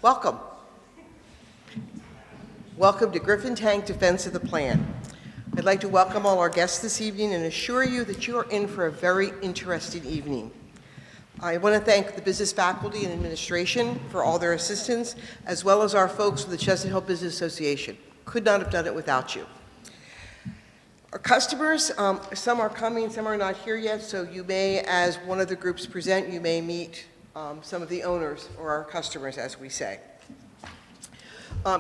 Welcome. Welcome to Griffin Tank Defense of the Plan. I'd like to welcome all our guests this evening and assure you that you are in for a very interesting evening. I want to thank the business faculty and administration for all their assistance, as well as our folks from the Chestnut Hill Business Association. Could not have done it without you. Our customers, some are coming, some are not here yet, so you may, as one of the groups present, you may meet some of the owners or our customers, as we say.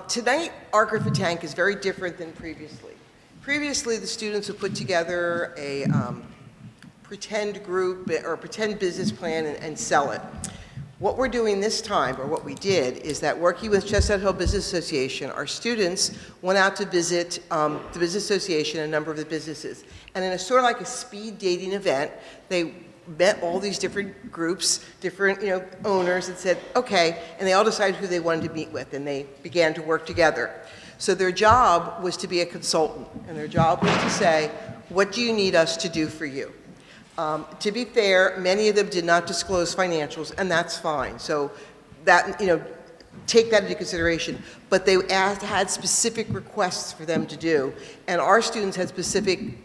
Tonight, our Griffin Tank is very different than previously. Previously, the students would put together a pretend group or pretend business plan and sell it. What we're doing this time, or what we did, is that working with Chestnut Hill Business Association, our students went out to visit the Business Association and a number of the businesses. And in a sort of like a speed dating event, they met all these different groups, different owners, and said, okay, and they all decided who they wanted to meet with, and they began to work together. So their job was to be a consultant, and their job was to say, what do you need us to do for you? To be fair, many of them did not disclose financials, and that's fine. So that, take that into consideration. But they had specific requests for them to do, and our students had specific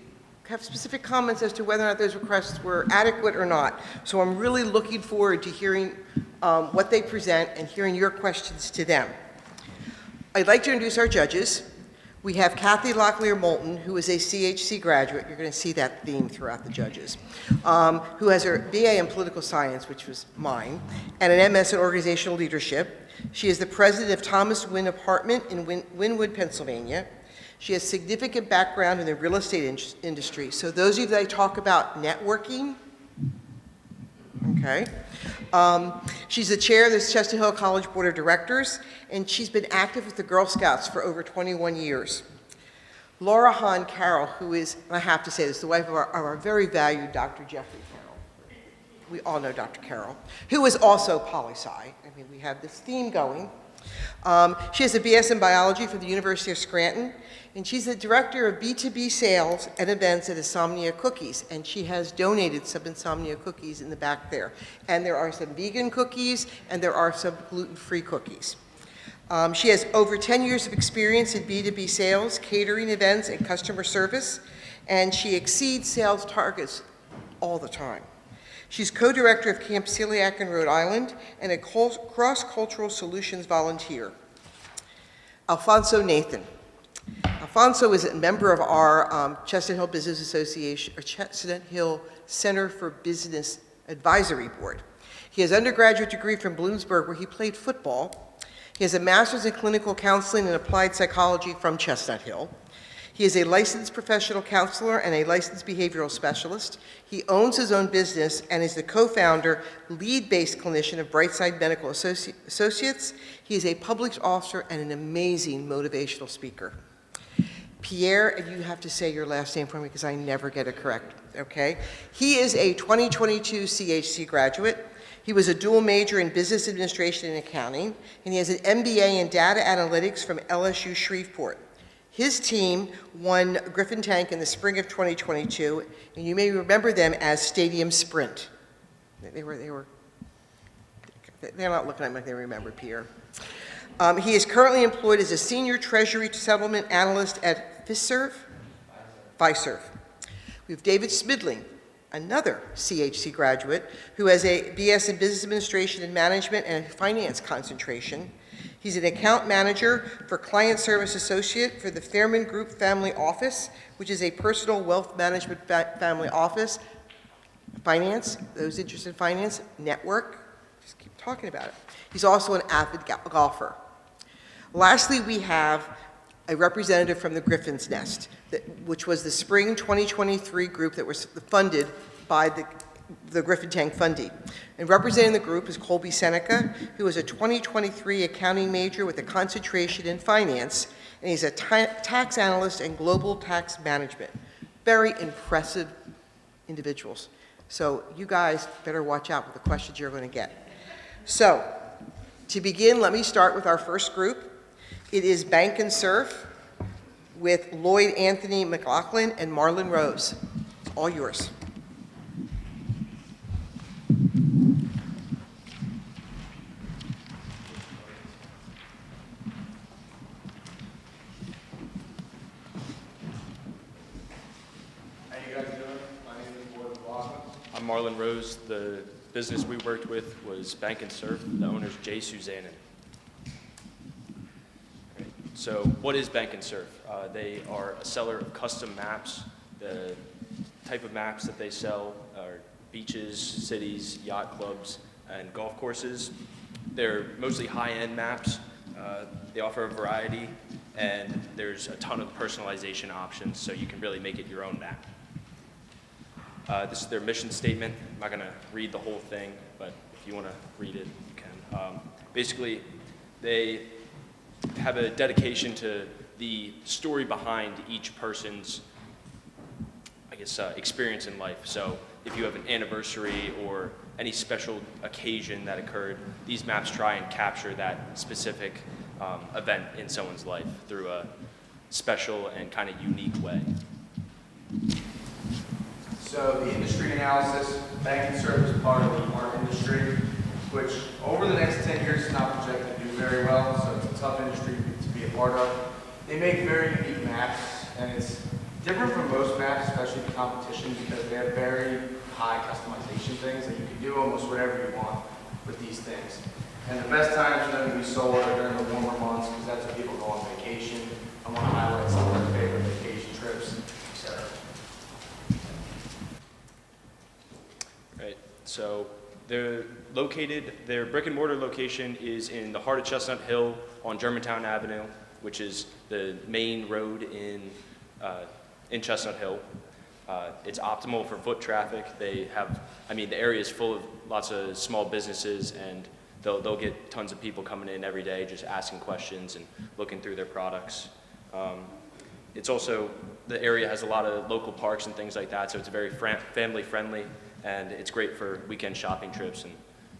comments as to whether or not those requests were adequate or not. So I'm really looking forward to hearing what they present and hearing your questions to them. I'd like to introduce our judges. We have Kathy Locklear Moulton, who is a CHC graduate. You're going to see that theme throughout the judges, who has her BA in political science, which was mine, and an MS in organizational leadership. She is the president of Thomas Wynn Apartment in Wynwood, Pennsylvania. She has significant background in the real estate industry. So those of you that I talk about networking, okay. She's the chair of the Chestnut Hill College Board of Directors, and she's been active with the Girl Scouts for over 21 years. Laura Hahn Carroll, who is, and I have to say this, the wife of our very valued Dr. Jeffrey Carroll. We all know Dr. Carroll, who is also poli-sci. I mean, we have this theme going. She has a BS in biology from the University of Scranton, and she's the director of B2B sales and events at Insomnia Cookies, and she has donated some Insomnia cookies in the back there. And there are some vegan cookies, and there are some gluten-free cookies. She has over 10 years of experience in B2B sales, catering events, and customer service, and she exceeds sales targets all the time. She's co-director of Camp Celiac in Rhode Island and a cross-cultural solutions volunteer. Alfonso Nathan. Alfonso is a member of our Chestnut Hill Business Association, or Chestnut Hill Center for Business Advisory Board. He has an undergraduate degree from Bloomsburg, where he played football. He has a master's in clinical counseling and applied psychology from Chestnut Hill. He is a licensed professional counselor and a licensed behavioral specialist. He owns his own business and is the co-founder, lead-based clinician of Brightside Medical Associates. He is a public officer and an amazing motivational speaker. Pierre, and you have to say your last name for me because I never get it correct, okay? He is a 2022 CHC graduate. He was a dual major in business administration and accounting, and he has an MBA in data analytics from LSU Shreveport. His team won Griffin Tank in the spring of 2022, and you may remember them as Stadium Sprint. They're not looking at me like they remember Pierre. He is currently employed as a senior treasury settlement analyst at Fiserv. We have David Smidling, another CHC graduate, who has a BS in business administration and management and finance concentration. He's an account manager for Client Service Associate for the Fairman Group Family Office, which is a personal wealth management family office. Finance, those interested in finance, network, just keep talking about it. He's also an avid golfer. Lastly, we have a representative from the Griffin's Nest, which was the spring 2023 group that was funded by the Griffin Tank funding. And representing the group is Colby Seneca, who is a 2023 accounting major with a concentration in finance, and he's a tax analyst and global tax management. Very impressive individuals. So you guys better watch out with the questions you're going to get. So to begin, let me start with our first group. It is Bank and Surf with Lloyd Anthony McLaughlin and Marlon Rose. It's all yours. Marlon Rose. The business we worked with was Bank and Surf. The owner's Jay Suzanin. So what is Bank and Surf? They are a seller of custom maps. The type of maps that they sell are beaches, cities, yacht clubs, and golf courses. They're mostly high-end maps. They offer a variety, and there's a ton of personalization options, so you can really make it your own map. This is their mission statement. I'm not going to read the whole thing, but if you want to read it, you can. Basically, they have a dedication to the story behind each person's, experience in life. So if you have an anniversary or any special occasion that occurred, these maps try and capture that specific event in someone's life through a special and kind of unique way. So the industry analysis, Bank and Surf is part of the art industry, which over the next 10 years is not projected to do very well, so it's a tough industry to be a part of. They make very unique maps, and it's different from most maps, especially the competition, because they have very high customization things, and you can do almost whatever you want with these things. And the best times for them to be sold are during the warmer months, because that's when people go on vacation. I want to highlight some of their favorite vacation trips, etc. Right, so they're located, their brick and mortar location is in the heart of Chestnut Hill on Germantown Avenue, which is the main road in Chestnut Hill. It's optimal for foot traffic. They have, the area is full of lots of small businesses, and they'll get tons of people coming in every day just asking questions and looking through their products. It's also, the area has a lot of local parks and things like that, so it's very family friendly, and it's great for weekend shopping trips and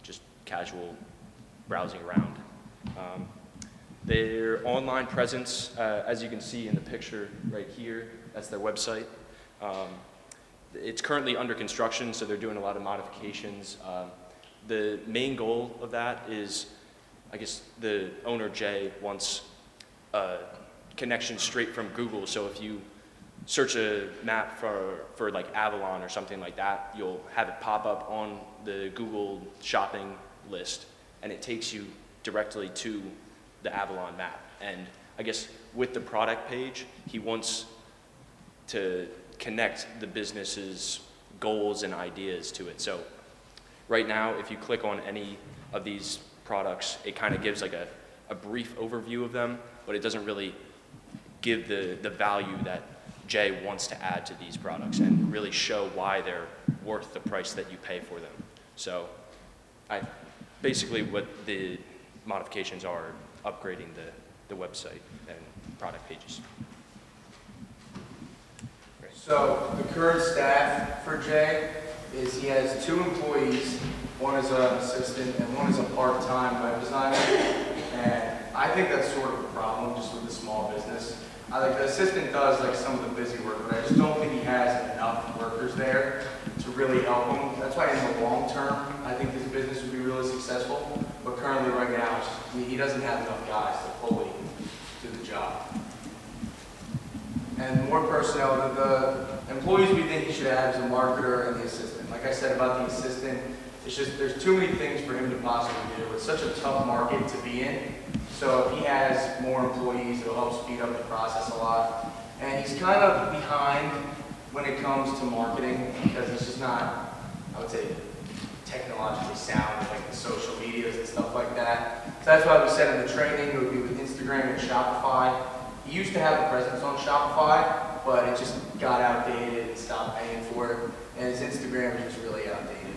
just casual browsing around. Their online presence, as you can see in the picture right here, that's their website. It's currently under construction, so they're doing a lot of modifications. The main goal of that is, the owner, Jay, wants a connection straight from Google. So if you search a map for like Avalon or something like that, you'll have it pop up on the Google shopping list, and it takes you directly to the Avalon map. And with the product page, he wants to connect the business's goals and ideas to it. So right now, if you click on any of these products, it kind of gives like a brief overview of them, but it doesn't really give the value that Jay wants to add to these products and really show why they're worth the price that you pay for them. So basically what the modifications are upgrading the website and product pages. Great. So the current staff for Jay is he has 2 employees. One is an assistant and one is a part-time web designer. And I think that's sort of a problem just with the small business. The assistant does like some of the busy work, but I just don't think he has enough workers there to really help him. That's why in the long term, I think this business would be really successful. But currently right now, he doesn't have enough guys to fully do the job. And more personnel, the employees we think he should have is a marketer and the assistant. Like I said about the assistant, it's just there's too many things for him to possibly do. It's such a tough market to be in. So if he has more employees, it'll help speed up the process a lot. And he's kind of behind when it comes to marketing because he's just not, I would say, technologically sound with like the social medias and stuff like that. So that's why we said in the training it would be with Instagram and Shopify. He used to have a presence on Shopify, but it just got outdated and stopped paying for it. And his Instagram is just really outdated.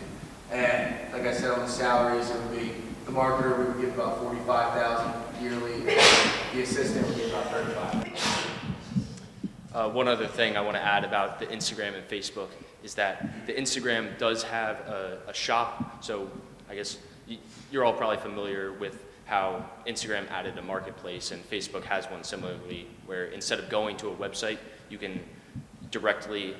And like I said, on the salaries, it would be the marketer we would give about $45,000 yearly. The assistant would give about $35,000. One other thing I want to add about the Instagram and Facebook is that the Instagram does have a shop. So I guess you're all probably familiar with how Instagram added a marketplace, and Facebook has one similarly, where instead of going to a website, you can directly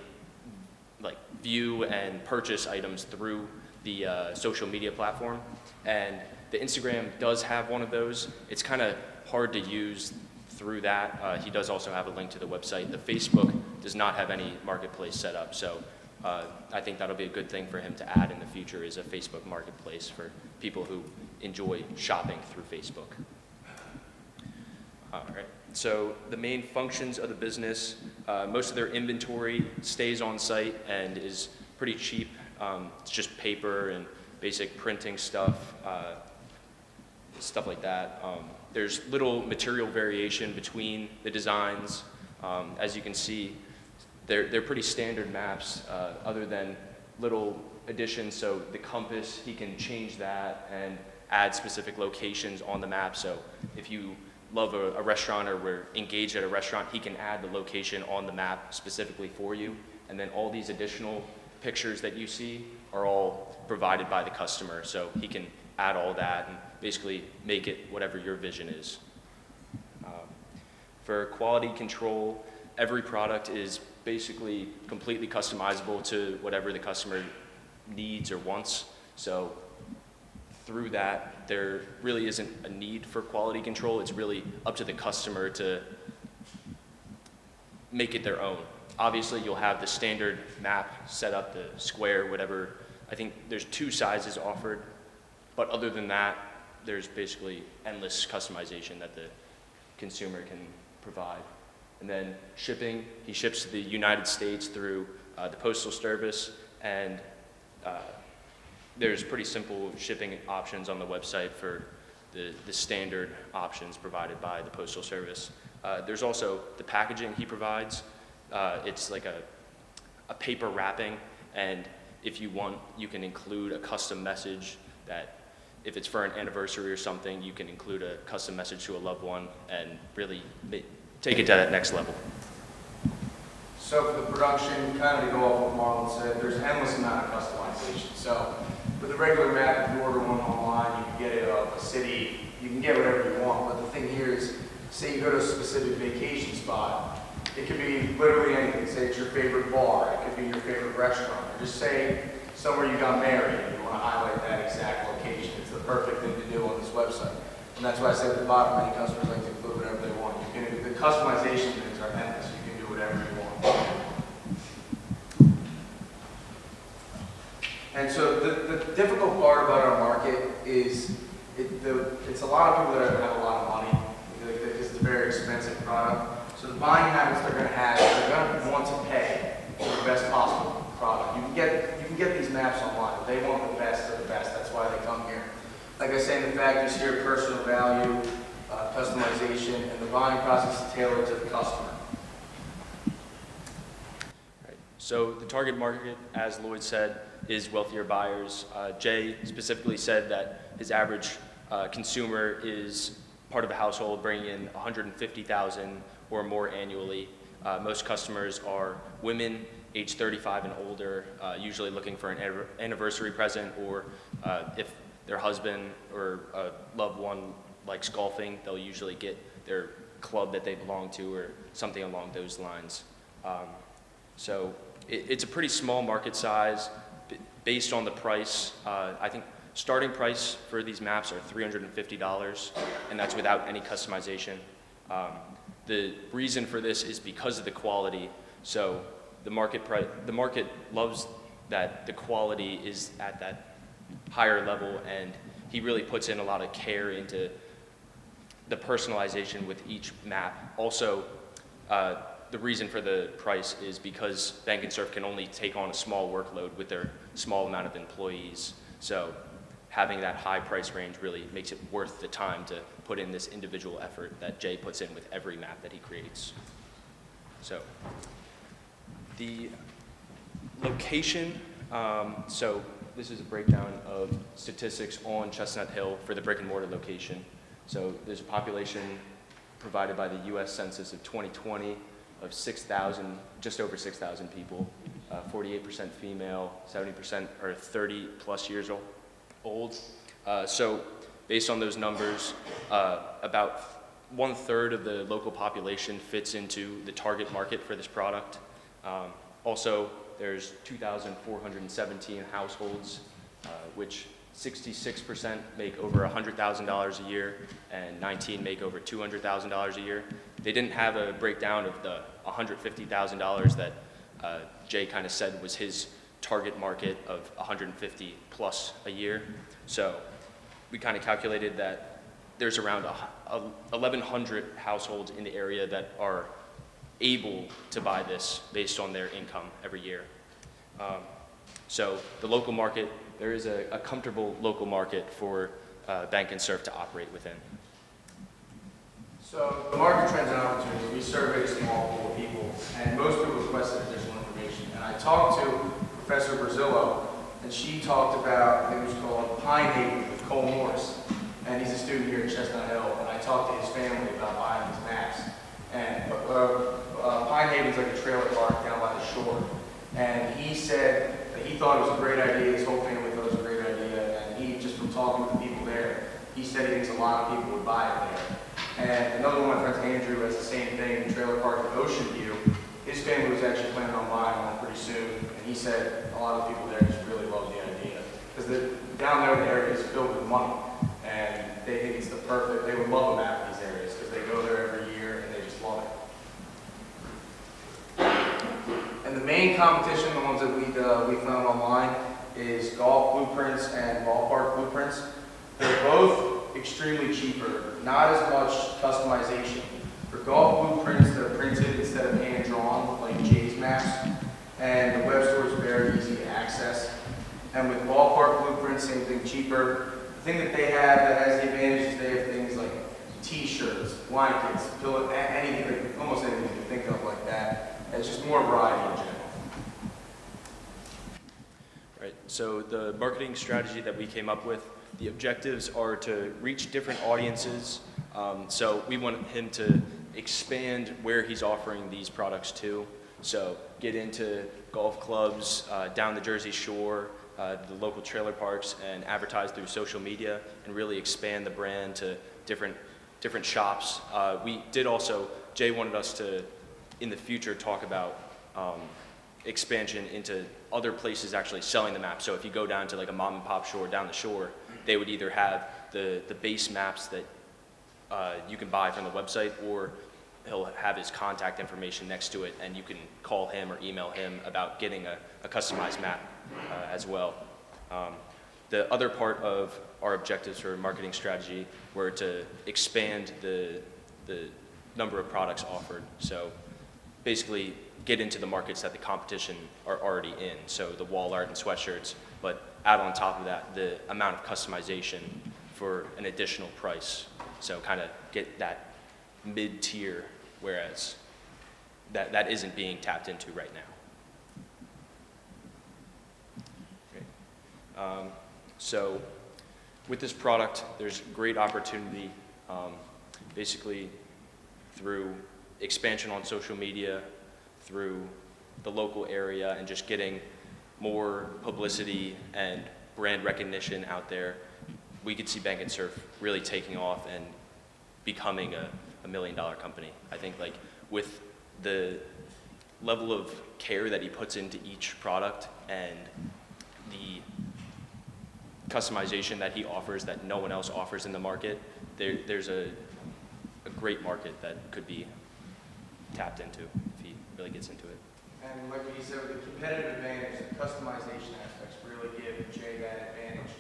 view and purchase items through the social media platform. And the Instagram does have one of those. It's kind of hard to use through that. He does also have a link to the website. The Facebook does not have any marketplace set up, so I think that'll be a good thing for him to add in the future, is a Facebook marketplace for people who enjoy shopping through Facebook. All right, so the main functions of the business, most of their inventory stays on site and is pretty cheap. It's just paper and basic printing stuff, stuff like that. There's little material variation between the designs. As you can see, they're pretty standard maps, other than little additions. So the compass, he can change that and add specific locations on the map. So if you love a restaurant or were engaged at a restaurant, he can add the location on the map specifically for you. And then all these additional pictures that you see are all provided by the customer. So he can add all that and basically make it whatever your vision is. For quality control, every product is basically completely customizable to whatever the customer needs or wants. So through that, there really isn't a need for quality control. It's really up to the customer to make it their own. Obviously, you'll have the standard map set up, the square, whatever. I think there's 2 sizes offered, but other than that, there's basically endless customization that the consumer can provide. And then shipping, he ships to the United States through the Postal Service, and there's pretty simple shipping options on the website for the standard options provided by the Postal Service. There's also the packaging he provides. It's like a paper wrapping, and if you want, you can include a custom message that if it's for an anniversary or something, you can include a custom message to a loved one and really take it to that next level. So for the production, kind of to go off what Marlon said, there's an endless amount of customization. So with a regular map, if you order one online, you can get it of a city, you can get whatever you want. But the thing here is, say you go to a specific vacation spot, it could be literally anything. Say it's your favorite bar, it could be your favorite restaurant, or just say somewhere you got married and you want to highlight that exact location. It's the perfect thing to do on this website. And that's why I said at the bottom, many customers like to include whatever they want. The customization things are endless. You can do whatever you want. And so the difficult part about our market is it's a lot of people that have a lot of money because it's a very expensive product. So the buying habits they're going to have, they're going to want to pay for the best possible product. You can get these maps online, but they want the best of the best. That's why they come here. Like I say in the factories here, personal value, customization, and the buying process is tailored to the customer. Right. So the target market, as Lloyd said, is wealthier buyers. Jay specifically said that his average consumer is part of a household bringing in $150,000 or more annually. Most customers are women, age 35 and older, usually looking for an anniversary present, or if their husband or a loved one likes golfing, they'll usually get their club that they belong to or something along those lines. So it's a pretty small market size based on the price. I think starting price for these maps are $350, and that's without any customization. The reason for this is because of the quality. So the market loves that the quality is at that higher level, and he really puts in a lot of care into the personalization with each map. Also, the reason for the price is because Bank & Surf can only take on a small workload with their small amount of employees. So having that high price range really makes it worth the time to put in this individual effort that Jay puts in with every map that he creates. So the location, so this is a breakdown of statistics on Chestnut Hill for the brick and mortar location. So there's a population provided by the U.S. Census of 2020 of 6,000, just over 6,000 people, 48% female, 70% are 30 plus years old. So based on those numbers, about 1/3 of the local population fits into the target market for this product. Also, there's 2,417 households, which 66% make over $100,000 a year, and 19 make over $200,000 a year. They didn't have a breakdown of the $150,000 that Jay kind of said was his target market of 150 plus a year. So we kind of calculated that there's around 1,100 households in the area that are able to buy this based on their income every year. So the local market, there is a comfortable local market for Bank and Surf to operate within. So the market trends and opportunities, we surveyed a small pool of people, and most people requested additional information. And I talked to Professor Brazillo, and she talked about, I think it was called Pine Haven with Cole Morris, and he's a student here at Chestnut Hill, and I talked to his family about buying these maps. And Pine Haven's like a trailer park down by the shore, and he said that he thought it was a great idea, his whole family thought it was a great idea, and he, just from talking with the people there, he said he thinks a lot of people would buy it there. And another one of my friends, Andrew, has the same thing, trailer park in Ocean View. His family was actually planning on buying one pretty soon, and he said a lot of people there just really love the idea. Because down there, the area is filled with money, and they think it's the perfect, they would love a map of these areas, because they go there every year, and they just love it. And the main competition, the ones that we found online, is Golf Blueprints and Ballpark Blueprints. They're both extremely cheaper, not as much customization. For Golf Blueprints, they're printed instead of hand-drawn, like Jay's maps, and the web store is very easy to access. And with Ballpark Blueprints, same thing, cheaper. The thing that they have that has the advantage is they have things like t-shirts, blankets, pillow, anything, like almost anything you can think of like that. And it's just more variety in general. Right, so the marketing strategy that we came up with, the objectives are to reach different audiences. So we want him to expand where he's offering these products to. So get into golf clubs down the Jersey Shore, the local trailer parks, and advertise through social media and really expand the brand to different shops. We did also, Jay wanted us to, in the future, talk about expansion into other places actually selling the map. So if you go down to like a mom and pop store down the shore, they would either have the base maps that you can buy from the website, or he'll have his contact information next to it, and you can call him or email him about getting a customized map as well. The other part of our objectives for marketing strategy were to expand the number of products offered. So basically get into the markets that the competition are already in, so the wall art and sweatshirts, but add on top of that the amount of customization for an additional price. So kind of get that mid-tier, whereas that isn't being tapped into right now. Okay. So with this product, there's great opportunity basically through expansion on social media, through the local area, and just getting more publicity and brand recognition out there. We could see Bank and Surf really taking off and becoming a $1 million company. I think like with the level of care that he puts into each product and the customization that he offers that no one else offers in the market, there's a great market that could be tapped into if he really gets into it. And like he said, the competitive advantage, the customization aspects really give Jay that advantage.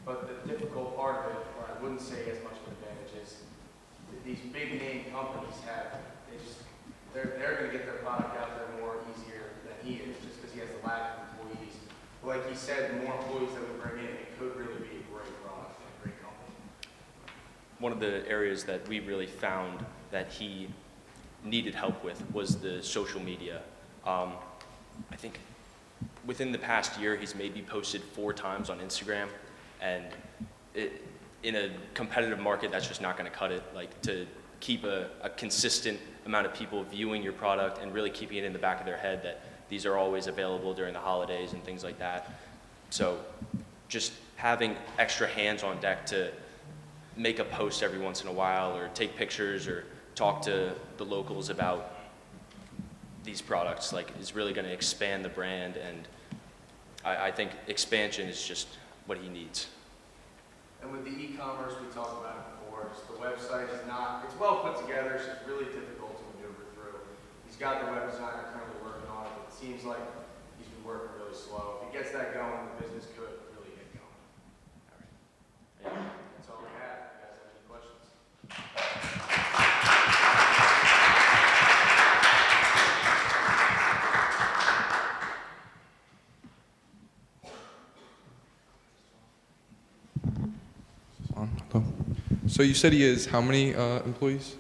But the difficult part of it, or I wouldn't say as much of an advantage, is that these big name companies have, they're going to get their product out there more easier than he is, just because he has the lack of employees. But like he said, the more employees that we bring in, it could really be a great product and a great company. One of the areas that we really found that he needed help with was the social media. I think within the past year, he's maybe posted 4 times on Instagram, and in a competitive market, that's just not going to cut it. Like to keep a consistent amount of people viewing your product and really keeping it in the back of their head that these are always available during the holidays and things like that. So just having extra hands on deck to make a post every once in a while, or take pictures, or talk to the locals about these products, like, is really going to expand the brand, and I think expansion is just what he needs. And with the e-commerce, we talked about it before, just the website is not, it's well put together, it's just really difficult to maneuver through. He's got the web designer currently working on it, but it seems like he's been working really slow. If he gets that going, the business could really get going. Yeah. That's all we have. If you guys have any questions? Hello. So you said he has how many employees?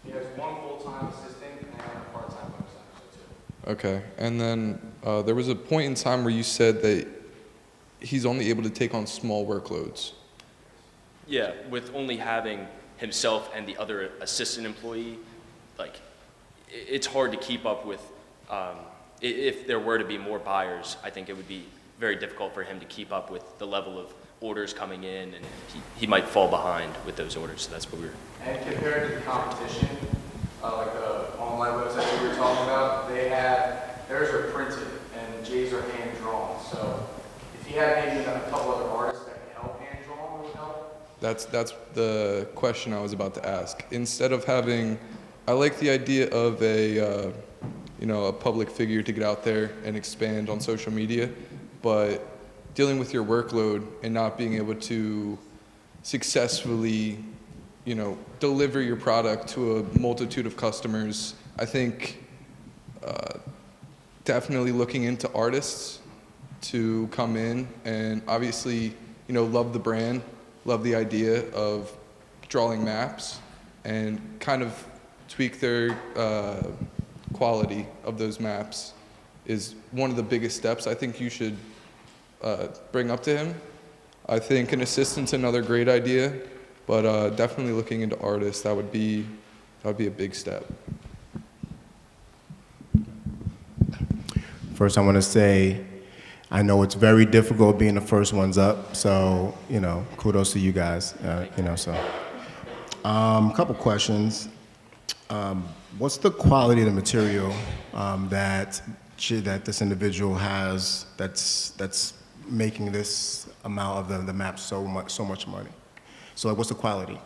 He has one full-time assistant and a part-time website, so two. Okay. And then there was a point in time where you said that he's only able to take on small workloads. Yeah, with only having himself and the other assistant employee, like, it's hard to keep up with, if there were to be more buyers, I think it would be very difficult for him to keep up with the level of orders coming in, and he might fall behind with those orders, so that's what we were. And compared to the competition, like the online website that we were talking about, theirs are printed and Jay's are hand drawn. So if he had maybe a couple other artists that could help hand draw, it would help. That's the question I was about to ask. Instead of having, I like the idea of a public figure to get out there and expand on social media, but dealing with your workload and not being able to successfully, deliver your product to a multitude of customers, I think definitely looking into artists to come in and obviously, love the brand, love the idea of drawing maps and kind of tweak their quality of those maps is one of the biggest steps I think you should bring up to him. I think an assistant's another great idea, but definitely looking into artists, that would be a big step. First, I want to say, I know it's very difficult being the first ones up, so, kudos to you guys, a couple questions. What's the quality of the material that this individual has that's making this amount of the map so much money? So, like, what's the quality?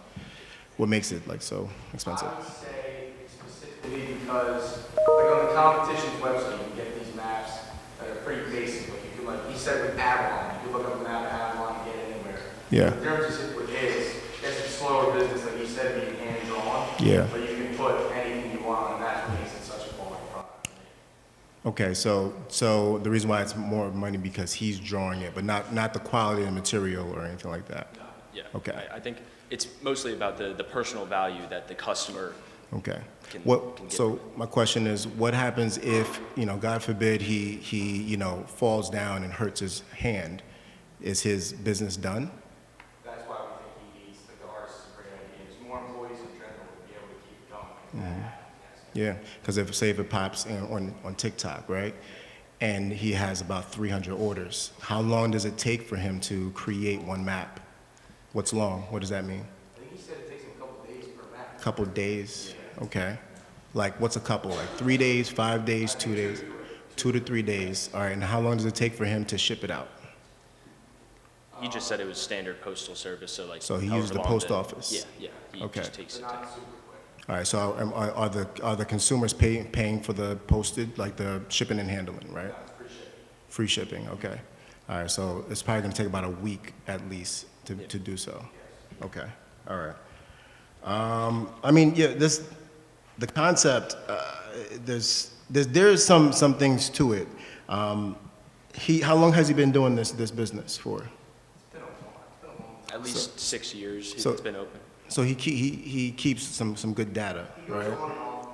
What makes it, so expensive? I would say specifically because, like, on the competition's website, you can get these maps that are pretty basic. Like, you can, he said with Avalon, you can look up a map of Avalon and get anywhere. Yeah. The difference is with his, it's a slower business, like he said, being hand-drawn. Yeah. But you can put anything you want on, and that's what makes it such a quality product. Okay, so the reason why it's more money because he's drawing it, but not the quality of the material or anything like that. Yeah. Okay. I think it's mostly about the personal value that the customer Okay. can get. So my question is, what happens if, God forbid, he falls down and hurts his hand? Is his business done? That's why we think he needs, the artist is a great idea. There's more employees in general would be able to keep it going. Yeah, because if it pops on TikTok, right, and he has about 300 orders, how long does it take for him to create one map? What's long? What does that mean? I think he said it takes him a couple of days per map. Couple days? Okay. Like, what's a couple? Like 3 days, 5 days, 2 days? 2 to 3 days. All right, and how long does it take for him to ship it out? He just said it was standard postal service, so like. So he however used the long post that- office? Yeah. He Okay. just takes it. Not super quick. All right, so are the consumers paying for the posted, like the shipping and handling, right? Free shipping, okay. All right, so it's probably gonna take about a week at least to do so. Okay, all right. The concept, there's some things to it. How long has he been doing this business for? At least 6 years so- it's been open. So he keeps some good data, He goes right? on and off,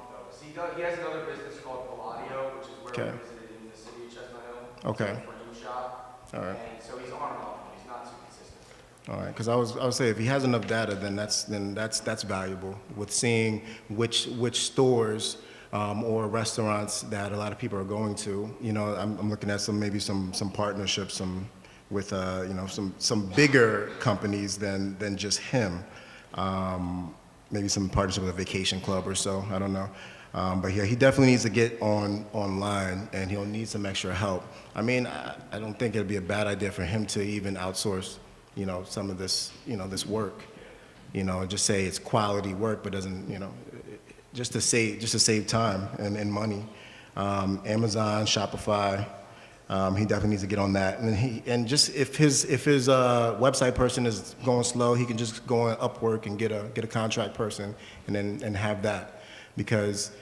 though. He has another business called Palladio, which is where Okay. we visited in the city of Chestnut Hill. Okay. It's a frame shop. All right. And so he's on and off, but he's not too consistent. All right, because I was say if he has enough data, then that's valuable. With seeing which stores or restaurants that a lot of people are going to, I'm looking at some partnerships, with some bigger companies than just him. Maybe some partnership with a vacation club or so. I don't know. But yeah, he definitely needs to get online, and he'll need some extra help. I mean, I don't think it'd be a bad idea for him to even outsource, some of this, this work. Just say it's quality work, but doesn't, just to save time and money. Amazon, Shopify. He definitely needs to get on that. And just if his website person is going slow, he can just go on Upwork and get a contract person and have that, because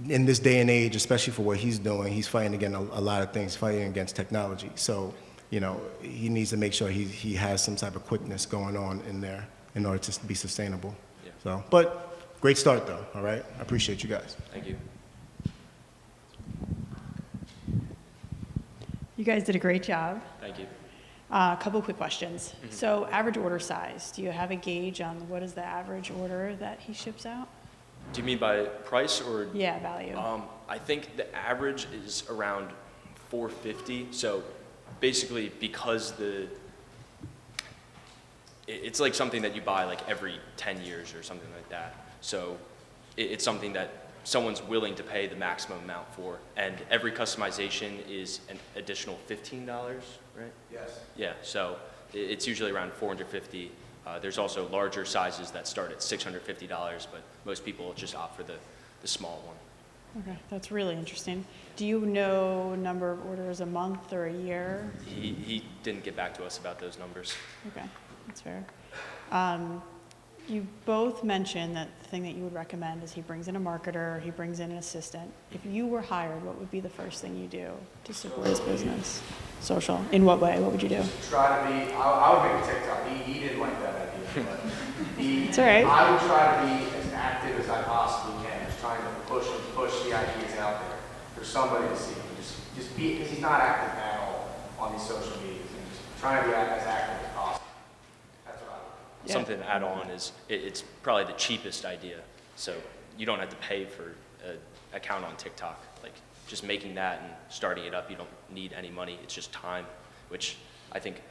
in this day and age, especially for what he's doing, he's fighting against a lot of things, fighting against technology. So, he needs to make sure he has some type of quickness going on in there in order to be sustainable. Yeah. So, but great start though, all right? I appreciate you guys. Thank you. You guys did a great job. Thank you. A couple quick questions. So average order size, do you have a gauge on what is the average order that he ships out? Do you mean by price or? Yeah, value. I think the average is around 450. So basically, because it's like something that you buy like every 10 years or something like that. So it's something that someone's willing to pay the maximum amount for, and every customization is an additional $15, right? Yes. Yeah. So it's usually around 450. There's also larger sizes that start at $650, but most people just opt for the small one. Okay, that's really interesting. Do you know number of orders a month or a year? He didn't get back to us about those numbers. Okay, that's fair. You both mentioned that the thing that you would recommend is he brings in a marketer, he brings in an assistant. If you were hired, what would be the first thing you do to support his business? Social. In what way? What would you do? Try to be, I would make a TikTok. He didn't like that idea, but It's all right. I would try to be as active as I possibly can, just trying to push the ideas out there for somebody to see. Just be, because he's not active at all on these social medias, and just trying to be as active as possible. That's what I would do. Yeah. Something to add on is it's probably the cheapest idea. So you don't have to pay for an account on TikTok. Like just making that and starting it up, you don't need any money. It's just time, which I think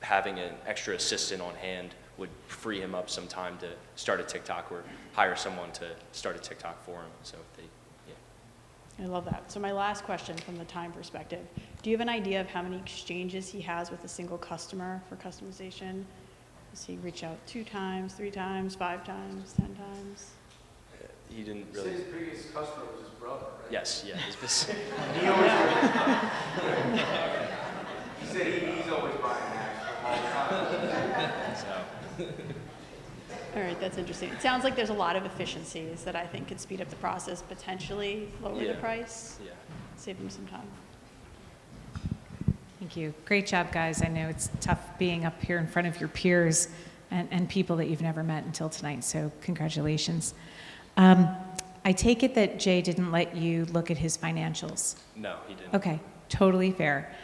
having an extra assistant on hand would free him up some time to start a TikTok or hire someone to start a TikTok for him. So yeah. I love that. So my last question from the time perspective, do you have an idea of how many exchanges he has with a single customer for customization? Does he reach out 2 times, 3 times, 5 times, 10 times? He didn't He said really. his biggest customer was his brother, right? Yes, yeah. His business. He always, he said he's always buying Macs all the time. So All right, that's interesting. It sounds like there's a lot of efficiencies that I think could speed up the process, potentially lower the Yeah. price, yeah. save him some time. Thank you. Great job, guys. I know it's tough being up here in front of your peers and people that you've never met until tonight, so congratulations. I take it that Jay didn't let you look at his financials. No, he didn't. Okay, totally fair.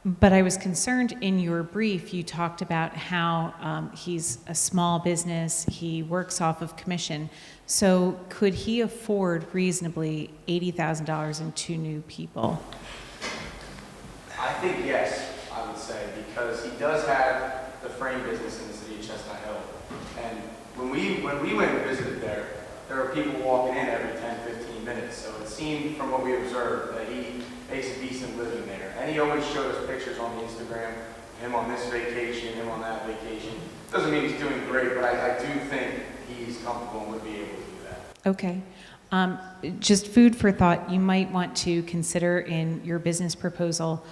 But I was concerned in your brief, you talked about how he's a small business, he works off of commission. So could he afford reasonably $80,000 and 2 new people? I think yes, I would say, because he does have the frame business in the city of Chestnut Hill. And when we went and visited there were people walking in every 10, 15 minutes. So it seemed from what we observed that he makes a decent living there. And he always showed us pictures on the Instagram, him on this vacation, him on that vacation. Doesn't mean he's doing great, but I do think he's comfortable and would be able to do that. Okay. Just food for thought, you might want to consider in your business proposal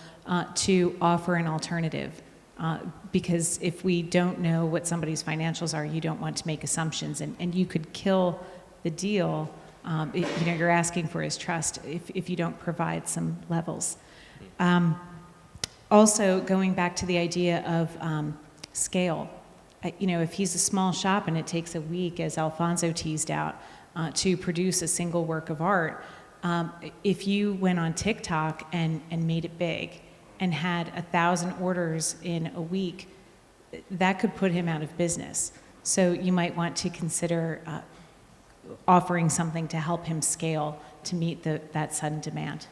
to offer an alternative. Because if we don't know what somebody's financials are, you don't want to make assumptions. And you could kill the deal. You're asking for his trust if you don't provide some levels. Also, going back to the idea of scale, if he's a small shop and it takes a week, as Alfonso teased out, to produce a single work of art, if you went on TikTok and made it big and had 1,000 orders in a week, that could put him out of business. So you might want to consider offering something to help him scale to meet that sudden demand.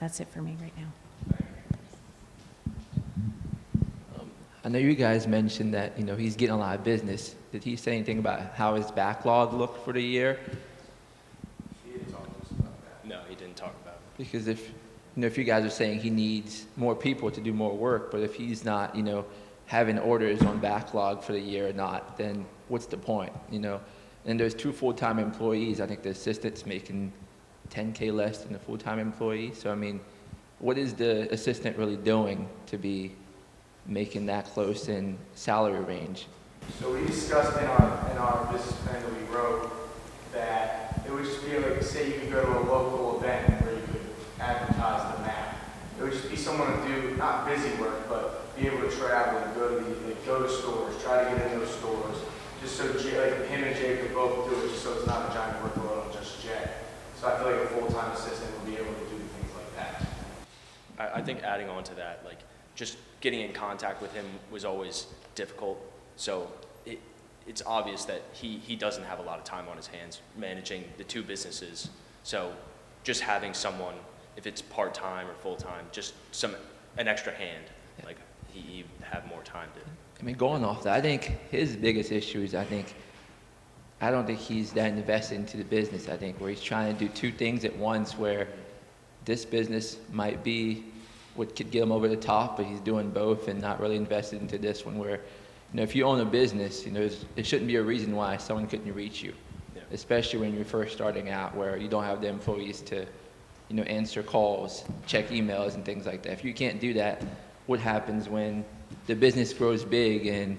That's it for me right now. I know you guys mentioned that, he's getting a lot of business. Did he say anything about how his backlog looked for the year? He didn't talk to us about that. No, he didn't talk about it. Because if you guys are saying he needs more people to do more work, but if he's not, having orders on backlog for the year or not, then what's the point, And there's 2 full-time employees. I think the assistant's making 10K less than a full-time employee. So I mean, what is the assistant really doing to be making that close in salary range? So we discussed in our business plan that we wrote that it would just be like, say you could go to a local event where you could advertise the map. It would just be someone to do, not busy work, but be able to travel and go to stores, try to get in those stores, just so like him and Jay could both do it, just so it's not a giant workload on just Jay. So I feel like a full-time assistant would be able to do things like that. I think adding on to that, like just getting in contact with him was always difficult. So it's obvious that he doesn't have a lot of time on his hands managing the two businesses. So just having someone, if it's part-time or full-time, just an extra hand, like he have more time to. I mean, going off that, I think his biggest issue is I don't think he's that invested into the business. I think where he's trying to do two things at once, where this business might be what could get him over the top, but he's doing both and not really invested into this one where, if you own a business, it shouldn't be a reason why someone couldn't reach you, especially when you're first starting out where you don't have the employees to, answer calls, check emails and things like that. If you can't do that, what happens when the business grows big and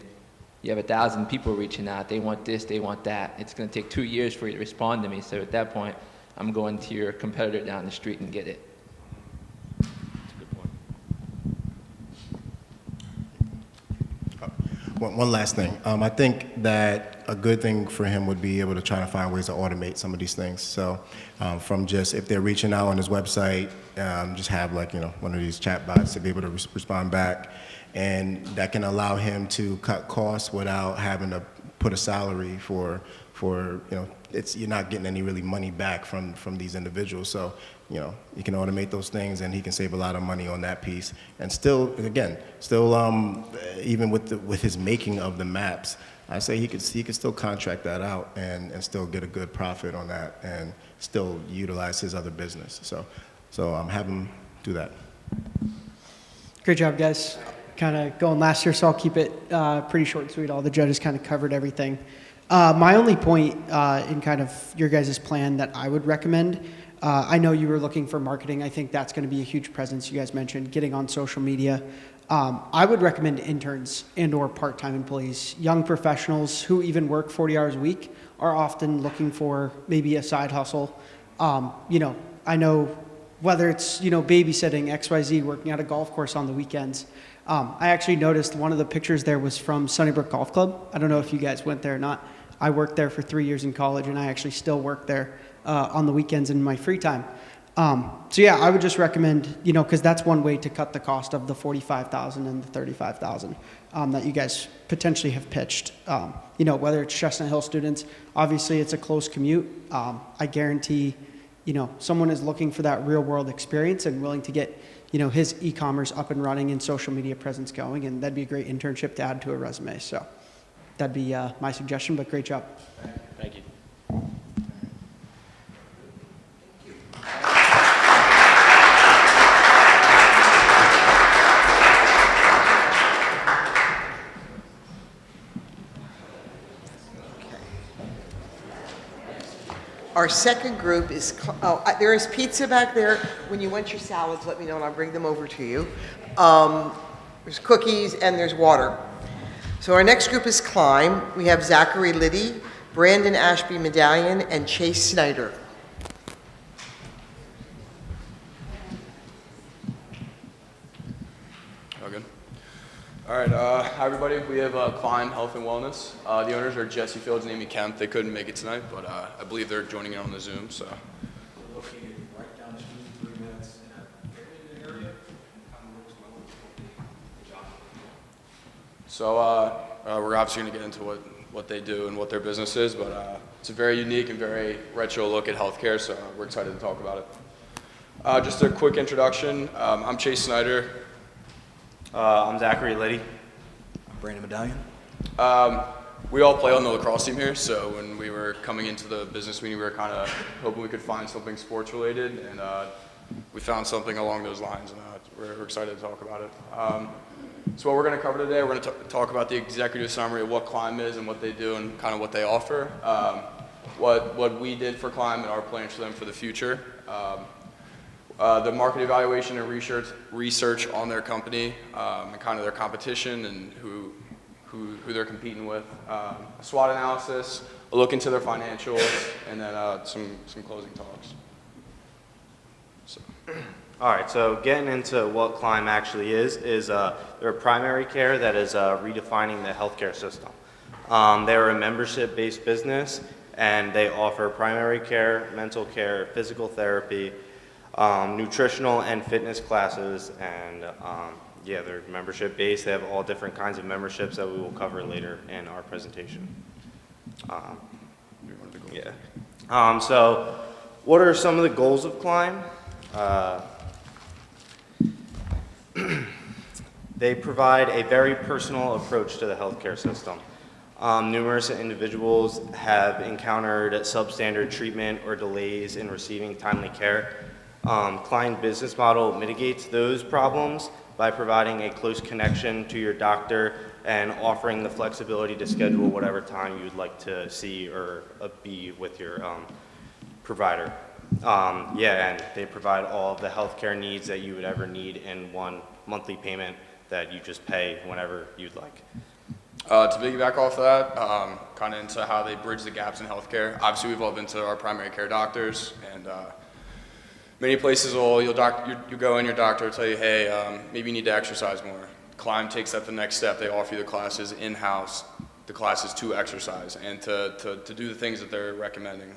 you have 1,000 people reaching out, they want this, they want that. It's going to take 2 years for you to respond to me. So at that point, I'm going to your competitor down the street and get it. That's a good point. One last thing. I think that a good thing for him would be able to try to find ways to automate some of these things. So from just, if they're reaching out on his website, just have one of these chat bots to be able to respond back. And that can allow him to cut costs without having to put a salary for you're not getting any really money back from these individuals. So, you can automate those things and he can save a lot of money on that piece. And still, even with his making of the maps, I say he could still contract that out and still get a good profit on that and still utilize his other business. So have him do that. Great job, guys. Kind of going last here, so I'll keep it pretty short and sweet. All the judges kind of covered everything. My only point in kind of your guys' plan that I would recommend, I know you were looking for marketing. I think that's going to be a huge presence. You guys mentioned getting on social media. I would recommend interns and or part-time employees. Young professionals who even work 40 hours a week are often looking for maybe a side hustle. I know whether it's, babysitting, XYZ, working at a golf course on the weekends. I actually noticed one of the pictures there was from Sunnybrook Golf Club. I don't know if you guys went there or not. I worked there for 3 years in college, and I actually still work there on the weekends in my free time. So yeah, I would just recommend, because that's one way to cut the cost of the $45,000 and the $35,000 that you guys potentially have pitched. Whether it's Chestnut Hill students, obviously it's a close commute. I guarantee, someone is looking for that real world experience and willing to get his e-commerce up and running and social media presence going, and that'd be a great internship to add to a resume. So that'd be my suggestion, but great job. Thank you. Our second group is, there is pizza back there. When you want your salads, let me know and I'll bring them over to you. There's cookies and there's water. So our next group is Climb. We have Zachary Liddy, Brandon Ashby Medallion, and Chase Snyder. Oh, good. All right, hi everybody. We have Climb Health and Wellness. The owners are Jesse Fields and Amy Kemp. They couldn't make it tonight, but I believe they're joining in on the Zoom. So. Located right down the street, 3 minutes in a area. Kind of works well with the job. So we're obviously going to get into what they do and what their business is, but it's a very unique and very retro look at healthcare. So we're excited to talk about it. Just a quick introduction. I'm Chase Snyder. I'm Zachary Liddy. I'm Brandon Medallion. We all play on the lacrosse team here, so when we were coming into the business meeting, we were kind of hoping we could find something sports related, and we found something along those lines, and we're excited to talk about it. So what we're going to cover today, we're going to talk about the executive summary of what Climb is and what they do and kind of what they offer. what we did for Climb and our plans for them for the future. The market evaluation and research on their company and kind of their competition and who they're competing with. A SWOT analysis, a look into their financials, and then some closing talks. So. All right, so getting into what Climb actually is they're a primary care that is redefining the healthcare system. They're a membership-based business, and they offer primary care, mental care, physical therapy, nutritional and fitness classes, and yeah, they're membership-based. They have all different kinds of memberships that we will cover later in our presentation. So what are some of the goals of Climb? They provide a very personal approach to the healthcare system. Numerous individuals have encountered substandard treatment or delays in receiving timely care. Climb's business model mitigates those problems by providing a close connection to your doctor and offering the flexibility to schedule whatever time you'd like to see or be with your provider. Yeah, and they provide all of the healthcare needs that you would ever need in one monthly payment that you just pay whenever you'd like. To piggyback off that, kind of into how they bridge the gaps in healthcare. Obviously, we've all been to our primary care doctors, and many places you go in, your doctor will tell you, hey, maybe you need to exercise more. Climb takes that the next step. They offer you the classes in-house, the classes to exercise, and to do the things that they're recommending.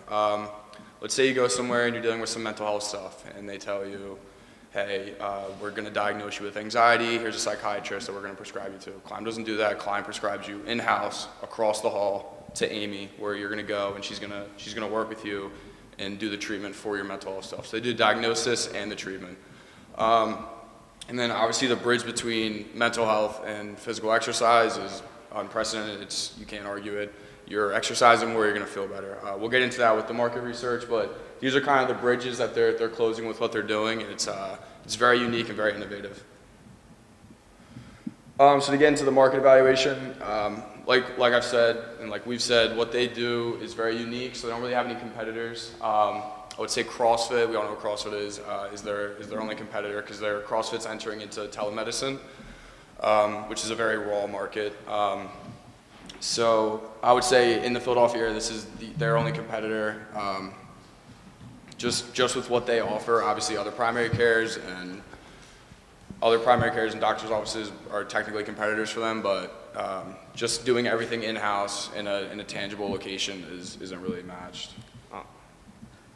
Let's say you go somewhere and you're dealing with some mental health stuff, and they tell you, hey, we're going to diagnose you with anxiety. Here's a psychiatrist that we're going to prescribe you to. Climb doesn't do that. Climb prescribes you in-house, across the hall, to Amy, where you're going to go, and she's going to work with you and do the treatment for your mental health stuff. So they do the diagnosis and the treatment. And then obviously the bridge between mental health and physical exercise is unprecedented. You can't argue it. You're exercising more, you're going to feel better. We'll get into that with the market research, but these are kind of the bridges that they're closing with what they're doing, and it's very unique and very innovative. So to get into the market evaluation, like I've said and like we've said, what they do is very unique. So they don't really have any competitors. I would say CrossFit. We all know what CrossFit is their only competitor because CrossFit's entering into telemedicine, which is a very raw market. So I would say in the Philadelphia area, this is their only competitor. Just with what they offer, obviously other primary cares and doctors' offices are technically competitors for them, but just doing everything in-house in a tangible location isn't really matched.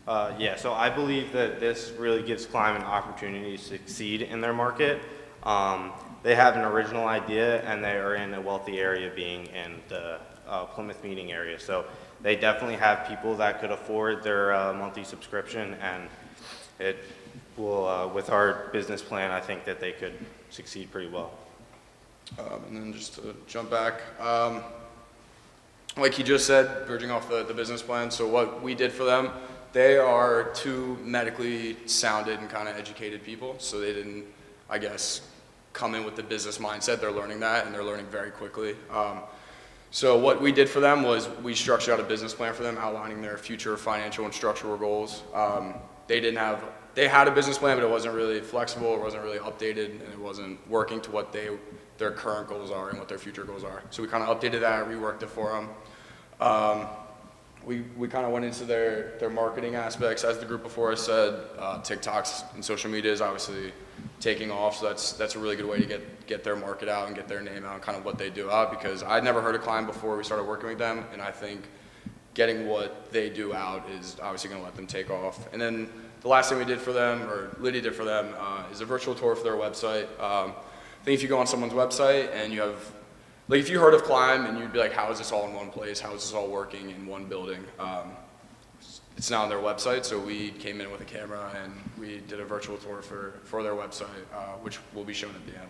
Yeah, so I believe that this really gives Climb an opportunity to succeed in their market. They have an original idea, and they are in a wealthy area, being in the Plymouth Meeting area. So they definitely have people that could afford their monthly subscription, and it will, with our business plan, I think that they could succeed pretty well. And then just to jump back, like he just said, bridging off the business plan, so what we did for them, they are two medically sounded and kind of educated people, so they didn't, I guess, come in with the business mindset. They're learning that, and they're learning very quickly. So what we did for them was we structured out a business plan for them, outlining their future financial and structural goals. They had a business plan, but it wasn't really flexible, it wasn't really updated, and it wasn't working to what their current goals are and what their future goals are. So we kind of updated that, reworked it for them. We kind of went into their marketing aspects. As the group before us said, TikToks and social media is obviously taking off, so that's a really good way to get their market out and get their name out and kind of what they do out, because I'd never heard of Climb before we started working with them, and I think getting what they do out is obviously going to let them take off. And then the last thing we did for them, or Liddy did for them, is a virtual tour for their website. I think if you go on someone's website and you have, like if you heard of Climb and you'd be like, how is this all in one place? How is this all working in one building? It's now on their website, so we came in with a camera and we did a virtual tour for their website, which will be shown at the end.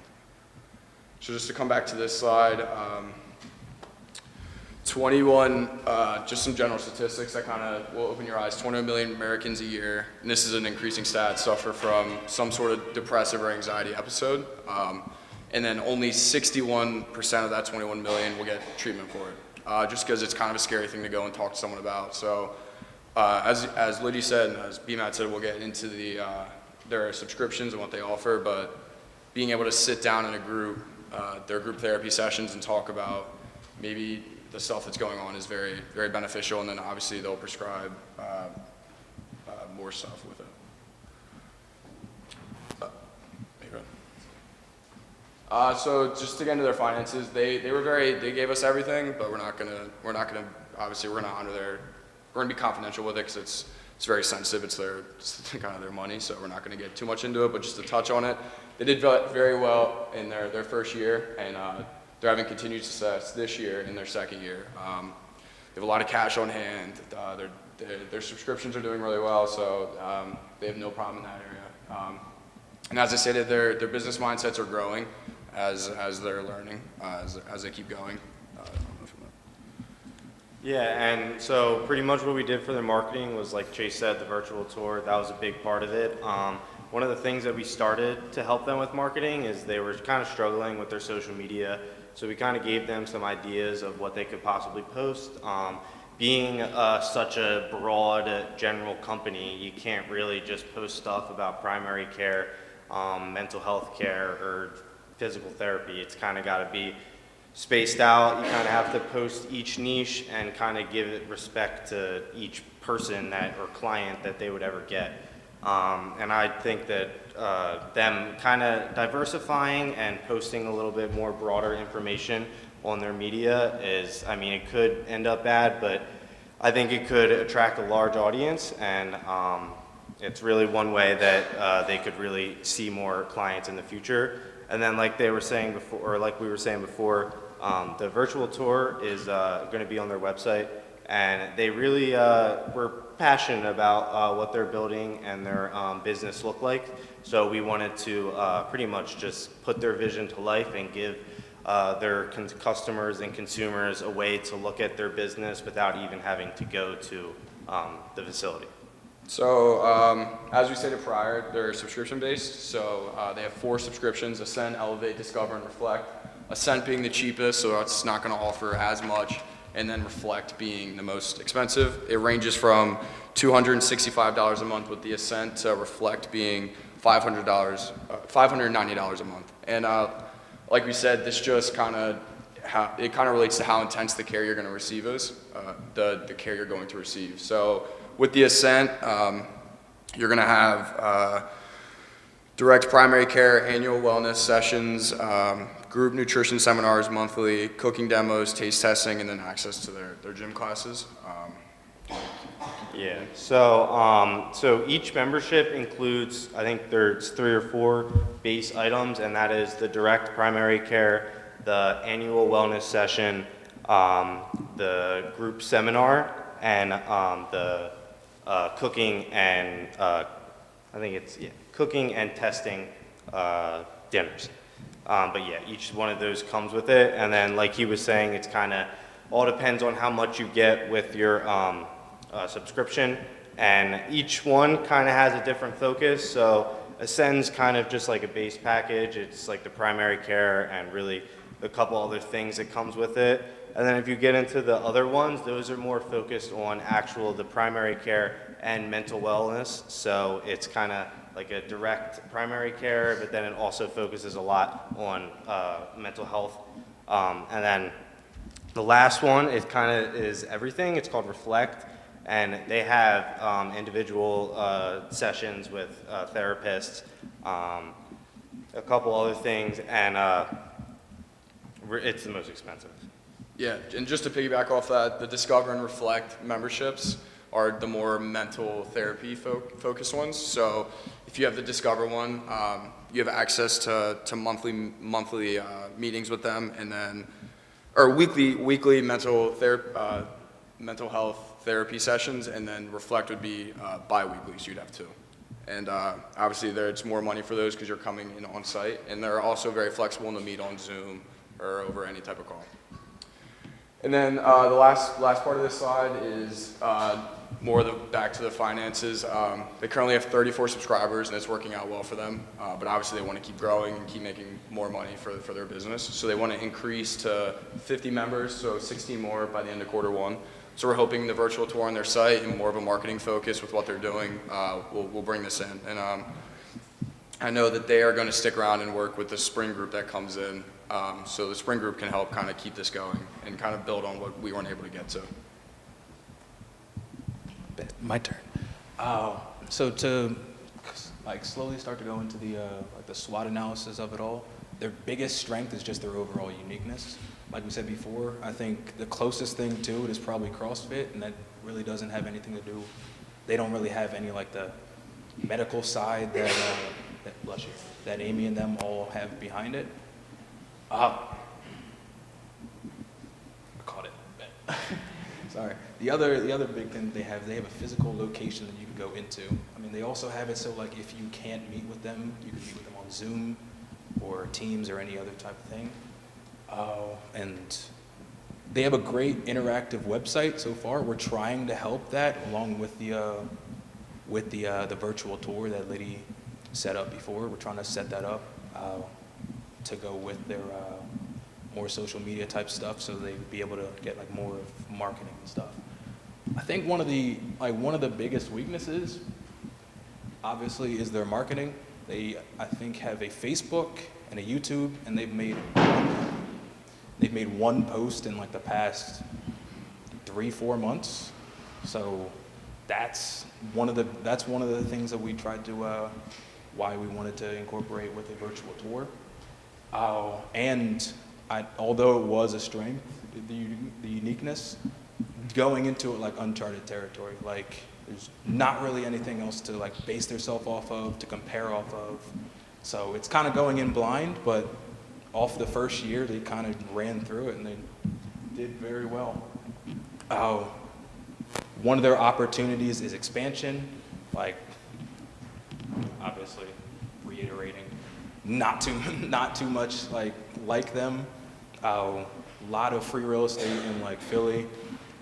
So just to come back to this slide, 21, just some general statistics that kind of will open your eyes. 21 million Americans a year, and this is an increasing stat, suffer from some sort of depressive or anxiety episode. And then only 61% of that 21 million will get treatment for it, just because it's kind of a scary thing to go and talk to someone about. So As Liddy said, and as BMAT said, we'll get into their subscriptions and what they offer, but being able to sit down in a group, their group therapy sessions and talk about maybe the stuff that's going on is very, very beneficial, and then obviously they'll prescribe more stuff with it. So just to get into their finances, they gave us everything, but we're not gonna obviously we're gonna be confidential with it because it's very sensitive. It's kind of their money, so we're not gonna get too much into it. But just to touch on it, they did very well in their first year, and they're having continued success this year in their second year. They have a lot of cash on hand. Their subscriptions are doing really well, so they have no problem in that area. And as I stated, their business mindsets are growing as they're learning, as they keep going. Yeah, and so pretty much what we did for their marketing was, like Chase said, the virtual tour. That was a big part of it. One of the things that we started to help them with marketing is they were kind of struggling with their social media. So we kind of gave them some ideas of what they could possibly post. Being such a broad general company, you can't really just post stuff about primary care, mental health care, or physical therapy. It's kind of got to be spaced out. You kind of have to post each niche and kind of give it respect to each person or client that they would ever get. And I think that them kind of diversifying and posting a little bit more broader information on their media is, I mean, it could end up bad, but I think it could attract a large audience, and it's really one way that they could really see more clients in the future. And then like they were saying before, or like we were saying before, the virtual tour is going to be on their website, and they really were passionate about what they're building and their business look like. So we wanted to pretty much just put their vision to life and give their customers and consumers a way to look at their business without even having to go to the facility. So as we stated prior, they're subscription-based. So they have 4 subscriptions: Ascend, Elevate, Discover, and Reflect. Ascend being the cheapest, so it's not going to offer as much, and then Reflect being the most expensive. It ranges from $265 a month with the Ascend to Reflect being $590 a month. And like we said, this just kind of relates to how intense the care you're going to receive is, the care you're going to receive. So with the Ascent, you're going to have direct primary care, annual wellness sessions, group nutrition seminars monthly, cooking demos, taste testing, and then access to their gym classes. Yeah, so each membership includes, I think there's 3 or 4 base items, and that is the direct primary care, the annual wellness session, the group seminar, and the cooking and cooking and testing dinners. But yeah, each one of those comes with it, and then like he was saying, it's kind of all depends on how much you get with your subscription, and each one kind of has a different focus. So Ascend's kind of just like a base package. It's like the primary care and really a couple other things that comes with it. And then if you get into the other ones, those are more focused on the primary care and mental wellness. So it's kind of like a direct primary care, but then it also focuses a lot on mental health. And then the last one, it kind of is everything. It's called Reflect, and they have individual sessions with therapists, a couple other things, and it's the most expensive. Yeah, and just to piggyback off that, the Discover and Reflect memberships are the more mental therapy focused ones. So if you have the Discover one, you have access to monthly meetings with them, and then weekly mental health therapy sessions, and then Reflect would be bi-weekly, so you'd have 2. And obviously it's more money for those because you're coming in on site, and they're also very flexible to meet on Zoom or over any type of call. And then the last part of this slide is more back to the finances. They currently have 34 subscribers, and it's working out well for them. But obviously, they want to keep growing and keep making more money for their business. So they want to increase to 50 members, so 16 more by the end of Q1. So we're hoping the virtual tour on their site and more of a marketing focus with what they're doing will bring this in. And I know that they are going to stick around and work with the spring group that comes in. So the spring group can help kind of keep this going and kind of build on what we weren't able to get to. My turn. So to like slowly start to go into the like the SWOT analysis of it all, their biggest strength is just their overall uniqueness. Like we said before, I think the closest thing to it is probably CrossFit, and that really doesn't have anything to do. They don't really have any like the medical side that bless you, that Amy and them all have behind it. I caught it. Sorry. The other big thing they have a physical location that you can go into. I mean, they also have it so like if you can't meet with them, you can meet with them on Zoom or Teams or any other type of thing. And they have a great interactive website so far. We're trying to help that along with the virtual tour that Liddy set up before. We're trying to set that up to go with their more social media type stuff, so they'd be able to get like more of marketing and stuff. I think one of the biggest weaknesses, obviously, is their marketing. They, I think, have a Facebook and a YouTube, and they've made one post in like the past 3-4 months. So that's one of the things that we tried to why we wanted to incorporate with a virtual tour. And although it was a strength, the uniqueness, going into it like uncharted territory, like there's not really anything else to like base themselves off of, to compare off of. So it's kind of going in blind, but off the first year, they kind of ran through it and they did very well. One of their opportunities is expansion, like obviously reiterating, not too much like them. A lot of free real estate in like Philly.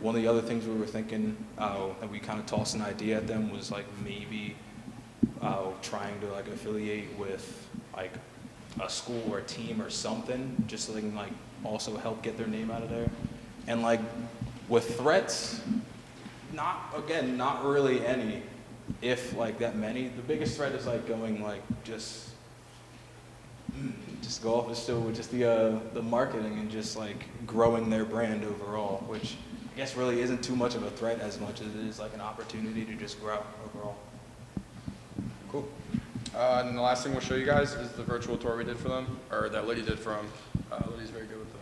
One of the other things we were thinking, that we kind of tossed an idea at them, was like maybe trying to like affiliate with like a school or a team or something, just so they can like also help get their name out of there. And like with threats, not really any, if like that many. The biggest threat is like going like just go off the stool with just the marketing and just like growing their brand overall, which I guess really isn't too much of a threat as much as it is like an opportunity to just grow overall. Cool. And the last thing we'll show you guys is the virtual tour we did for them, or that Liddy did for them. Liddy's very good with that.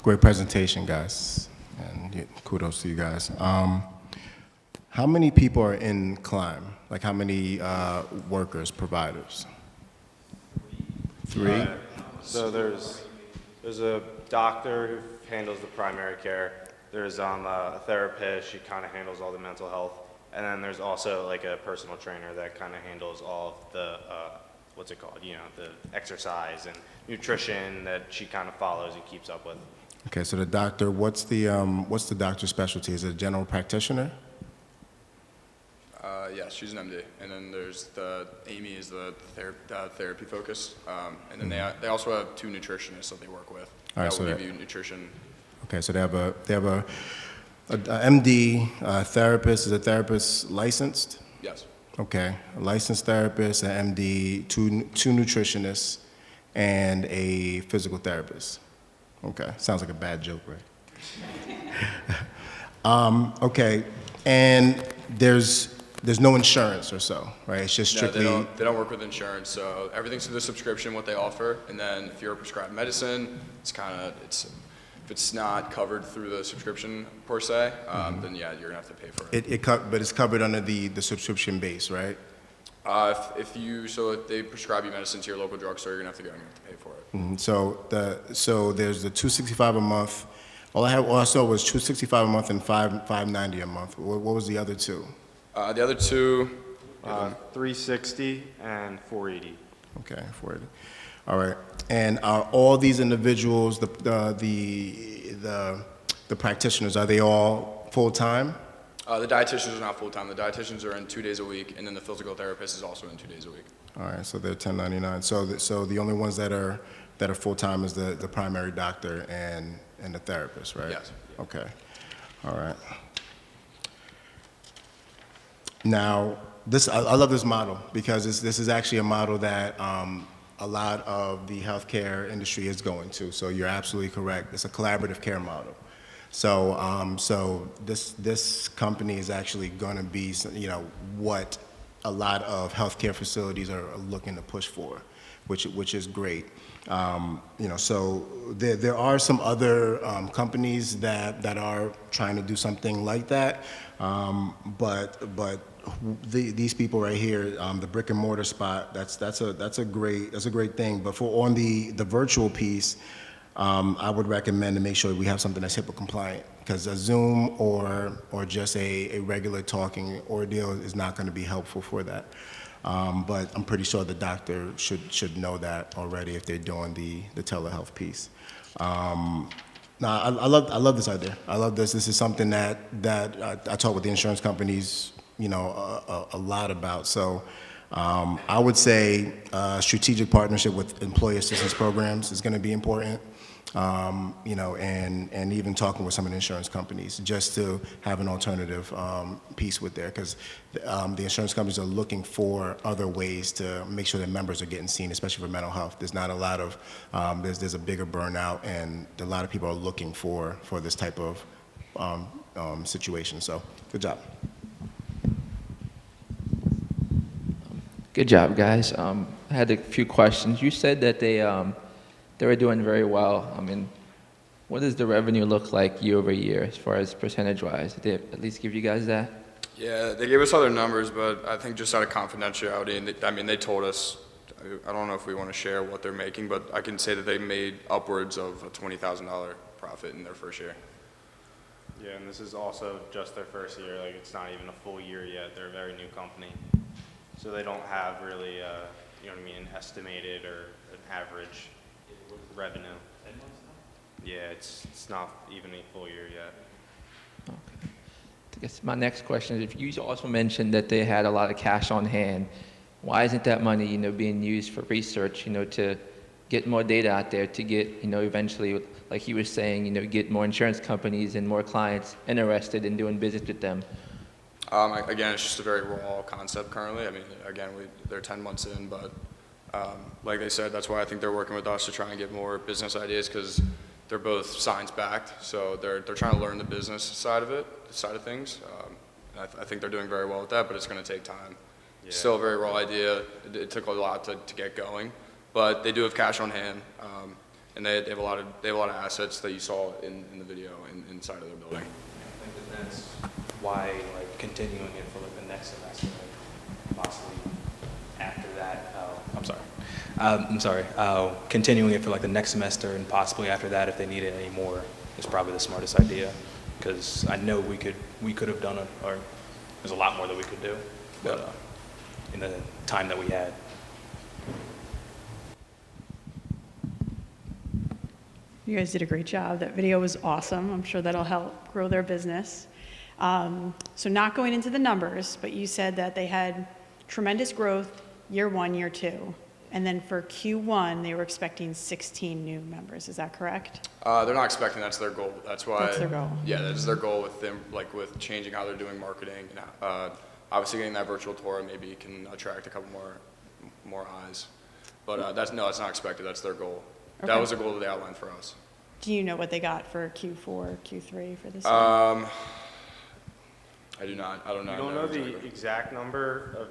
Great presentation, guys, and kudos to you guys. How many people are in Climb? Like how many workers, providers? 3? So there's a doctor who handles the primary care. There's a therapist, she kind of handles all the mental health. And then there's also like a personal trainer that kind of handles all of the, what's it called? You know, the exercise and nutrition that she kind of follows and keeps up with. Okay, so the doctor, what's the doctor's specialty? Is it a general practitioner? Yes, she's an MD. And then there's Amy is the therapy focus. And then they also have 2 nutritionists that they work with. All right, that will so give you nutrition. Okay, so they have a MD therapist. Is a therapist licensed? Yes. Okay, a licensed therapist, an MD, two nutritionists, and a physical therapist. Okay, sounds like a bad joke, right? Okay, and there's no insurance or so, right? It's just strictly. No, they don't work with insurance, so everything's through the subscription, what they offer, and then if you're prescribed medicine, if it's not covered through the subscription per se, then yeah, you're gonna have to pay for it. But it's covered under the subscription base, right? If they prescribe you medicine to your local drugstore, you're gonna have to go and you have to pay for it. So there's the $265 a month. All I saw was $265 a month and $590 a month. What was the other two? The other two, $360 and $480. Okay, 480. All right. And are all these individuals, the practitioners, are they all full-time? the dietitians are not full-time. The dietitians are in 2 days a week, and then the physical therapist is also in 2 days a week. All right, so they're 1099. So the only ones that are full-time is the primary doctor and the therapist, right? Yes. Okay. All right. Now, I love this model because this is actually a model that a lot of the healthcare industry is going to. So you're absolutely correct. It's a collaborative care model. So this company is actually going to be, what a lot of healthcare facilities are looking to push for, which is great. So there are some other companies that are trying to do something like that, but these people right here, the brick and mortar spot, that's a great thing. But on the virtual piece, I would recommend to make sure we have something that's HIPAA compliant, because a Zoom or just a regular talking ordeal is not going to be helpful for that. But I'm pretty sure the doctor should know that already if they're doing the telehealth piece. I love this idea. I love this. This is something that I talk with the insurance companies, a lot about. So I would say strategic partnership with employee assistance programs is going to be important. And even talking with some of the insurance companies just to have an alternative piece with there, because the insurance companies are looking for other ways to make sure that members are getting seen, especially for mental health. There's not a lot of, there's a bigger burnout, and a lot of people are looking for this type of situation. So good job. Good job, guys. I had a few questions. You said that they were doing very well. I mean, what does the revenue look like year over year as far as percentage-wise? Did they at least give you guys that? Yeah, they gave us other numbers, but I think just out of confidentiality, and they told us, I don't know if we want to share what they're making, but I can say that they made upwards of a $20,000 profit in their first year. Yeah, and this is also just their first year. Like, it's not even a full year yet. They're a very new company. So they don't have really, an estimated or an average revenue. Yeah, it's not even a full year yet. Okay. I guess my next question is, if you also mentioned that they had a lot of cash on hand, why isn't that money, being used for research, to get more data out there, to get, eventually, like he was saying, get more insurance companies and more clients interested in doing business with them? Again, it's just a very raw concept currently. I mean, again, they're 10 months in, but like they said, that's why I think they're working with us to try and get more business ideas, because they're both science-backed, so they're trying to learn the business side of things. I think they're doing very well with that, but it's going to take time. Yeah. Still a very raw idea. It took a lot to get going, but they do have cash on hand, and they have a lot of assets that you saw in the video inside of their building. I think that's why, continuing it for the next semester, possibly after that. Continuing it for the next semester and possibly after that, if they need it anymore, is probably the smartest idea. Because I know we could have done it, or there's a lot more that we could do, but in the time that we had. You guys did a great job. That video was awesome. I'm sure that'll help grow their business. So not going into the numbers, but you said that they had tremendous growth year one, year two. And then for Q1, they were expecting 16 new members. Is that correct? They're not expecting. That's their goal. That's why. That's their goal. Yeah, that's their goal with them, with changing how they're doing marketing, and obviously getting that virtual tour maybe can attract a couple more eyes. But that's not expected. That's their goal. Okay. That was the goal that they outlined for us. Do you know what they got for Q4, Q3 for this year? I do not. I don't know. We don't know the exact number of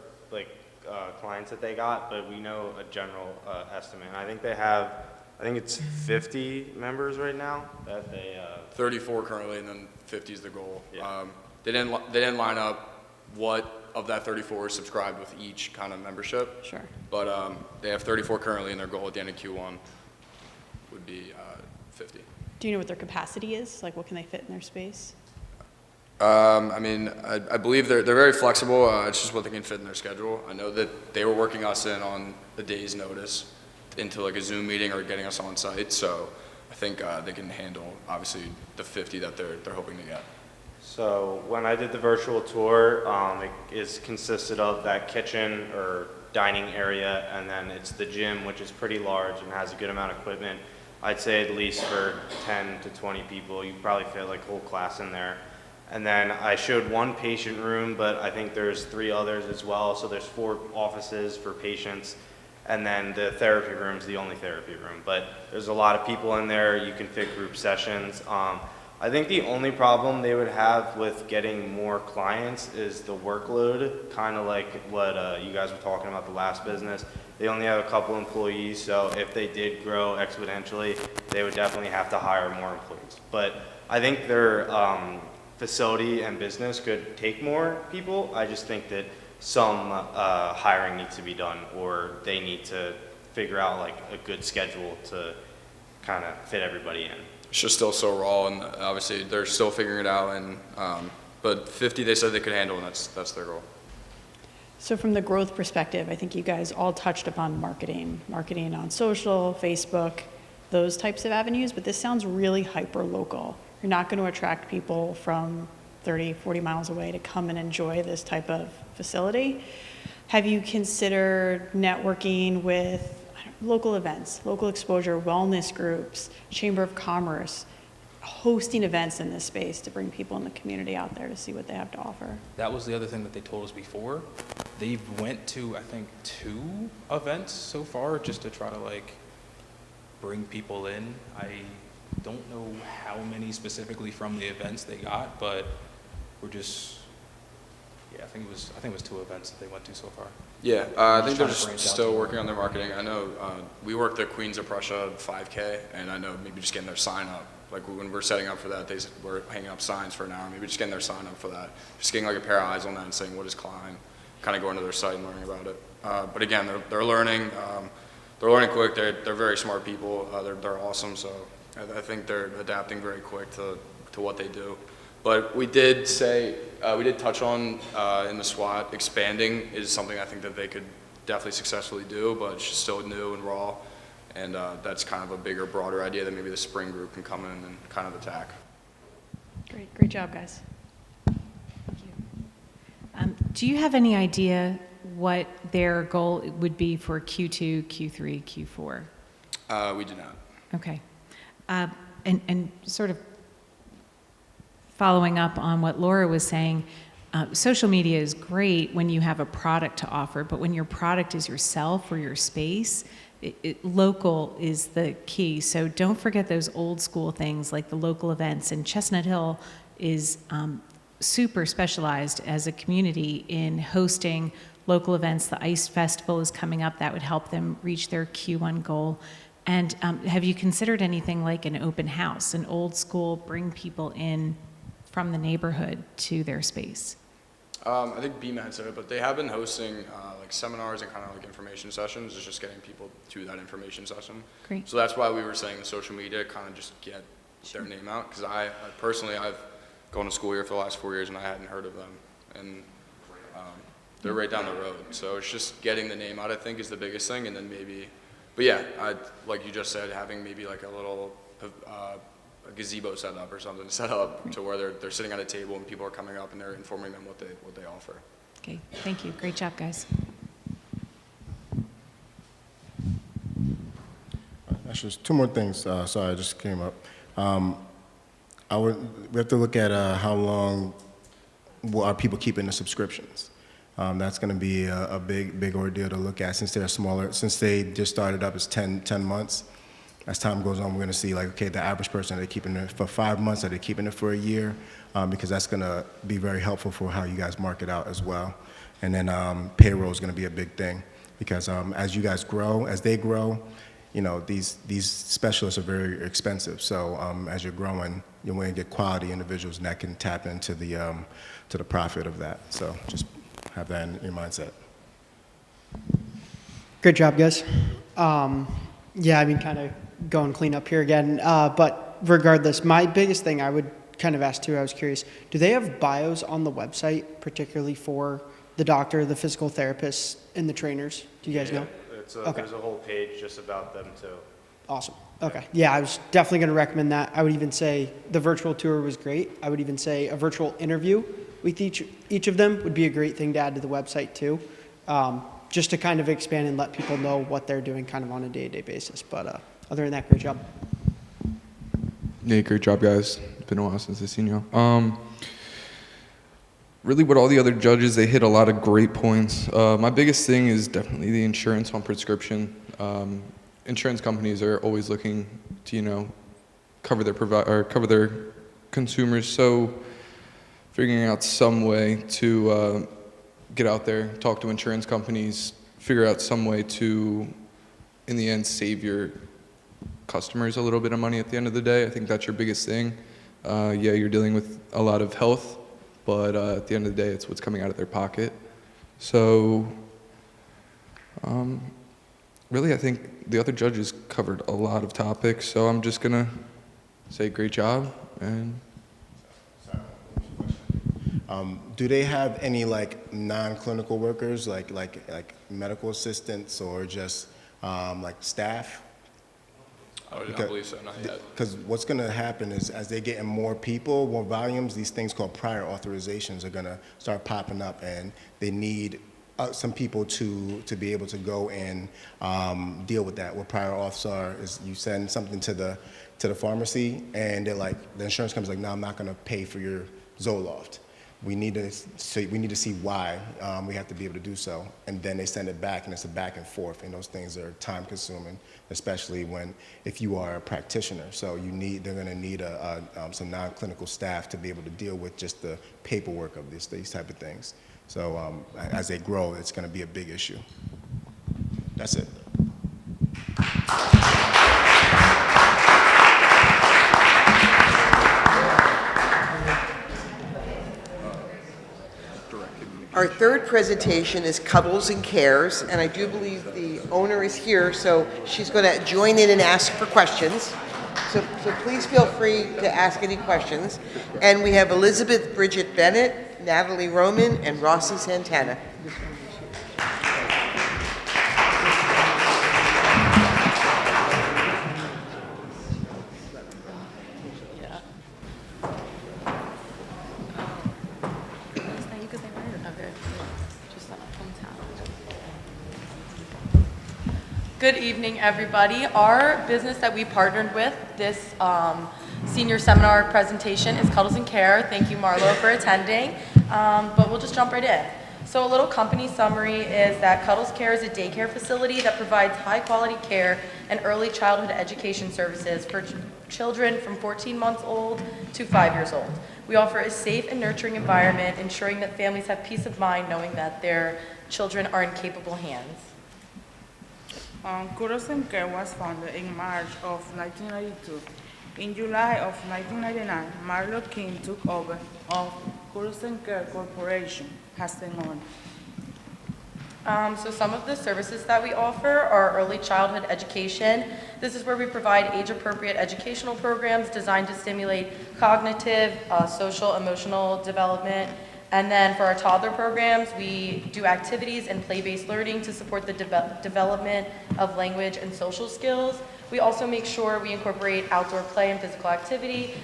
clients that they got, but we know a general estimate. And I think it's 50 members right now that they. 34 currently, and then 50 is the goal. Yeah. They didn't line up what of that 34 subscribed with each kind of membership. Sure. But they have 34 currently, and their goal at the end of Q1 would be 50. Do you know what their capacity is? Like, what can they fit in their space? I mean, I believe they're very flexible. It's just what they can fit in their schedule. I know that they were working us in on a day's notice into like a Zoom meeting or getting us on site. So I think they can handle, obviously, the 50 that they're hoping to get. So when I did the virtual tour, it consisted of that kitchen or dining area, and then it's the gym, which is pretty large and has a good amount of equipment. I'd say at least for 10 to 20 people, you probably fit like a whole class in there. And then I showed one patient room, but I think there's 3 others as well. So there's 4 offices for patients. And then the therapy room is the only therapy room. But there's a lot of people in there. You can fit group sessions. I think the only problem they would have with getting more clients is the workload, kind of like what you guys were talking about the last business. They only have a couple employees, so if they did grow exponentially, they would definitely have to hire more employees. But I think their facility and business could take more people. I just think that some hiring needs to be done, or they need to figure out like a good schedule to kind of fit everybody in. It's just still so raw, and obviously they're still figuring it out. And but 50 they said they could handle, and that's their goal. So from the growth perspective, I think you guys all touched upon marketing on social, Facebook, those types of avenues, but this sounds really hyper-local. You're not going to attract people from 30, 40 miles away to come and enjoy this type of facility. Have you considered networking with local events, local exposure, wellness groups, Chamber of Commerce, hosting events in this space to bring people in the community out there to see what they have to offer? That was the other thing that they told us before. They've went to, I think, 2 events so far just to try to like bring people in. I don't know how many specifically from the events they got, but we're just, yeah, I think it was 2 events that they went to so far. Yeah, I think they're Just trying to just branch out still some working on their marketing. I know we worked the Queens of Prussia 5K, and I know maybe just getting their sign up. Like when we're setting up for that, we're hanging up signs for an hour, maybe just getting their sign up for that. Just getting like a pair of eyes on that and saying, what is Climb? Kind of going to their site and learning about it. But again, they're learning. They're learning quick. They're very smart people. They're awesome. So I think they're adapting very quick to what they do. But we did touch on in the SWAT, expanding is something I think that they could definitely successfully do, but it's just still new and raw. And that's kind of a bigger, broader idea that maybe the spring group can come in and kind of attack. Great job, guys. Do you have any idea what their goal would be for Q2, Q3, Q4? We do not. Okay. And sort of following up on what Laura was saying, social media is great when you have a product to offer, but when your product is yourself or your space, local is the key. So don't forget those old school things like the local events. And Chestnut Hill is super specialized as a community in hosting local events. The ICE Festival is coming up. That would help them reach their Q1 goal. And have you considered anything like an open house, an old school, bring people in from the neighborhood to their space? I think BMAT said it, but they have been hosting like seminars and kind of like information sessions. It's just getting people to that information session. Great. So that's why we were saying the social media, kind of just get their name out. Because I personally, I've gone to school here for the last 4 years and I hadn't heard of them. And they're right down the road. So it's just getting the name out, I think, is the biggest thing. And then maybe, but yeah, like you just said, having maybe like a little a gazebo set up or something set up to where they're sitting at a table and people are coming up and they're informing them what they offer. Okay, thank you. Great job, guys. Actually, there's 2 more things. Sorry, I just came up. We have to look at how long are people keeping the subscriptions. That's going to be a big ordeal to look at since they're smaller. Since they just started up, it's 10 months. As time goes on, we're going to see like, okay, the average person, are they keeping it for 5 months? Are they keeping it for a year? Because that's going to be very helpful for how you guys market out as well. And then payroll is going to be a big thing because as you guys grow, as they grow, you know, these specialists are very expensive. So as you're growing, you're going to get quality individuals and that can tap into the profit of that. So just have that in your mindset. Great job, guys. Yeah, I mean, kind of going clean up here again. But regardless, my biggest thing I would kind of ask too, I was curious, do they have bios on the website, particularly for the doctor, the physical therapist, and the trainers? Do you guys know? Okay. There's a whole page just about them too. Awesome. Okay. Yeah, I was definitely going to recommend that. I would even say the virtual tour was great. I would even say a virtual interview with each of them would be a great thing to add to the website too, just to kind of expand and let people know what they're doing kind of on a day-to-day basis. But other than that, great job. Yeah, great job, guys. It's been a while since I've seen you. Really, with all the other judges, they hit a lot of great points. My biggest thing is definitely the insurance on prescription. Insurance companies are always looking to, cover their consumers. So, figuring out some way to get out there, talk to insurance companies, figure out some way to, in the end, save your customers a little bit of money at the end of the day. I think that's your biggest thing. Yeah, you're dealing with a lot of health, but at the end of the day, it's what's coming out of their pocket. So, really, I think the other judges covered a lot of topics, so I'm just gonna say great job. And do they have any like non-clinical workers, like medical assistants, or just like staff? I don't believe so, not yet. Because what's going to happen is as they get in more people, more volumes, these things called prior authorizations are going to start popping up, and they need some people to be able to go and deal with that. What prior auths are is you send something to the pharmacy, and they're like, the insurance company's like, no, I'm not going to pay for your Zoloft. We need to see why we have to be able to do so, and then they send it back, and it's a back and forth, and those things are time consuming, especially if you are a practitioner. So they're going to need some non-clinical staff to be able to deal with just the paperwork of these type of things. So as they grow, it's going to be a big issue. That's it. Our third presentation is Cuddles and Cares, and I do believe the owner is here, so she's going to join in and ask for questions. So please feel free to ask any questions. And we have Elizabeth Bridget Bennett, Natalie Roman, and Rossi Santana. Good evening, everybody. Our business that we partnered with this senior seminar presentation is Cuddles and Care. Thank you, Marlo, for attending. But we'll just jump right in. So a little company summary is that Cuddles Care is a daycare facility that provides high-quality care and early childhood education services for children from 14 months old to 5 years old. We offer a safe and nurturing environment, ensuring that families have peace of mind knowing that their children are in capable hands. Cuddles and Care was founded in March of 1992. In July of 1999, Marlo King took over of Cuddles and Care Corporation as the owner. So some of the services that we offer are early childhood education. This is where we provide age-appropriate educational programs designed to stimulate cognitive, social, emotional development. And then for our toddler programs, we do activities and play-based learning to support the development of language and social skills. We also make sure we incorporate outdoor play and physical activity,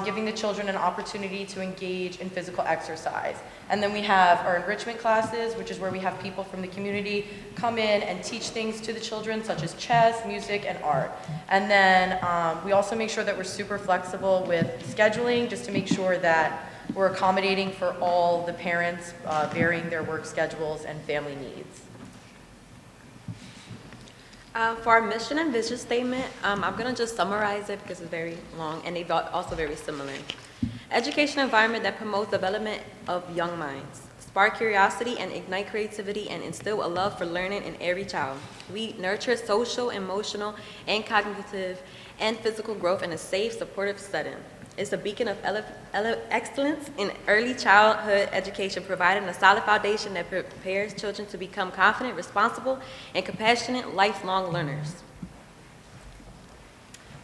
giving the children an opportunity to engage in physical exercise. And then we have our enrichment classes, which is where we have people from the community come in and teach things to the children, such as chess, music, and art. And then we also make sure that we're super flexible with scheduling, just to make sure that we're accommodating for all the parents, varying their work schedules and family needs. For our mission and vision statement, I'm going to just summarize it because it's very long and they're also very similar. Education environment that promotes development of young minds, spark curiosity and ignite creativity, and instill a love for learning in every child. We nurture social, emotional, and cognitive and physical growth in a safe, supportive setting. is a beacon of excellence in early childhood education, providing a solid foundation that prepares children to become confident, responsible, and compassionate lifelong learners.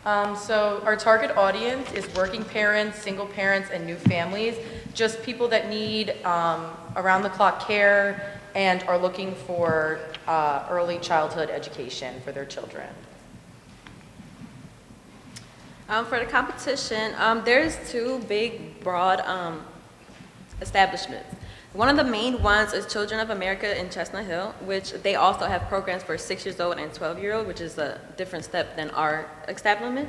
So our target audience is working parents, single parents, and new families, just people that need around-the-clock care and are looking for early childhood education for their children. For the competition, there's two big, broad establishments. One of the main ones is Children of America in Chestnut Hill, which they also have programs for 6-year-old and 12-year-old, which is a different step than our establishment.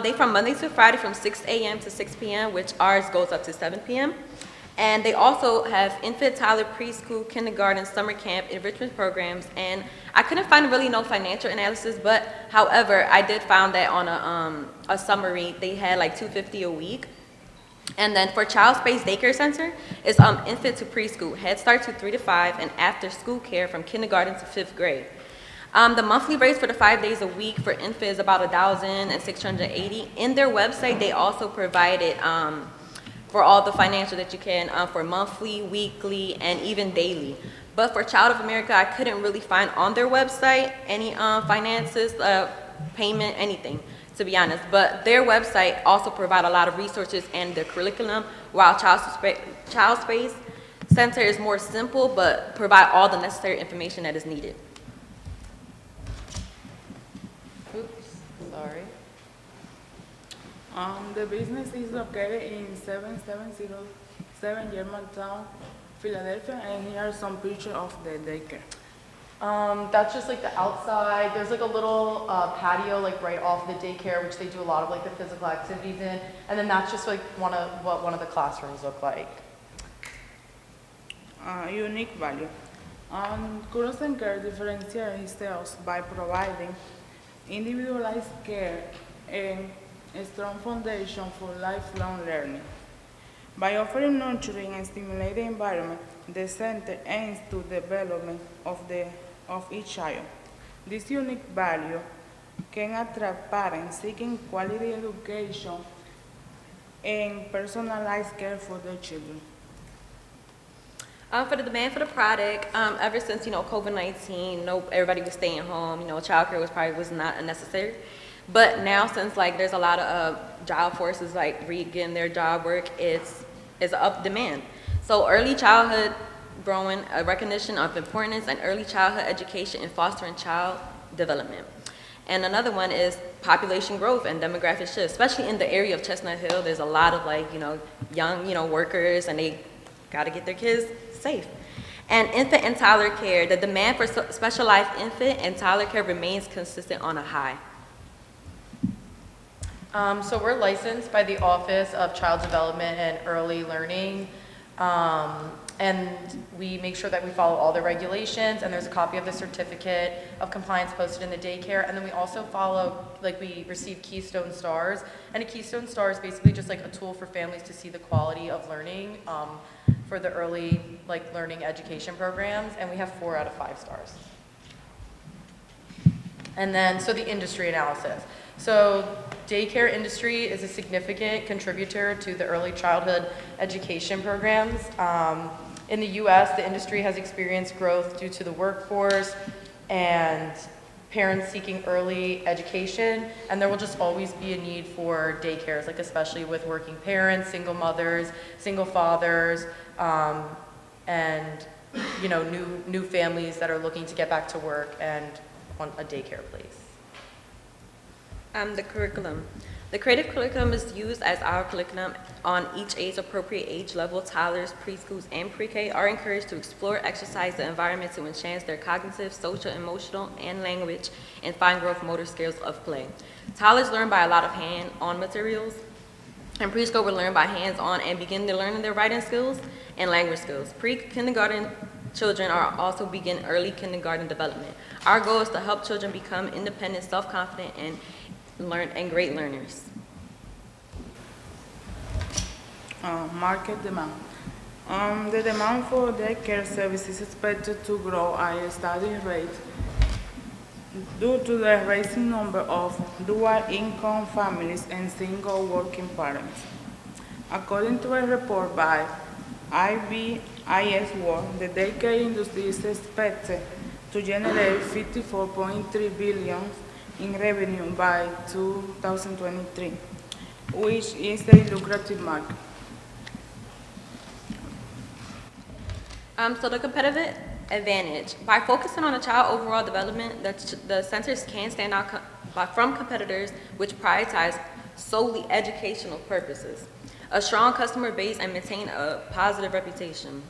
They from Monday to Friday from 6 a.m. to 6 p.m., which ours goes up to 7 p.m. And they also have infant, toddler, preschool, kindergarten, summer camp, enrichment programs, and I couldn't find really no financial analysis, but however, I did find that on a summary, they had like $250 a week. And then for Child Space Daycare Center, it's infant to preschool, Head Start to 3 to 5, and after school care from kindergarten to 5th grade. The monthly rates for the 5 days a week for infant is about $1,680. In their website, they also provided for all the financial that you can for monthly, weekly, and even daily. But for Child of America, I couldn't really find on their website any finances, payment, anything, to be honest. But their website also provide a lot of resources and their curriculum, while Child Space Center is more simple, but provide all the necessary information that is needed. Oops, sorry. The business is located in 7707 Germantown, Philadelphia, and here are some pictures of the daycare. That's just like the outside. There's like a little patio like right off the daycare, which they do a lot of like the physical activities in. And then that's just like what one of the classrooms look like. Unique value. Kurosen Care differentiates itself by providing individualized care and a strong foundation for lifelong learning. By offering nurturing and stimulating environment, the center aims to development of each child. This unique value can attract parents seeking quality education and personalized care for their children. For the demand for the product, ever since COVID-19, everybody was staying home. Childcare was not necessary. But now, since there's a lot of job forces getting their job work, it's up demand. So early childhood growing, a recognition of importance and early childhood education in fostering child development. And another one is population growth and demographic shift, especially in the area of Chestnut Hill. There's a lot of young workers, and they got to get their kids safe. And infant and toddler care, the demand for specialized infant and toddler care remains consistent on a high. So we're licensed by the Office of Child Development and Early Learning, and we make sure that we follow all the regulations, and there's a copy of the certificate of compliance posted in the daycare, and then we also follow, we receive Keystone Stars, and a Keystone Star is basically just a tool for families to see the quality of learning for the early learning education programs, and we have 4 out of 5 stars. And then, so the industry analysis. So daycare industry is a significant contributor to the early childhood education programs. In the US, the industry has experienced growth due to the workforce and parents seeking early education, and there will just always be a need for daycares, especially with working parents, single mothers, single fathers, and new families that are looking to get back to work and want a daycare place. The curriculum. The creative curriculum is used as our curriculum on each age-appropriate age level. Toddlers, preschools, and pre-K are encouraged to explore, exercise the environment to enhance their cognitive, social, emotional, and language, and fine growth motor skills of play. Toddlers learn by a lot of hand-on materials, and preschool will learn by hands-on and begin to learn their writing skills and language skills. Pre-kindergarten children are also begin early kindergarten development. Our goal is to help children become independent, self-confident, and great learners. Market demand. The demand for daycare services is expected to grow at a steady rate due to the rising number of dual-income families and single working parents. According to a report by IBIS World, the daycare industry is expected to generate $54.3 billion in revenue by 2023, which is a lucrative market. So the competitive advantage, by focusing on a child overall development, the centers can stand out from competitors which prioritize solely educational purposes, a strong customer base, and maintain a positive reputation.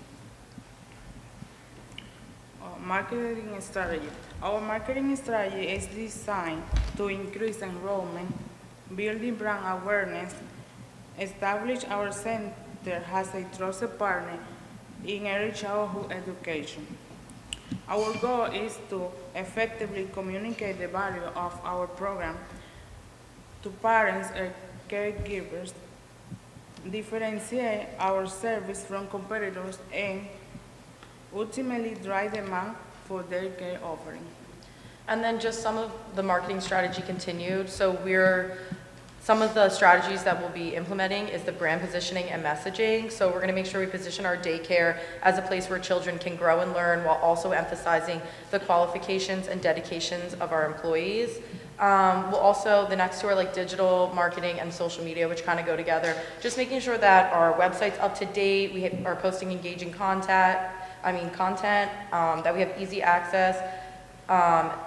Marketing strategy. Our marketing strategy is designed to increase enrollment, building brand awareness, establish our center as a trusted partner in early childhood education. Our goal is to effectively communicate the value of our program to parents and caregivers, differentiate our service from competitors, and ultimately drive demand for their care offering. And then just some of the marketing strategy continued. So some of the strategies that we'll be implementing is the brand positioning and messaging. So we're gonna make sure we position our daycare as a place where children can grow and learn while also emphasizing the qualifications and dedications of our employees. We'll also, the next two are like digital marketing and social media, which kind of go together. Just making sure that our website's up to date, we are posting engaging content, that we have easy access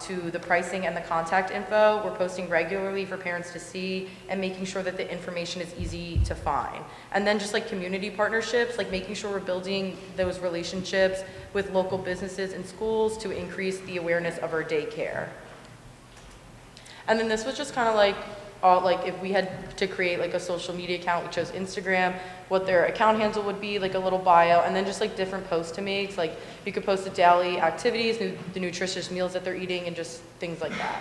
to the pricing and the contact info. We're posting regularly for parents to see and making sure that the information is easy to find. And then just like community partnerships, like making sure we're building those relationships with local businesses and schools to increase the awareness of our daycare. And then this was just kind of like if we had to create like a social media account, we chose Instagram, what their account handle would be, like a little bio, and then just like different posts to make. Like you could post the daily activities, the nutritious meals that they're eating, and just things like that.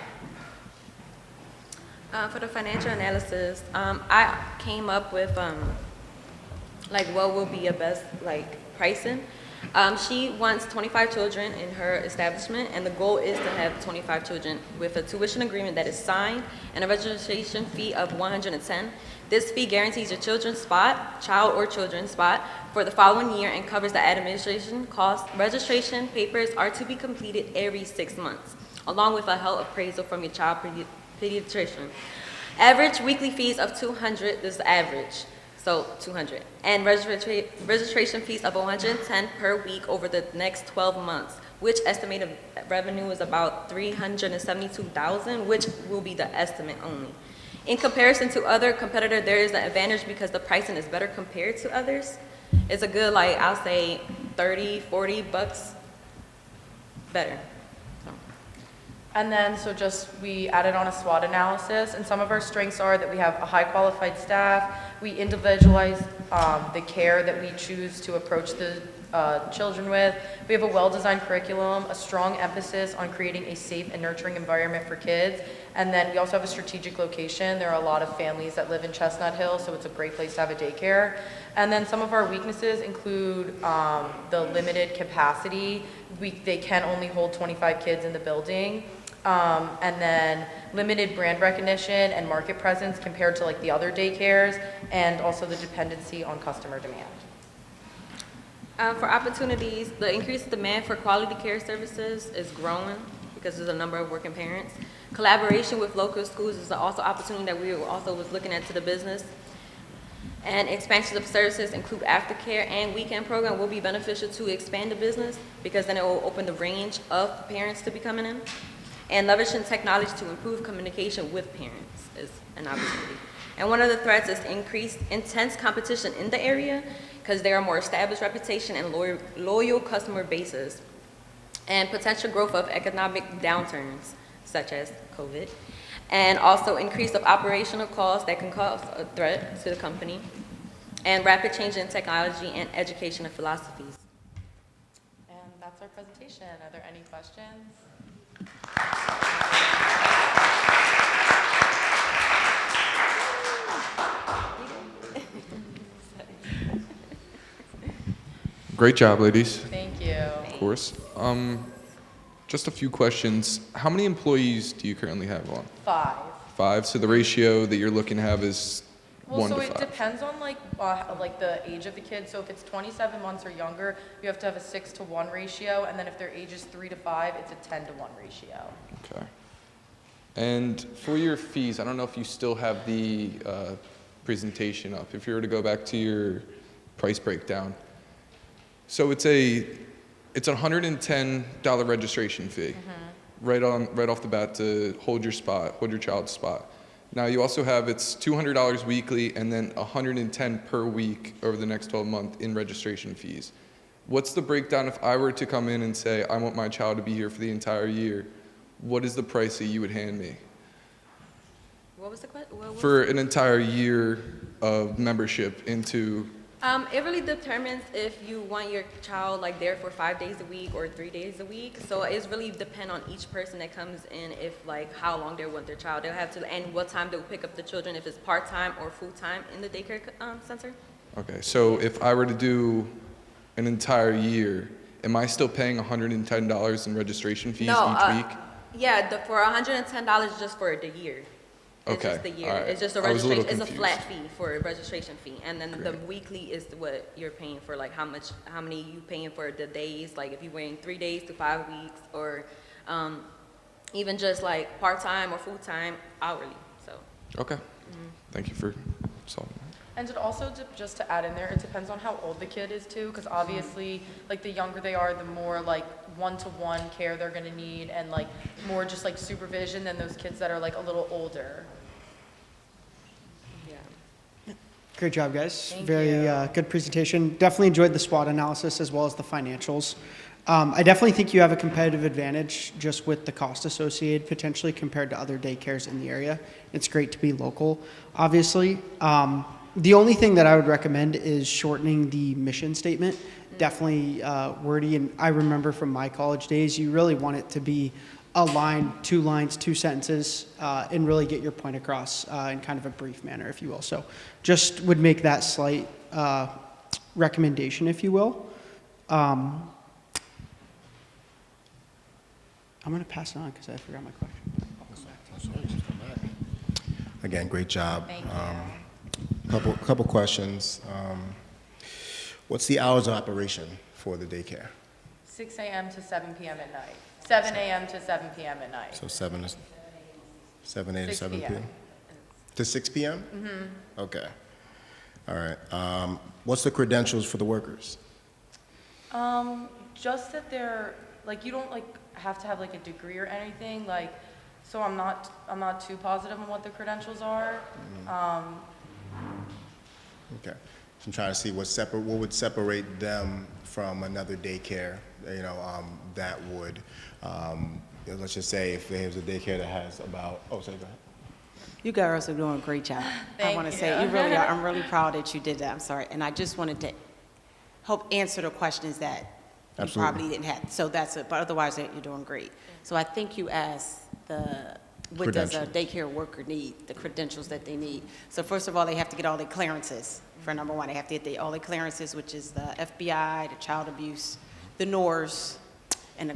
For the financial analysis, I came up with like what will be a best like pricing. She wants 25 children in her establishment, and the goal is to have 25 children with a tuition agreement that is signed and a registration fee of $110. This fee guarantees your child or children's spot for the following year and covers the administration costs. Registration papers are to be completed every 6 months, along with a health appraisal from your child pediatrician. Average weekly fees of $200, this is average. So 200, and registration fees of 110 per week over the next 12 months, which estimated revenue is about $372,000, which will be the estimate only. In comparison to other competitors, there is an advantage because the pricing is better compared to others. It's a good, like, I'll say 30, 40 bucks better. And then, so just, we added on a SWOT analysis, and some of our strengths are that we have a high qualified staff, we individualize the care that we choose to approach the children with, we have a well-designed curriculum, a strong emphasis on creating a safe and nurturing environment for kids, and then we also have a strategic location. There are a lot of families that live in Chestnut Hill, so it's a great place to have a daycare. And then some of our weaknesses include the limited capacity. They can only hold 25 kids in the building. And then limited brand recognition and market presence compared to like the other daycares, and also the dependency on customer demand. For opportunities, the increased demand for quality care services is growing because there's a number of working parents. Collaboration with local schools is also an opportunity that we also was looking at to the business. And expansion of services include aftercare and weekend program will be beneficial to expand the business because then it will open the range of parents to be coming in. And leveraging technology to improve communication with parents is an opportunity. And one of the threats is increased intense competition in the area because there are more established reputation and loyal customer bases, and potential growth of economic downturns such as COVID, and also increase of operational costs that can cause a threat to the company, and rapid change in technology and educational philosophies. And that's our presentation. Are there any questions? Great job, ladies. Thank you. Of course. Just a few questions. How many employees do you currently have on? 5. 5. So the ratio that you're looking to have is Well, 1 so to it 5. depends on like the age of the kid. So if it's 27 months or younger, you have to have a 6-to-1 ratio, and then if their age is 3 to 5, it's a 10-to-1 ratio. Okay. And for your fees, I don't know if you still have the presentation up. If you were to go back to your price breakdown. So it's a $110 registration fee, right off the bat to hold your child's spot. Now you also have it's $200 weekly and then $110 per week over the next 12 months in registration fees. What's the breakdown if I were to come in and say I want my child to be here for the entire year? What is the price that you would hand me What was the question? for an entire year of membership into? It really determines if you want your child like there for 5 days a week or 3 days a week. So it's really depend on each person that comes in, if like how long they want their child. They'll have to, and what time they'll pick up the children, if it's part-time or full-time in the daycare center. Okay, so if I were to do an entire year, am I still paying $110 in registration fees each week? Yeah, for $110 just for the year. It's Okay, just the year. all right. It's just a I was a little registration. It's a flat confused. fee for a registration fee, and then the Great. weekly is what you're paying for, like how many you paying for the days, like if you're waiting 3 days to 5 weeks, or even just like part-time or full-time hourly. So. Okay, thank you for solving that. And it also, just to add in there, it depends on how old the kid is too, because obviously, like the younger they are, the more like one-to-one care they're gonna need, and like more just like supervision than those kids that are like a little older. Great job, guys. Thank Very you. good presentation. Definitely enjoyed the SWOT analysis as well as the financials. I definitely think you have a competitive advantage just with the cost associated potentially compared to other daycares in the area. It's great to be local, obviously. The only thing that I would recommend is shortening the mission statement. Definitely wordy, and I remember from my college days, you really want it to be a line, 2 lines, 2 sentences, and really get your point across in kind of a brief manner, if you will. So just would make that slight recommendation, if you will. I'm going to pass it on because I forgot my question. Again, great job. Thank you. Couple questions. What's the hours of operation for the daycare? 6 a.m. to 7 p.m. at night. 7 a.m. to 7 p.m. at night. So 7 a to 6 7 p.m. p.m.? To 6 p.m.? Mm-hmm. Okay. All right. What's the credentials for the workers? Just that they're, like, you don't like have to have like a degree or anything, like, so I'm not too positive on what the credentials are. Okay. So I'm trying to see what would separate them from another daycare, that would, let's just say if there's a daycare that has about, go ahead. You girls are doing a great job. I want to say, you really are. I'm really proud that you did that. I'm sorry. And I just wanted to help answer the questions that you Absolutely. probably didn't have. So that's it. But otherwise, you're doing great. So I think you asked what does a Credentials. daycare worker need, the credentials that they need. So first of all, they have to get all their clearances. For number one, they have to get all their clearances, which is the FBI, the child abuse, the NORS, and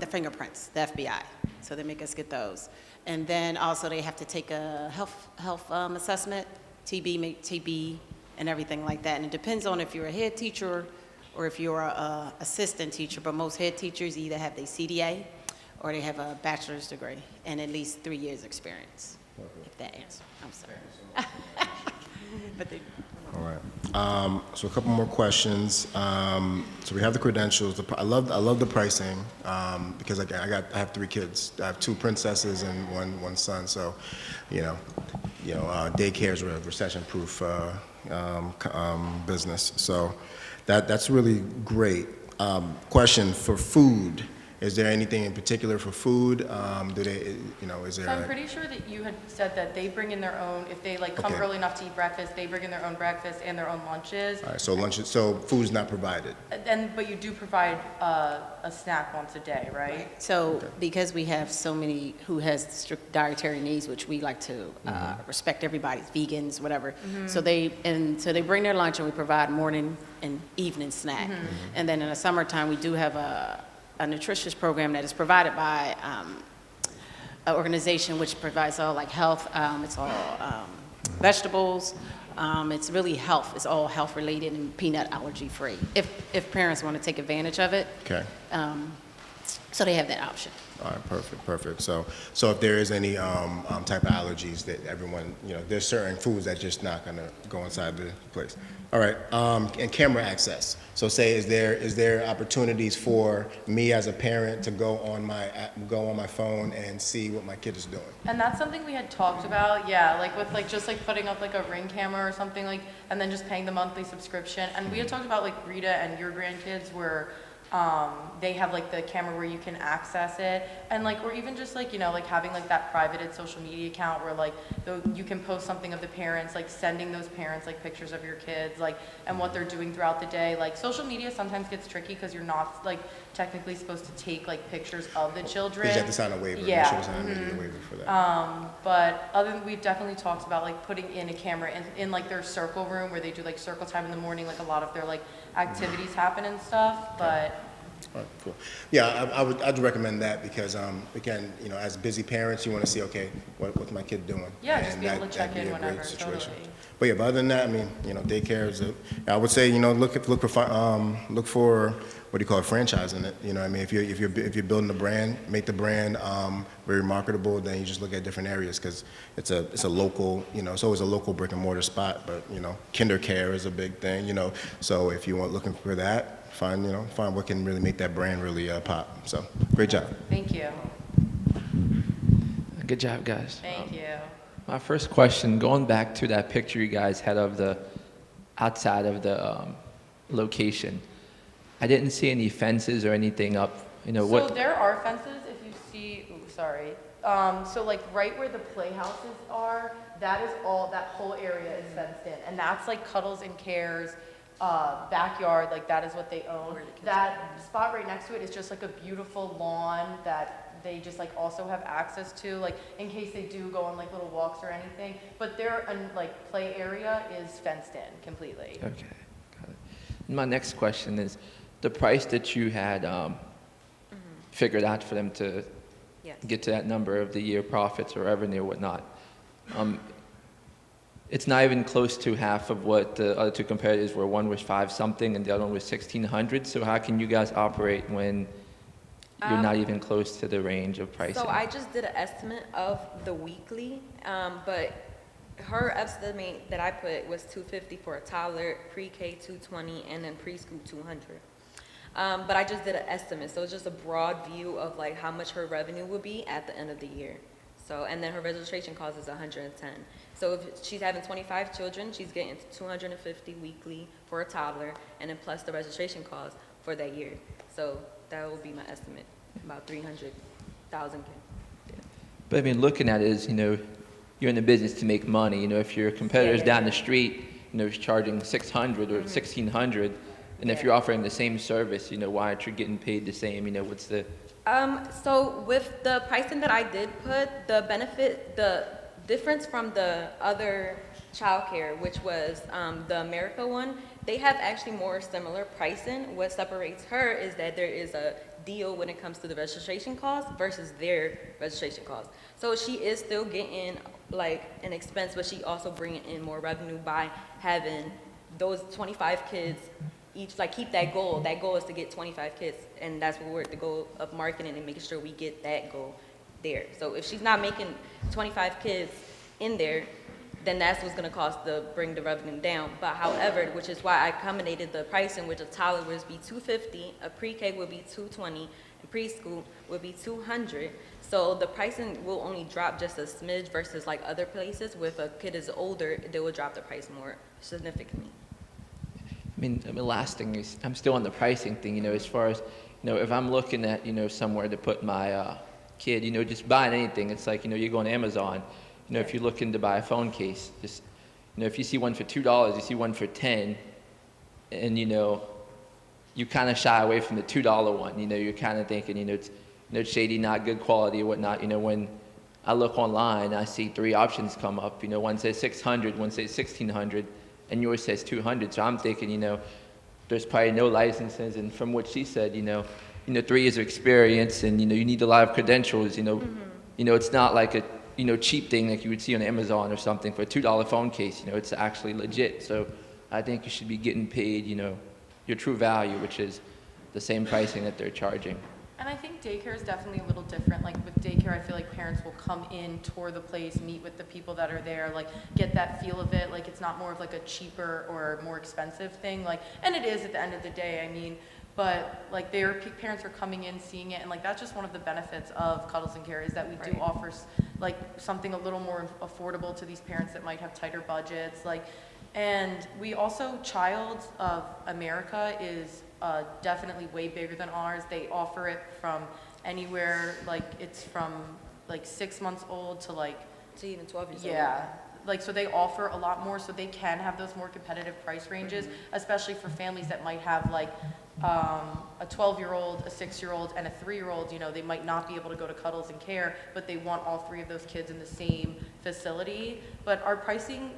the fingerprints, the FBI. So they make us get those. And then also they have to take a health assessment, TB, and everything like that. And it depends on if you're a head teacher or if you're a assistant teacher, but most head teachers either have their CDA or they have a bachelor's degree and at least 3 years experience. If that answers, I'm sorry. But they, All right. So a couple more questions. So we have the credentials. I love the pricing because I have 3 kids. I have 2 princesses and one son. So, daycare is a recession-proof business. So that's really great. Question for food. Is there anything in particular for food? Do they, is there? So I'm pretty sure that you had said that they bring in their own, if they like come Okay. early enough to eat breakfast, they bring in their own breakfast and their own lunches. All right. So so food's not provided. But you do provide a snack once a day, right? so because we have so many who has strict dietary needs, which we like to respect everybody's vegans, whatever. So they bring their lunch and we provide morning and evening snack. And then in the summertime, we do have a nutritious program that is provided by an organization which provides all like health, it's all vegetables, it's really health, it's all health related and peanut allergy free, if parents want to take advantage of it. Okay. So they have that option. All right, perfect. So if there is any type of allergies that everyone, there's certain foods that just not gonna go inside the place. All right, and camera access. So say, is there opportunities for me as a parent to go on my phone and see what my kid is doing? And that's something we had talked about, yeah, like with like just like putting up like a Ring camera or something like, and then just paying the monthly subscription. And we had talked about like Rita and your grandkids where they have like the camera where you can access it, and like, or even just like, like having like that privated social media account where like you can post something of the parents, like sending those parents like pictures of your kids, like, and what they're doing throughout the day. Like social media sometimes gets tricky because you're not like technically supposed to take like pictures of the children. You have to sign a waiver. Yeah. You should have signed a waiver for that. But other than, we've definitely talked about like putting in a camera in like their circle room where they do like circle time in the morning, like a lot of their like activities happen and stuff, but. All right, cool. Yeah, I'd recommend that because, again, as busy parents, you want to see, okay, what's my kid doing? Yeah, just And be able to check that'd be in a great whenever, situation. totally. But yeah, but other than that, I mean, daycare is I would say, look for what do you call it, franchising it. I mean, if you're building a brand, make the brand very marketable, then you just look at different areas because it's a local, it's always a local brick and mortar spot. But kinder care is a big thing. So if you want looking for that, find what can really make that brand really pop. So great job. Thank you. Good job, guys. Thank you. My first question, going back to that picture you guys had of the outside of the location, I didn't see any fences or anything up. So there are fences if you see, sorry. So like right where the playhouses are, that whole area is fenced in. And that's like Cuddles and Cares backyard, like that is what they own. That spot right next to it is just like a beautiful lawn that they just like also have access to, like in case they do go on like little walks or anything. But their like play area is fenced in completely. Okay, got it. My next question is, the price that you had figured out for them to get to that number of the year profits or revenue or whatnot, it's not even close to half of what the other two competitors were. One was 5 something and the other one was 1,600. So how can you guys operate when you're not even close to the range of pricing? So I just did an estimate of the weekly, but her estimate that I put was $250 for a toddler, pre-K $220, and then preschool $200. But I just did an estimate, so it's just a broad view of like how much her revenue will be at the end of the year. So, and then her registration cost is $110. So if she's having 25 children, she's getting $250 weekly for a toddler, and then plus the registration cost for that year. So that will be my estimate, about $300,000. But I mean, looking at it is, you're in the business to make money. If your competitor's down the street, is charging $600 or $1,600, and if you're offering the same service, why aren't you getting paid the same? What's the... So with the pricing that I did put, the difference from the other childcare, which was the America one, they have actually more similar pricing. What separates her is that there is a deal when it comes to the registration cost versus their registration cost. So she is still getting like an expense, but she also bringing in more revenue by having those 25 kids each, like keep that goal. That goal is to get 25 kids, and that's what we're the goal of marketing and making sure we get that goal there. So if she's not making 25 kids in there, then that's what's gonna cost to bring the revenue down. But however, which is why I accommodated the pricing, which a toddler would be $250, a pre-K would be $220, and preschool would be $200. So the pricing will only drop just a smidge versus like other places. With a kid is older, they will drop the price more significantly. I mean, the last thing is, I'm still on the pricing thing, as far as, if I'm looking at, somewhere to put my kid, just buying anything, it's like, you go on Amazon, if you're looking to buy a phone case, just, if you see one for $2, you see one for $10, and, you kind of shy away from the $2 one, you're kind of thinking, it's shady, not good quality or whatnot, when I look online, I see 3 options come up, one says 600, one says 1,600, and yours says 200. So I'm thinking, there's probably no licenses. And from what she said, 3 years of experience, and you need a lot of credentials. It's not like a cheap thing like you would see on Amazon or something for a $2 phone case. It's actually legit. So I think you should be getting paid, your true value, which is the same pricing that they're charging. And I think daycare is definitely a little different. Like with daycare, I feel like parents will come in, tour the place, meet with the people that are there, like get that feel of it. Like it's not more of like a cheaper or more expensive thing. Like, and it is at the end of the day, I mean, but like their parents are coming in, seeing it, and like that's just one of the benefits of Cuddles and Care is that we do offer like something a little more affordable to these parents that might have tighter budgets. Like, and we also, Child of America is definitely way bigger than ours. They offer it from anywhere, like it's from like 6 months old to like to even 12 years old. Yeah, like so they offer a lot more, so they can have those more competitive price ranges, especially for families that might have like a 12-year-old, a 6-year-old, and a 3-year-old. They might not be able to go to Cuddles and Care, but they want all 3 of those kids in the same facility. But our pricing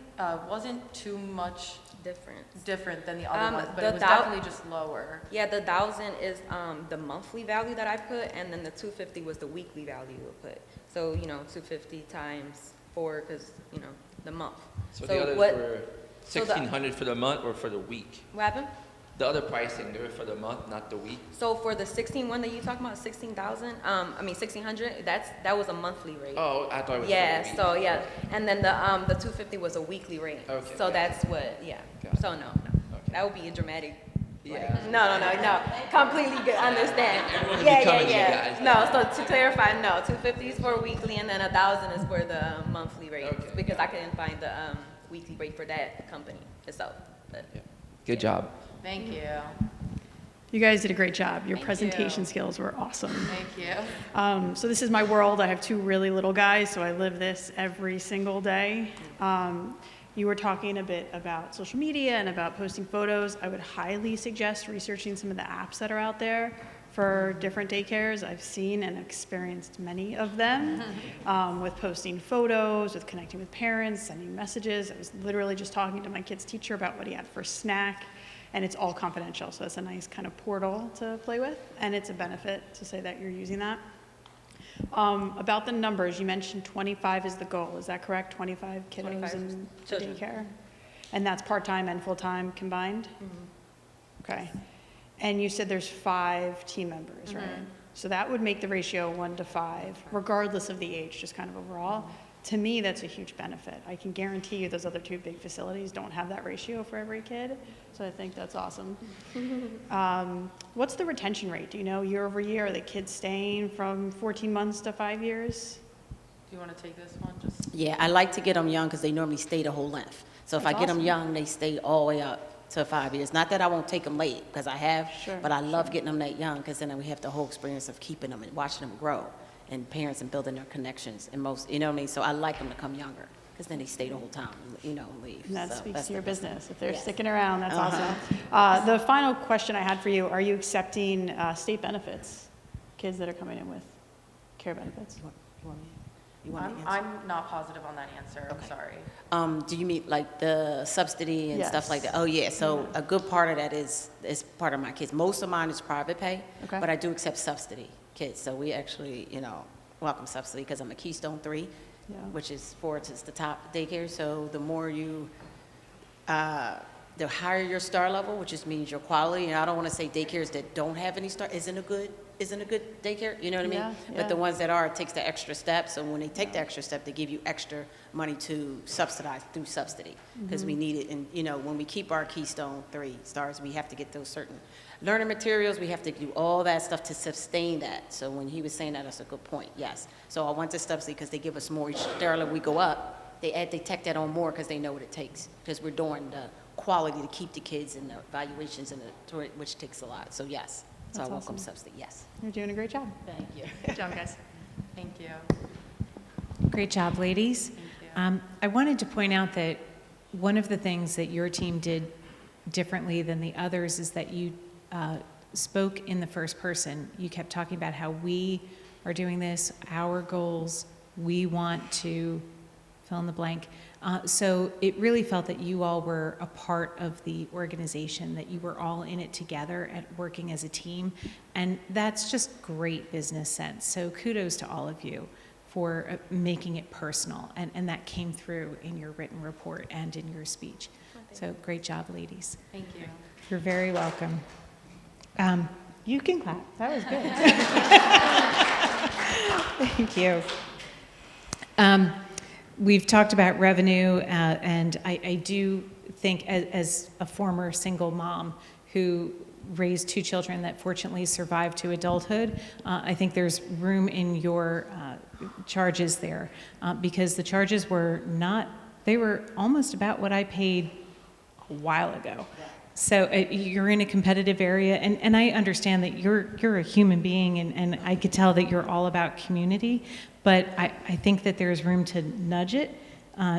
wasn't too much different than the other ones, but it was definitely just lower. Yeah, the 1,000 is the monthly value that I put, and then the 250 was the weekly value I put. So 250 times 4, because the month. So the others were $1,600 for the month or for the week? What happened? The other pricing, they were for the month, not the week. So for the 16 that you talking about, 16,000, 1,600, that was a monthly rate. Oh, I thought it was for the Yeah, week. so yeah, and then the 250 was a weekly rate. Okay, So got that's what, yeah. Got it. So no, that would be a dramatic. Yeah. No, completely good, understand. Everyone would be coming to you guys. No, so to clarify, no, 250 is for weekly, and then 1,000 is for the monthly rate, because I couldn't find the weekly rate for that company itself. But, Good job. Thank you. You guys did a great job. Your Thank presentation you. skills were awesome. Thank you. So this is my world. I have 2 really little guys, so I live this every single day. You were talking a bit about social media and about posting photos. I would highly suggest researching some of the apps that are out there for different daycares. I've seen and experienced many of them with posting photos, with connecting with parents, sending messages. I was literally just talking to my kid's teacher about what he had for snack, and it's all confidential. So it's a nice kind of portal to play with, and it's a benefit to say that you're using that. About the numbers, you mentioned 25 is the goal. Is that correct? 25 kiddos 25 in children. daycare? And that's part-time and full-time combined? Okay. And you said there's 5 team members, right? So that would make the ratio 1 to 5, regardless of the age, just kind of overall. To me, that's a huge benefit. I can guarantee you those other 2 big facilities don't have that ratio for every kid. So I think that's awesome. What's the retention rate? Do you know year over year? Are the kids staying from 14 months to 5 years? Do you want to take this one? Just Yeah, I like to get them young because they normally stay the whole length. So if That's I get them awesome. young, they stay all the way up to 5 years. Not that I won't take them late, because I have, Sure, but I love getting them that young, because then we have the whole experience of keeping them and watching them grow, and parents and building their connections. And most, you know what I mean? So I like them to come younger, because then they stay the whole time, and leave. And that So speaks that's to your the best. business. If they're Yes. sticking around, that's Uh-huh. awesome. The final question I had for you, are you accepting state benefits? Kids that are coming in with care benefits? You want me to answer? I'm not positive on that answer. I'm sorry. Do you mean like the subsidy and stuff like Yes. that? Oh, yeah, so a good part of that is part of my kids. Most of mine is private pay, Okay. but I do accept subsidy kids. So we actually, welcome subsidy, because I'm a Keystone 3, Yeah. which is it's the top daycare. So the more the higher your star level, which just means your quality. And I don't want to say daycares that don't have any star isn't a good daycare. You know what I mean? Yeah, But the yeah. ones that are, it takes the extra step. So when they take the extra step, they give you extra money to subsidize through subsidy, because we need it. And when we keep our Keystone 3 stars, we have to get those certain learning materials. We have to do all that stuff to sustain that. So when he was saying that, that's a good point. Yes. So I want the subsidy because they give us more each star level we go up. They tack that on more because they know what it takes, because we're doing the quality to keep the kids and the evaluations which takes a lot. So yes. So That's I welcome awesome. subsidy. Yes. You're doing a great job. Thank you. Good job, guys. Thank you. Great job, ladies. I wanted to point out that one of the things that your team did differently than the others is that you spoke in the first person. You kept talking about how we are doing this, our goals, we want to fill in the blank. So it really felt that you all were a part of the organization, that you were all in it together and working as a team. And that's just great business sense. So kudos to all of you for making it personal. And that came through in your written report and in your speech. So great job, ladies. Thank you. You're very welcome. You can clap. That was good. Thank you. We've talked about revenue, and I do think as a former single mom who raised 2 children that fortunately survived to adulthood, I think there's room in your charges there, because the charges were not, they were almost about what I paid a while ago. So you're in a competitive area, and I understand that you're a human being, and I could tell that you're all about community, but I think that there's room to nudge it,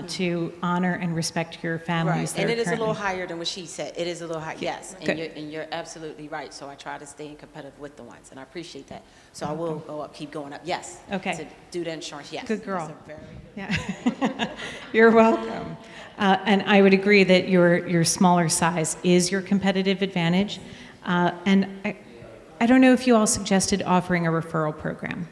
to honor and respect your families. Right, and it is a little currently. higher than what she said. It is a little high, yes, Good. and you're absolutely right. So I try to stay competitive with the ones, and I appreciate that. So I will go up, keep going up, yes. Okay. To do the insurance, yes. Good girl. That's a very Yeah. You're welcome. And I would agree that your smaller size is your competitive advantage. And I don't know if you all suggested offering a referral program.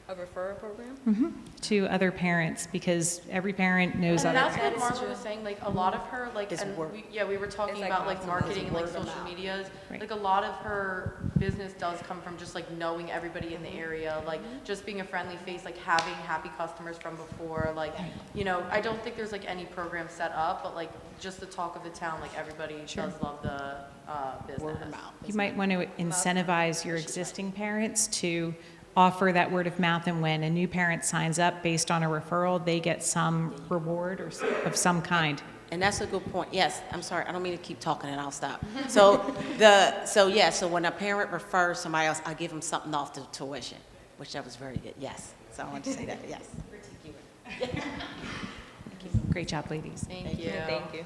A referral program? To other parents, because every parent knows And other that's parents. what Marla was saying, like, a lot of her, like, It's and word. we were talking It's like about, like, optimal, marketing and, like, word of social mouth. medias. Right. Like, a lot of her business does come from just, like, knowing everybody in the area, like, just being a friendly face, like, having happy customers from before, like, you know, I don't think there's, like, any program set up, but, like, just the talk of the town, like, everybody does love the business. Word of mouth. You might want to incentivize your existing parents to offer that word of mouth, and when a new parent signs up based on a referral, they get some reward or of some kind. And that's a good point. Yes, I'm sorry, I don't mean to keep talking and I'll stop. So so when a parent refers somebody else, I give them something off the tuition, which that was very good, yes. So I wanted to say that, yes. Great job, ladies. Thank you. Thank you.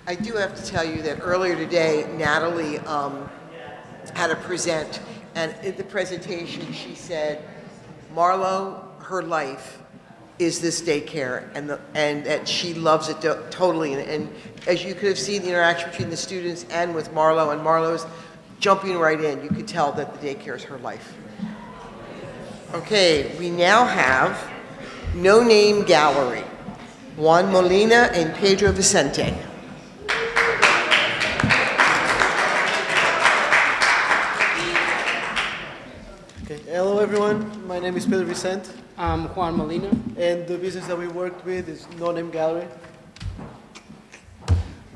I do have to tell you that earlier today, Natalie had to present, and in the presentation, she said, Marlo, her life is this daycare, and that she loves it totally. And as you could have seen the interaction between the students and with Marlo, and Marlo's jumping right in, you could tell that the daycare is her life. Okay, we now have No Name Gallery, Juan Molina and Pedro Vicente. Okay. Hello everyone, my name is Pedro Vicente. I'm Juan Molina, and the business that we worked with is No Name Gallery.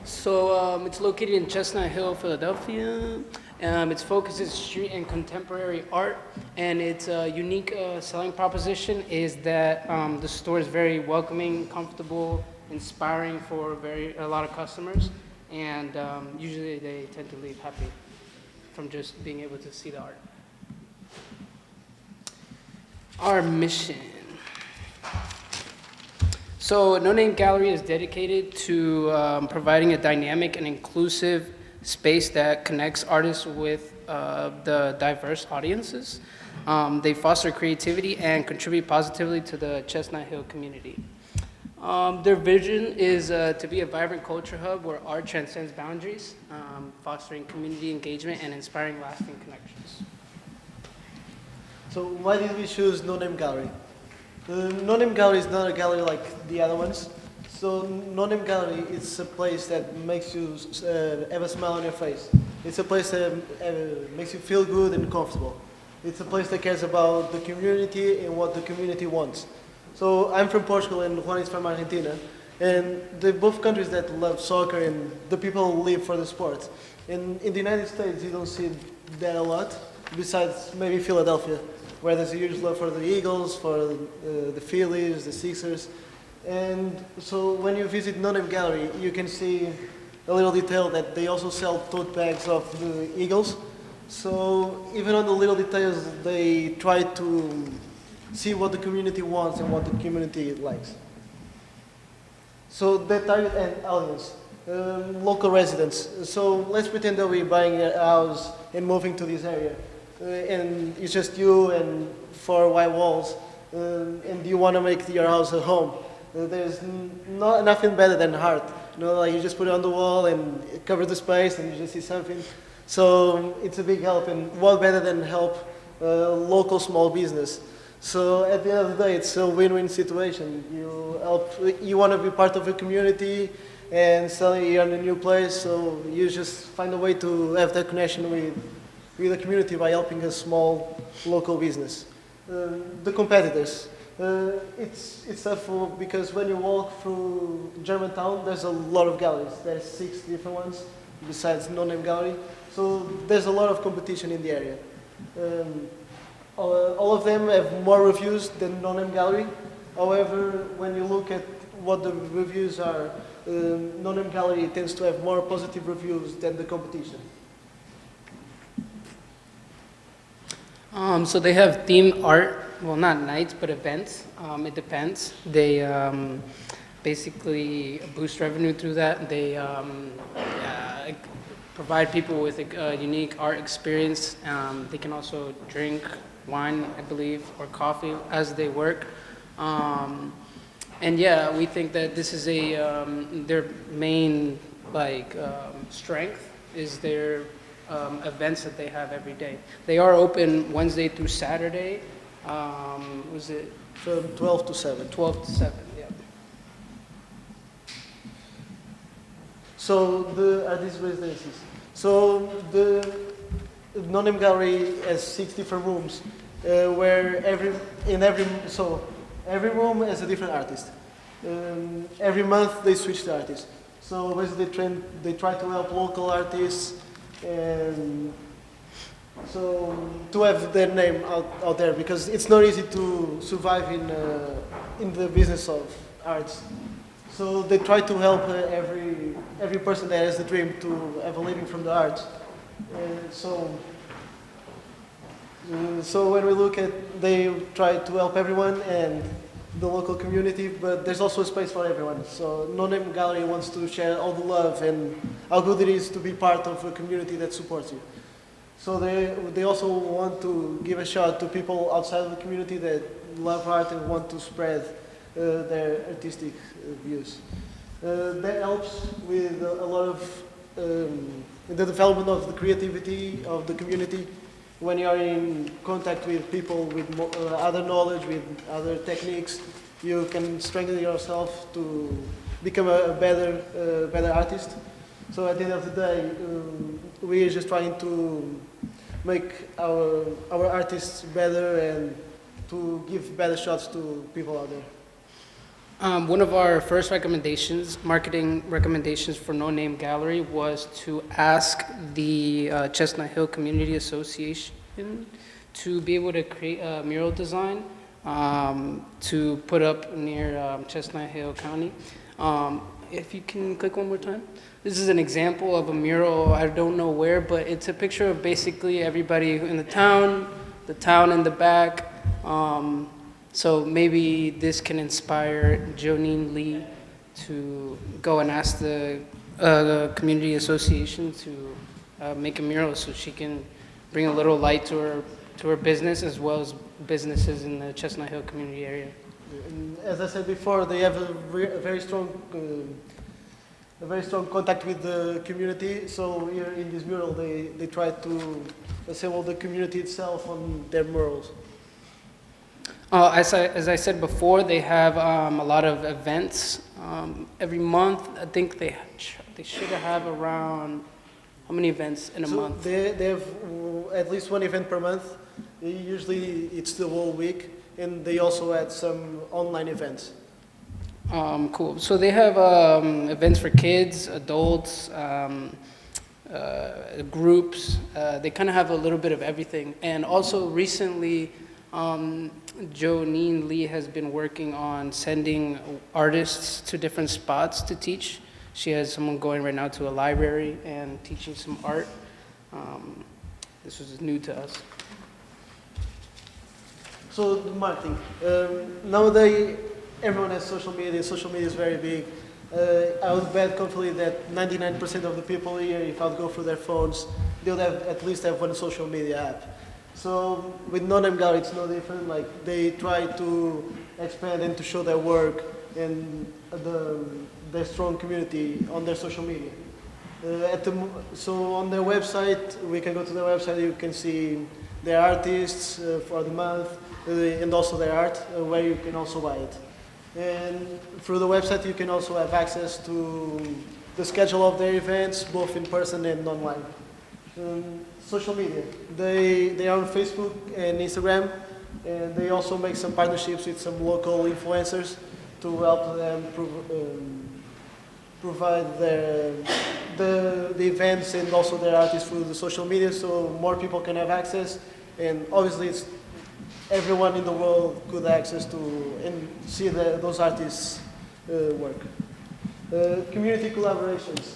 So it's located in Chestnut Hill, Philadelphia. Its focus is street and contemporary art, and its unique selling proposition is that the store is very welcoming, comfortable, inspiring for a lot of customers, and usually they tend to leave happy from just being able to see the art. Our mission. So No Name Gallery is dedicated to providing a dynamic and inclusive space that connects artists with the diverse audiences. They foster creativity and contribute positively to the Chestnut Hill community. Their vision is to be a vibrant culture hub where art transcends boundaries, fostering community engagement and inspiring lasting connections. So why did we choose No Name Gallery? No Name Gallery is not a gallery like the other ones. So No Name Gallery is a place that makes you have a smile on your face. It's a place that makes you feel good and comfortable. It's a place that cares about the community and what the community wants. So I'm from Portugal and Juan is from Argentina. And they're both countries that love soccer and the people live for the sport. And in the United States, you don't see that a lot, besides maybe Philadelphia, where there's a huge love for the Eagles, for the Phillies, the Sixers. And so when you visit No Name Gallery, you can see a little detail that they also sell tote bags of the Eagles. So even on the little details, they try to see what the community wants and what the community likes. So the target audience, local residents. So let's pretend that we're buying a house and moving to this area, and it's just you and 4 white walls, and you want to make your house a home. There's nothing better than art. You know, like you just put it on the wall and it covers the space, and you just see something. So it's a big help, and what better than help local small business? So at the end of the day, it's a win-win situation. You want to be part of a community, and suddenly you're in a new place, so you just find a way to have that connection with the community by helping a small local business. The competitors. It's tough because when you walk through Germantown, there's a lot of galleries. There's 6 different ones besides No Name Gallery. So there's a lot of competition in the area. All of them have more reviews than No Name Gallery. However, when you look at what the reviews are, No Name Gallery tends to have more positive reviews than the competition. So they have themed art, well, not nights, but events. It depends. They basically boost revenue through that. They provide people with a unique art experience. They can also drink wine, I believe, or coffee as they work. And yeah, we think that this is their main strength is their events that they have every day. They are open Wednesday through Saturday. Was it? From 12 to 7. 12 to 7, yeah. So the artist residencies. So the No Name Gallery has 6 different rooms, where every room has a different artist. Every month they switch the artist. So basically they try to help local artists, and so to have their name out there, because it's not easy to survive in the business of arts. So they try to help every person that has a dream to have a living from the arts. So when we look at, they try to help everyone and the local community, but there's also a space for everyone. So No Name Gallery wants to share all the love and how good it is to be part of a community that supports you. So they also want to give a shot to people outside of the community that love art and want to spread their artistic views. That helps with a lot of the development of the creativity of the community. When you are in contact with people with other knowledge, with other techniques, you can strengthen yourself to become a better artist. So at the end of the day, we are just trying to make our artists better and to give better shots to people out there. One of our first recommendations, marketing recommendations for No Name Gallery, was to ask the Chestnut Hill Community Association to be able to create a mural design to put up near Chestnut Hill County. If you can click one more time. This is an example of a mural, I don't know where, but it's a picture of basically everybody in the town in the back. So maybe this can inspire Jonine Lee to go and ask the community association to make a mural so she can bring a little light to her business as well as businesses in the Chestnut Hill community area. And as I said before, they have a very strong contact with the community. So here in this mural, they try to assemble the community itself on their murals. As I said before, they have a lot of events every month. I think they should have around, how many events in a month? They have at least one event per month. Usually it's the whole week, and they also add some online events. Cool. So they have events for kids, adults, groups. They kind of have a little bit of everything. And also recently, Jonine Lee has been working on sending artists to different spots to teach. She has someone going right now to a library and teaching some art. This was new to us. So marketing. Nowadays, everyone has social media. Social media is very big. I would bet confidently that 99% of the people here, if I'd go through their phones, they would have at least have one social media app. So with No Name Gallery, it's no different. Like they try to expand and to show their work and their strong community on their social media. So on their website, we can go to their website. You can see their artists for the month and also their art, where you can also buy it. And through the website, you can also have access to the schedule of their events, both in person and online. Social media. They are on Facebook and Instagram, and they also make some partnerships with some local influencers to help them provide the events and also their artists through the social media, so more people can have access. And obviously, it's everyone in the world could access to and see those artists' work. Community collaborations.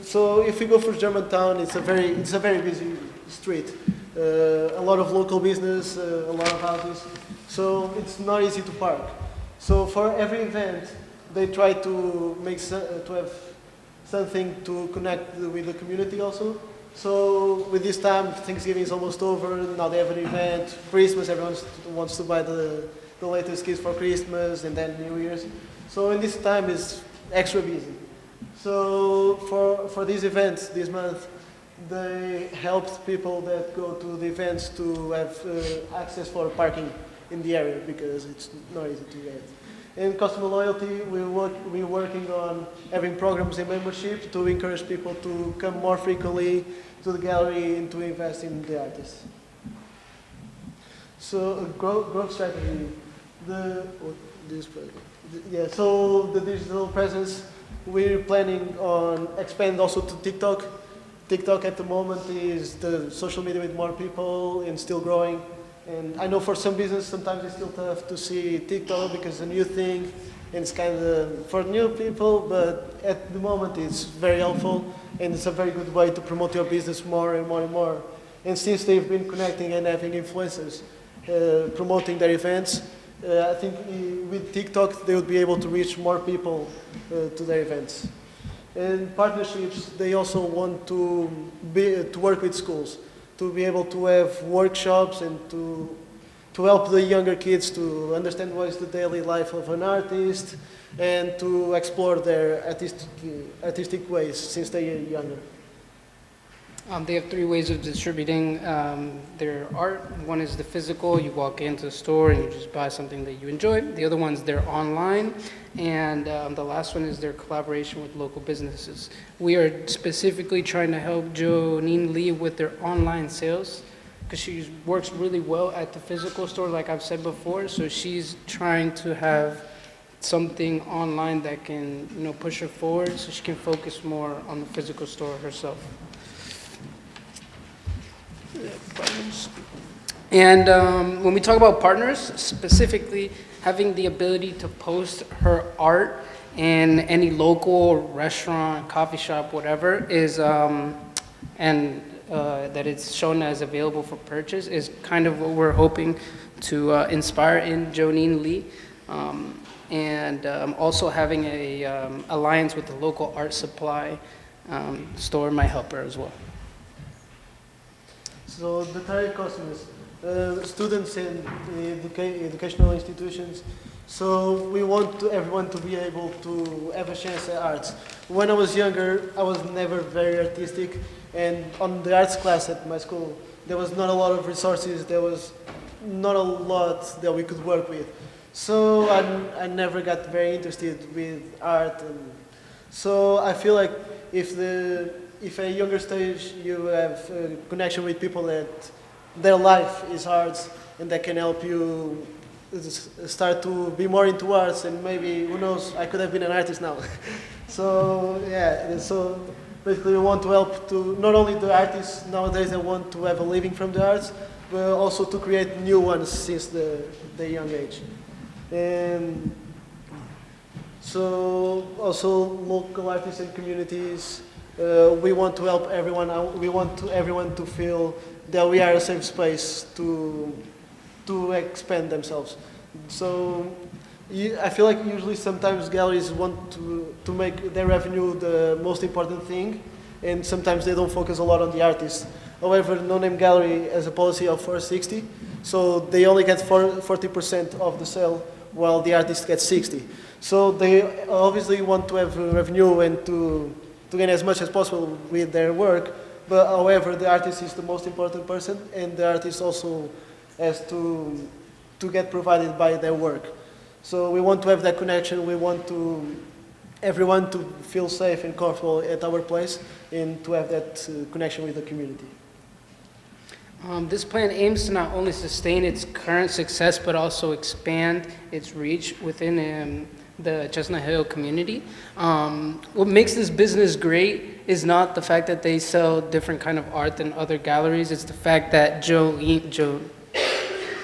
So if we go through Germantown, it's a very busy street. A lot of local business, a lot of houses. So it's not easy to park. So for every event, they try to to have something to connect with the community also. So with this time, Thanksgiving is almost over. Now they have an event. Christmas, everyone wants to buy the latest gifts for Christmas, and then New Year's. So in this time is extra busy. So for these events this month, they helped people that go to the events to have access for parking in the area because it's not easy to get. In customer loyalty, we're working on having programs and membership to encourage people to come more frequently to the gallery and to invest in the artists. So growth strategy, so the digital presence, we're planning on expand also to TikTok. TikTok at the moment is the social media with more people and still growing. And I know for some business, sometimes it's still tough to see TikTok because it's a new thing and it's kind of for new people, but at the moment it's very helpful and it's a very good way to promote your business more and more and more. And since they've been connecting and having influencers promoting their events, I think with TikTok they would be able to reach more people to their events. And partnerships, they also want to work with schools, to be able to have workshops and to help the younger kids to understand what is the daily life of an artist and to explore their artistic ways since they are younger. They have 3 ways of distributing their art. One is the physical, you walk into the store and you just buy something that you enjoy. The other one's their online, and the last one is their collaboration with local businesses. We are specifically trying to help Jonine Lee with their online sales because she works really well at the physical store, like I've said before, so she's trying to have something online that can, push her forward so she can focus more on the physical store herself. And when we talk about partners, specifically having the ability to post her art in any local restaurant, coffee shop, whatever, is that it's shown as available for purchase is kind of what we're hoping to inspire in Jonine Lee. And also having a alliance with the local art supply store might help her as well. So the target customers, students in educational institutions. So we want everyone to be able to have a chance at arts. When I was younger, I was never very artistic, and on the arts class at my school, there was not a lot of resources. There was not a lot that we could work with. So I never got very interested with art, and so I feel like if at a younger stage you have a connection with people that their life is arts and that can help you start to be more into arts, and maybe, who knows, I could have been an artist now. So yeah, so basically we want to help to not only the artists nowadays that want to have a living from the arts, but also to create new ones since the young age. And so also local artists and communities, we want to help everyone. We want everyone to feel that we are a safe space to expand themselves. So I feel like usually sometimes galleries want to make their revenue the most important thing, and sometimes they don't focus a lot on the artist. However, No Name Gallery has a policy of 460, so they only get 40% of the sale, while the artist gets 60. So they obviously want to have revenue and to gain as much as possible with their work, but however, the artist is the most important person, and the artist also has to get provided by their work. So we want to have that connection. We want everyone to feel safe and comfortable at our place and to have that connection with the community. This plan aims to not only sustain its current success, but also expand its reach within the Chestnut Hill community. What makes this business great is not the fact that they sell different kind of art than other galleries. It's the fact that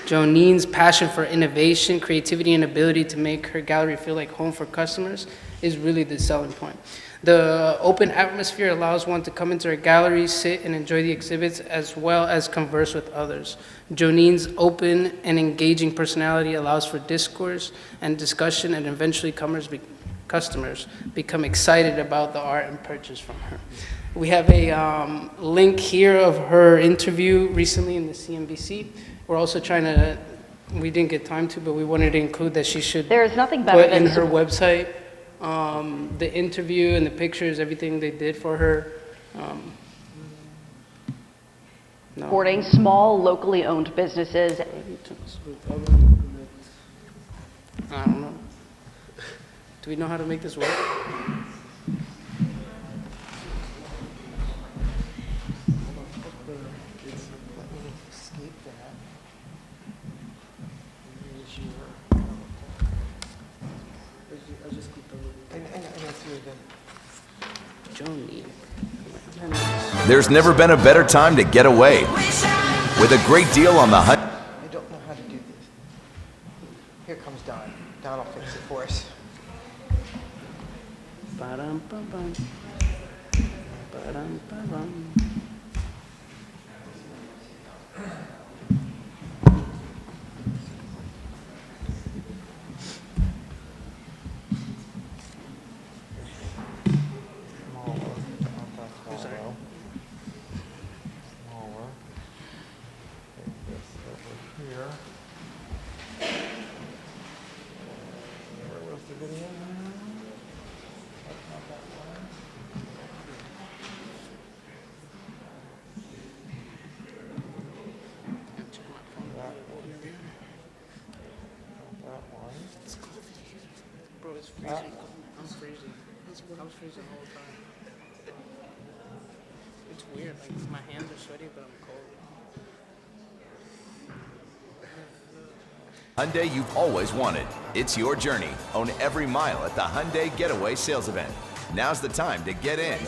Jonine's passion for innovation, creativity, and ability to make her gallery feel like home for customers is really the selling point. The open atmosphere allows one to come into her gallery, sit and enjoy the exhibits, as well as converse with others. Jonine's open and engaging personality allows for discourse and discussion, and eventually customers become excited about the art and purchase from her. We have a link here of her interview recently in the CNBC. We're also trying to, we didn't get time to, but we wanted to include that she should There is nothing better put than in her website the interview and the pictures, everything they did for her. supporting small, locally owned businesses. I don't know. Do we know how to make this work? There's never been a better time to get away. With a great deal on the hunt. I don't know how to do this. Here comes Don. Don will fix it for us. Ba-dum-bum-bum. Ba-dum-bum-bum. Bro, it's freezing. I'm freezing. I was freezing the whole time. It's weird. Like, my hands are sweaty, but I'm cold. Hyundai you've always wanted. It's your journey. Own every mile at the Hyundai Getaway Sales Event. Now's the time to get in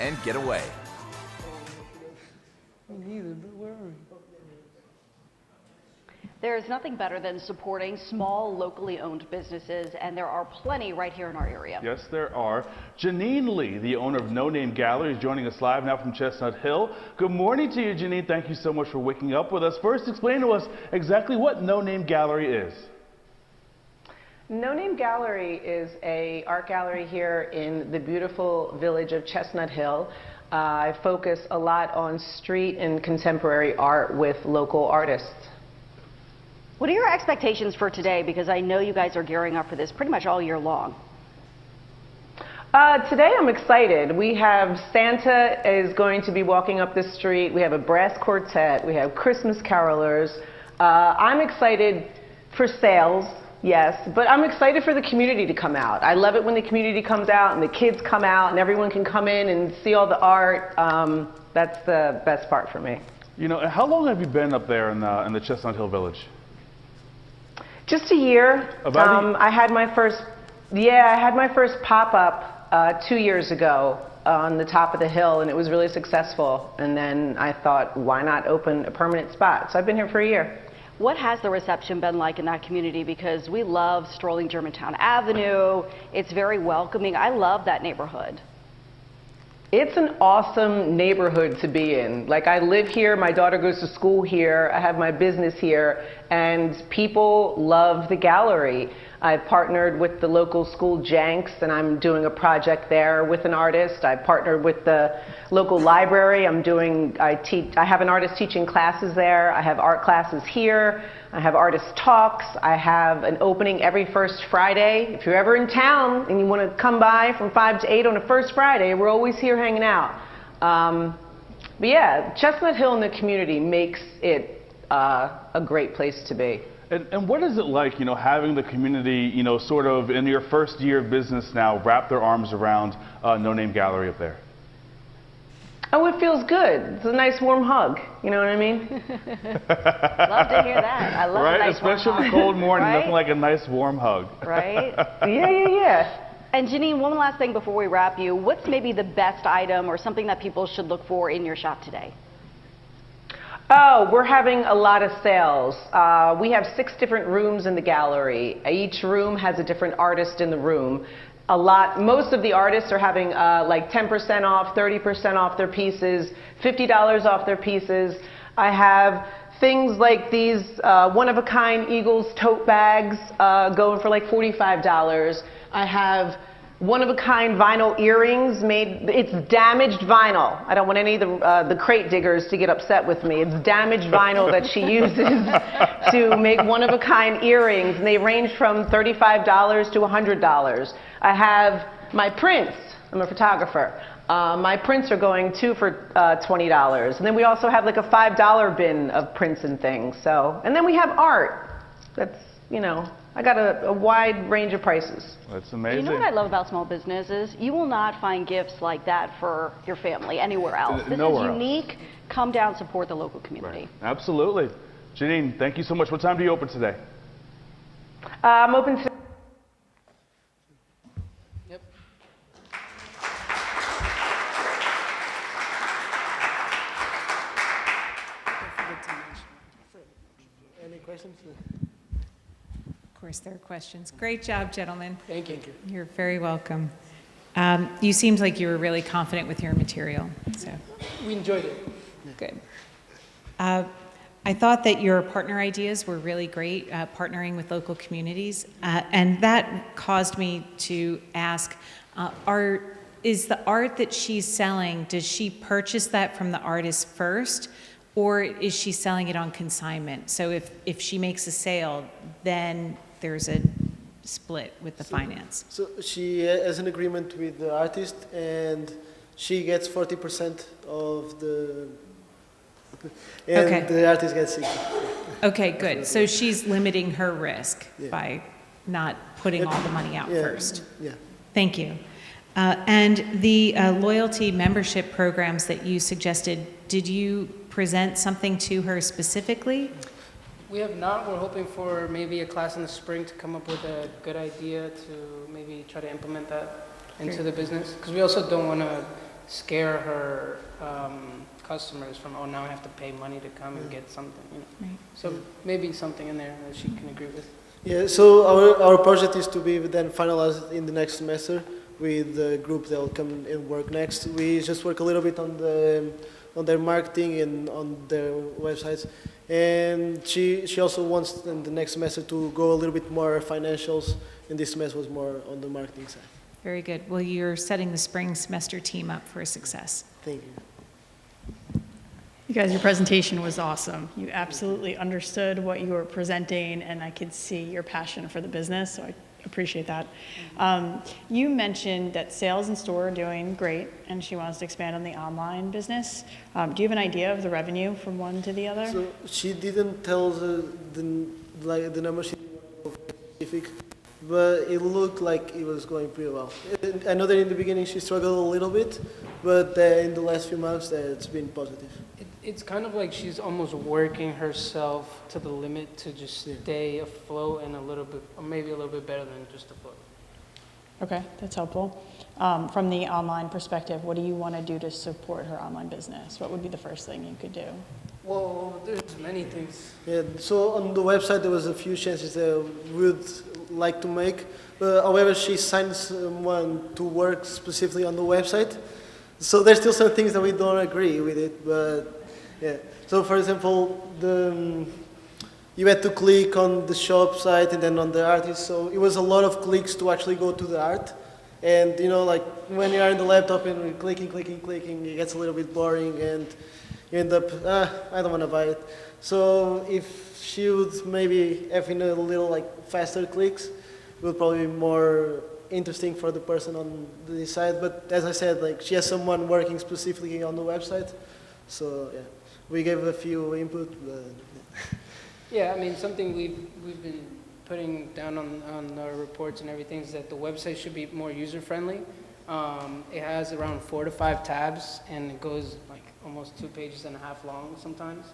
and get away. There is nothing better than supporting small, locally owned businesses, and there are plenty right here in our area. Yes, there are. Janine Lee, the owner of No Name Gallery, is joining us live now from Chestnut Hill. Good morning to you, Janine. Thank you so much for waking up with us. First, explain to us exactly what No Name Gallery is. No Name Gallery is an art gallery here in the beautiful village of Chestnut Hill. I focus a lot on street and contemporary art with local artists. What are your expectations for today? Because I know you guys are gearing up for this pretty much all year long. Today I'm excited. We have Santa is going to be walking up the street. We have a brass quartet. We have Christmas carolers. I'm excited for sales, yes, but I'm excited for the community to come out. I love it when the community comes out and the kids come out and everyone can come in and see all the art. That's the best part for me. You know, how long have you been up there in the Chestnut Hill Village? Just a year. I had my first pop-up 2 years ago on the top of the hill, and it was really successful. And then I thought, why not open a permanent spot? So I've been here for a year. What has the reception been like in that community? Because we love strolling Germantown Avenue. It's very welcoming. I love that neighborhood. It's an awesome neighborhood to be in. Like, I live here, my daughter goes to school here, I have my business here, and people love the gallery. I've partnered with the local school, Jenks, and I'm doing a project there with an artist. I've partnered with the local library. I have an artist teaching classes there. I have art classes here. I have artist talks. I have an opening every first Friday. If you're ever in town and you want to come by from 5 to 8 on a first Friday, we're always here hanging out. But yeah, Chestnut Hill and the community makes it a great place to be. And what is it like, having the community, sort of in your first year of business now, wrap their arms around No Name Gallery up there? Oh, it feels good. It's a nice warm hug. You know what I mean? Love to hear that. I love right? a nice Especially warm on a hug. cold morning, Right? nothing like a nice warm hug. Right? Yeah. And Janine, one last thing before we wrap you. What's maybe the best item or something that people should look for in your shop today? Oh, we're having a lot of sales. We have 6 different rooms in the gallery. Each room has a different artist in the room. Most of the artists are having like 10% off, 30% off their pieces, $50 off their pieces. I have things like these one-of-a-kind Eagles tote bags going for like $45. I have one-of-a-kind vinyl earrings made, it's damaged vinyl. I don't want any of the crate diggers to get upset with me. It's damaged vinyl that she uses to make one-of-a-kind earrings, and they range from $35 to $100. I have my prints. I'm a photographer. My prints are going 2 for $20. And then we also have like a $5 bin of prints and things. And then we have art. That's, I got a wide range of prices. That's amazing. You know what I love about small businesses? You will not find gifts like that for your family anywhere else. This Nowhere is unique. Come down, support the local community. Absolutely. Janine, thank you so much. What time do you open today? I'm open to... Any questions? Of course, there are questions. Great job, gentlemen. Thank you. You're very welcome. You seemed like you were really confident with your material. So We enjoyed it. good. I thought that your partner ideas were really great, partnering with local communities, and that caused me to ask, is the art that she's selling, does she purchase that from the artist first, or is she selling it on consignment? So if she makes a sale, then there's a split with the finance. So she has an agreement with the artist, and she gets 40% of the, and Okay. the artist gets 60. Okay, good. So she's limiting her risk Yeah. by not putting all the money out Yeah, first. yeah. Thank you. And the loyalty membership programs that you suggested, did you present something to her specifically? We have not. We're hoping for maybe a class in the spring to come up with a good idea to maybe try to implement that into the business. Because we also don't want to scare her customers from, oh, now I have to pay money to come and get something. Right. So maybe something in there that she can agree with. Yeah, so our project is to be then finalized in the next semester with the group that will come and work next. We just work a little bit on their marketing and on their websites. And she also wants in the next semester to go a little bit more financials, and this semester was more on the marketing side. Very good. Well, you're setting the spring semester team up for success. Thank you. You guys, your presentation was awesome. You absolutely understood what you were presenting, and I could see your passion for the business, so I appreciate that. You mentioned that sales in store are doing great, and she wants to expand on the online business. Do you have an idea of the revenue from one to the other? So she didn't tell the number, she didn't want to go specific, but it looked like it was going pretty well. I know that in the beginning she struggled a little bit, but in the last few months it's been positive. It's kind of like she's almost working herself to the limit to just stay afloat and a little bit, or maybe a little bit better than just afloat. Okay, that's helpful. From the online perspective, what do you want to do to support her online business? What would be the first thing you could do? Well, there's many things. Yeah, so on the website there was a few changes that we would like to make. However, she signed someone to work specifically on the website. So there's still some things that we don't agree with it, but yeah. So for example, you had to click on the shop site and then on the artist, so it was a lot of clicks to actually go to the art. And you know, like when you are in the laptop and you're clicking, it gets a little bit boring and you end up, I don't want to buy it. So if she would maybe have in a little like faster clicks, it would probably be more interesting for the person on the side. But as I said, like she has someone working specifically on the website, so yeah, we gave a few input. But, Yeah, I mean, something we've been putting down on our reports and everything is that the website should be more user-friendly. It has around 4 to 5 tabs, and it goes like almost 2.5 pages long sometimes,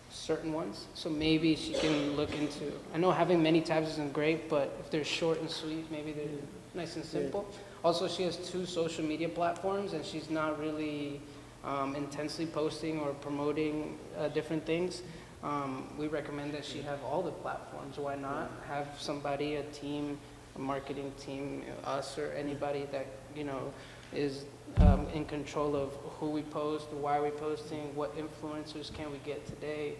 certain ones. So maybe she can look into, I know having many tabs isn't great, but if they're short and sweet, maybe they're nice and simple. Also, she has 2 social media platforms, and she's not really intensely posting or promoting different things. We recommend that she have all the platforms. Why not have somebody, a team, a marketing team, us or anybody that, you know, is in control of who we post, why we're posting, what influencers can we get today.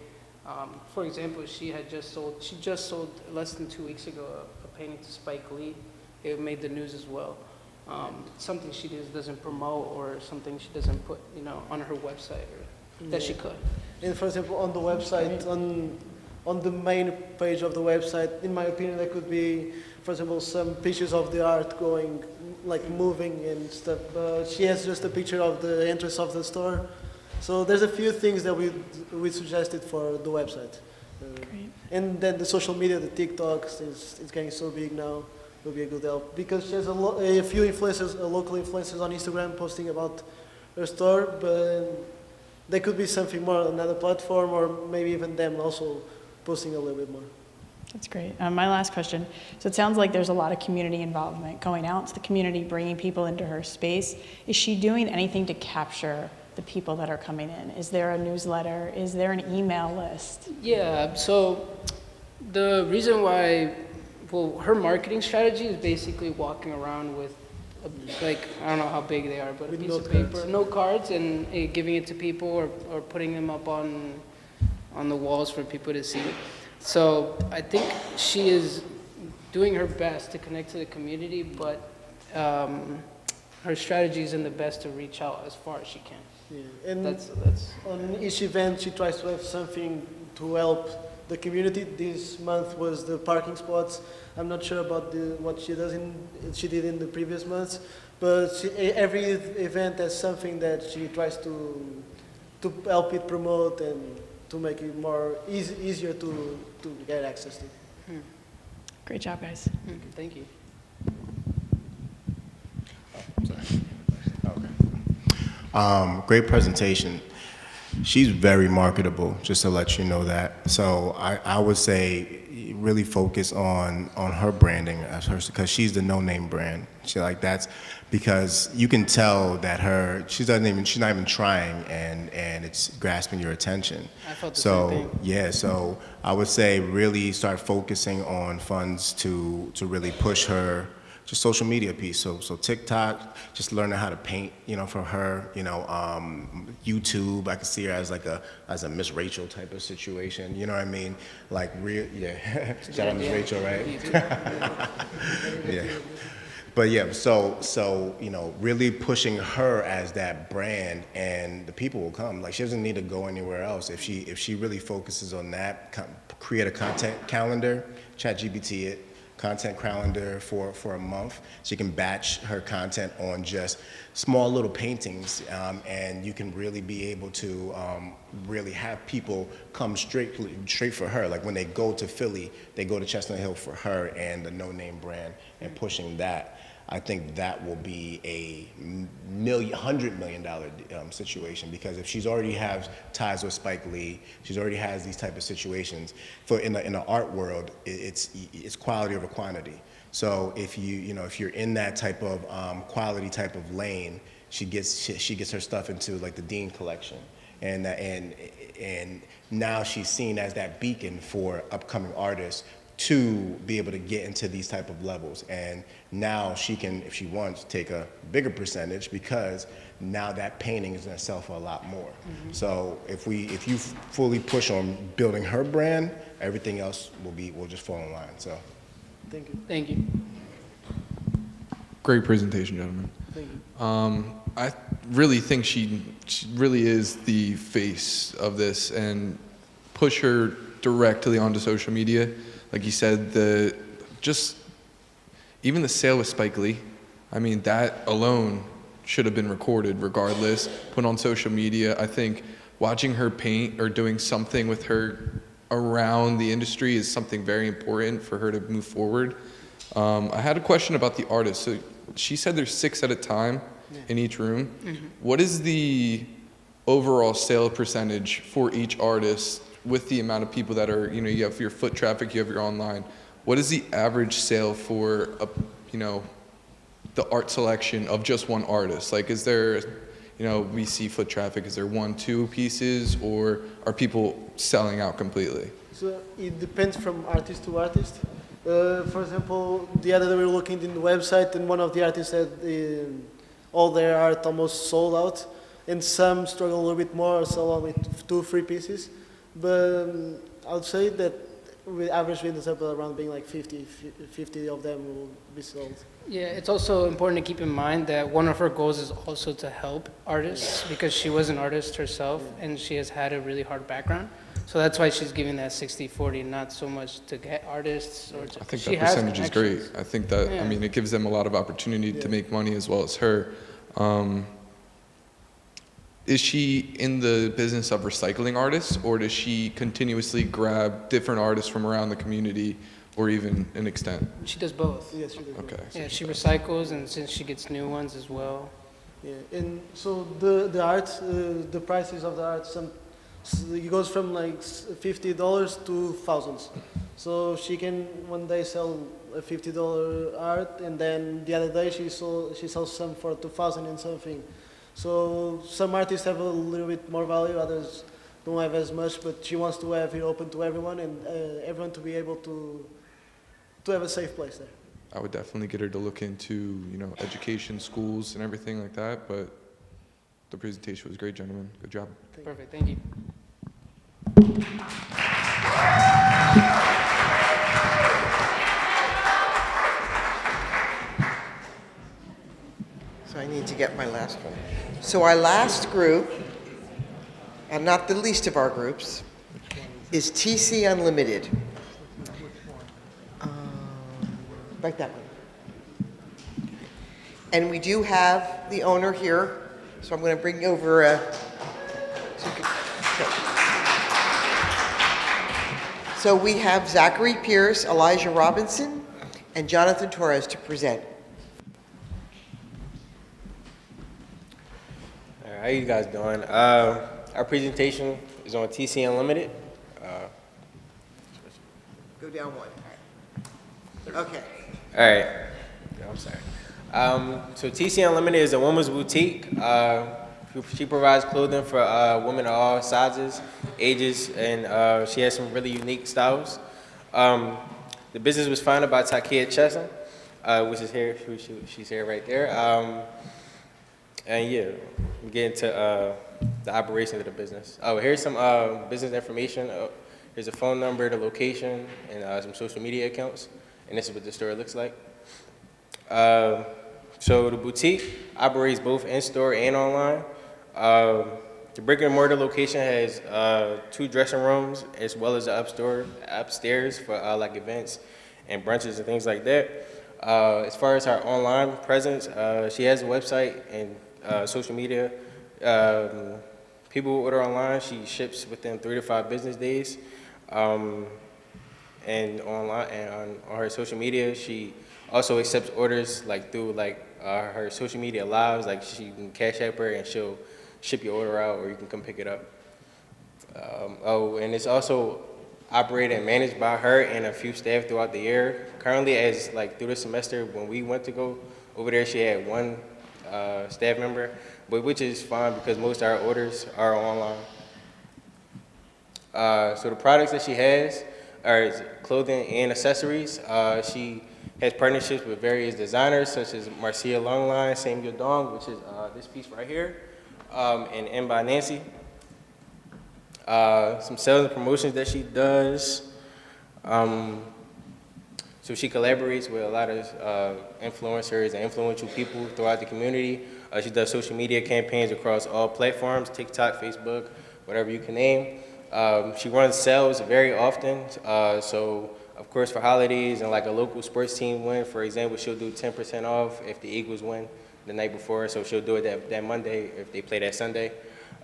For example, she just sold less than 2 weeks ago a painting to Spike Lee. It made the news as well. Something she doesn't promote or something she doesn't put, you know, on her website or that she could. And for example, on the website, on the main page of the website, in my opinion, there could be, for example, some pictures of the art going, like moving and stuff. She has just a picture of the entrance of the store. So there's a few things that we suggested for the website. And then the social media, the TikToks, it's getting so big now. Will be a good help because she has a few influencers, local influencers on Instagram posting about her store, but there could be something more on another platform, or maybe even them also posting a little bit more. That's great. My last question. So it sounds like there's a lot of community involvement, going out to the community, bringing people into her space. Is she doing anything to capture the people that are coming in? Is there a newsletter? Is there an email list? Yeah, so the reason why, well, her marketing strategy is basically walking around with, like, I don't know how big they are, but a piece of paper, note cards, and giving it to people or putting them up on the walls for people to see. So I think she is doing her best to connect to the community, but her strategy is in the best to reach out as far as she can. Yeah. And that's on each event, she tries to have something to help the community. This month was the parking spots. I'm not sure about what she did in the previous months, but every event has something that she tries to help it promote and to make it more easier to get access to. Great job, guys. Thank you. Great presentation. She's very marketable, just to let you know that. So I would say really focus on her branding as her, because she's the no-name brand. That's because you can tell that she's not even trying, and it's grasping your attention. I felt the same thing. Yeah, so I would say really start focusing on funds to really push her just social media piece. So TikTok, just learning how to paint, for her, YouTube, I could see her as as a Miss Rachel type of situation, you know what I mean? Yeah, shout out Miss Rachel, right? Yeah. But yeah, so really pushing her as that brand, and the people will come. Like, she doesn't need to go anywhere else. If she really focuses on that, create a content calendar, ChatGPT it, content calendar for a month. She can batch her content on just small little paintings, and you can really be able to really have people come straight for her. Like when they go to Philly, they go to Chestnut Hill for her and the No Name brand, and pushing that. I think that will be a $100 million situation, because if she's already has ties with Spike Lee, she's already has these type of situations. In the art world, it's quality over quantity. So if you're in that type of quality type of lane, she gets her stuff into like the Dean collection, and now she's seen as that beacon for upcoming artists to be able to get into these type of levels. And now she can, if she wants, take a bigger percentage because now that painting is gonna sell for a lot more. So if you fully push on building her brand, everything else will just fall in line. So, Thank you. Thank you. Great presentation, gentlemen. Thank you. I really think she really is the face of this, and push her directly onto social media. Like you said, even the sale with Spike Lee, I mean, that alone should have been recorded regardless, put on social media. I think watching her paint or doing something with her around the industry is something very important for her to move forward. I had a question about the artists. So she said there's 6 at a time in each room. What is the overall sale percentage for each artist with the amount of people that are, you have your foot traffic, you have your online. What is the average sale for, the art selection of just one artist? Like, is there, we see foot traffic, is there 1, 2 pieces, or are people selling out completely? So it depends from artist to artist. For example, the other day we were looking in the website and one of the artists said all their art almost sold out, and some struggle a little bit more, sell only 2, 3 pieces. But I would say that with average windows up around being like 50 of them will be sold. Yeah, it's also important to keep in mind that one of her goals is also to help artists because she was an artist herself and she has had a really hard background. So that's why she's giving that 60-40, not so much to get artists or to, I think that percentage is great. I think that, Yeah. it gives them a lot of opportunity to make money as well as her. Is she in the business of recycling artists, or does she continuously grab different artists from around the community, or even an extent? She does both. Yes, she does. Okay. Yeah, she recycles, and since she gets new ones as well. Yeah, and so the art, the prices of the art, it goes from like $50 to thousands. So she can one day sell a $50 art, and then the other day she sells some for 2,000 and something. So some artists have a little bit more value, others don't have as much, but she wants to have it open to everyone and everyone to be able to have a safe place there. I would definitely get her to look into, education, schools, and everything like that, but the presentation was great, gentlemen. Good job. Perfect, thank you. So I need to get my last one. So our last group, and not the least of our groups, is TC Unlimited. Right that one. And we do have the owner here, so I'm going to bring over so we have Zachary Pierce, Elijah Robinson, and Jonathan Torres to present. How you guys doing? Our presentation is on TC Unlimited. Go down one. Okay. All right. I'm sorry. So TC Unlimited is a women's boutique. She provides clothing for women of all sizes, ages, and she has some really unique styles. The business was founded by Takia Chesson, which is here. She's here right there. And yeah, we get into the operations of the business. Oh, here's some business information. Here's a phone number, the location, and some social media accounts. And this is what the store looks like. So the boutique operates both in-store and online. The brick and mortar location has 2 dressing rooms as well as the upstairs for like events and brunches and things like that. As far as her online presence, she has a website and social media. People who order online, she ships within 3 to 5 business days. And online and on her social media, she also accepts orders like through her social media lives. Like she can Cash App her and she'll ship your order out, or you can come pick it up. And it's also operated and managed by her and a few staff throughout the year. Currently, as through the semester, when we went to go over there, she had 1 staff member, but which is fine because most of our orders are online. So the products that she has, clothing and accessories. She has partnerships with various designers such as Marcia Longline, Samuel Dong, which is this piece right here, and M by Nancy. Some sales and promotions that she does. So she collaborates with a lot of influencers and influential people throughout the community. She does social media campaigns across all platforms, TikTok, Facebook, whatever you can name. She runs sales very often. So of course for holidays and like a local sports team win, for example, she'll do 10% off if the Eagles win the night before. So she'll do it that Monday if they play that Sunday.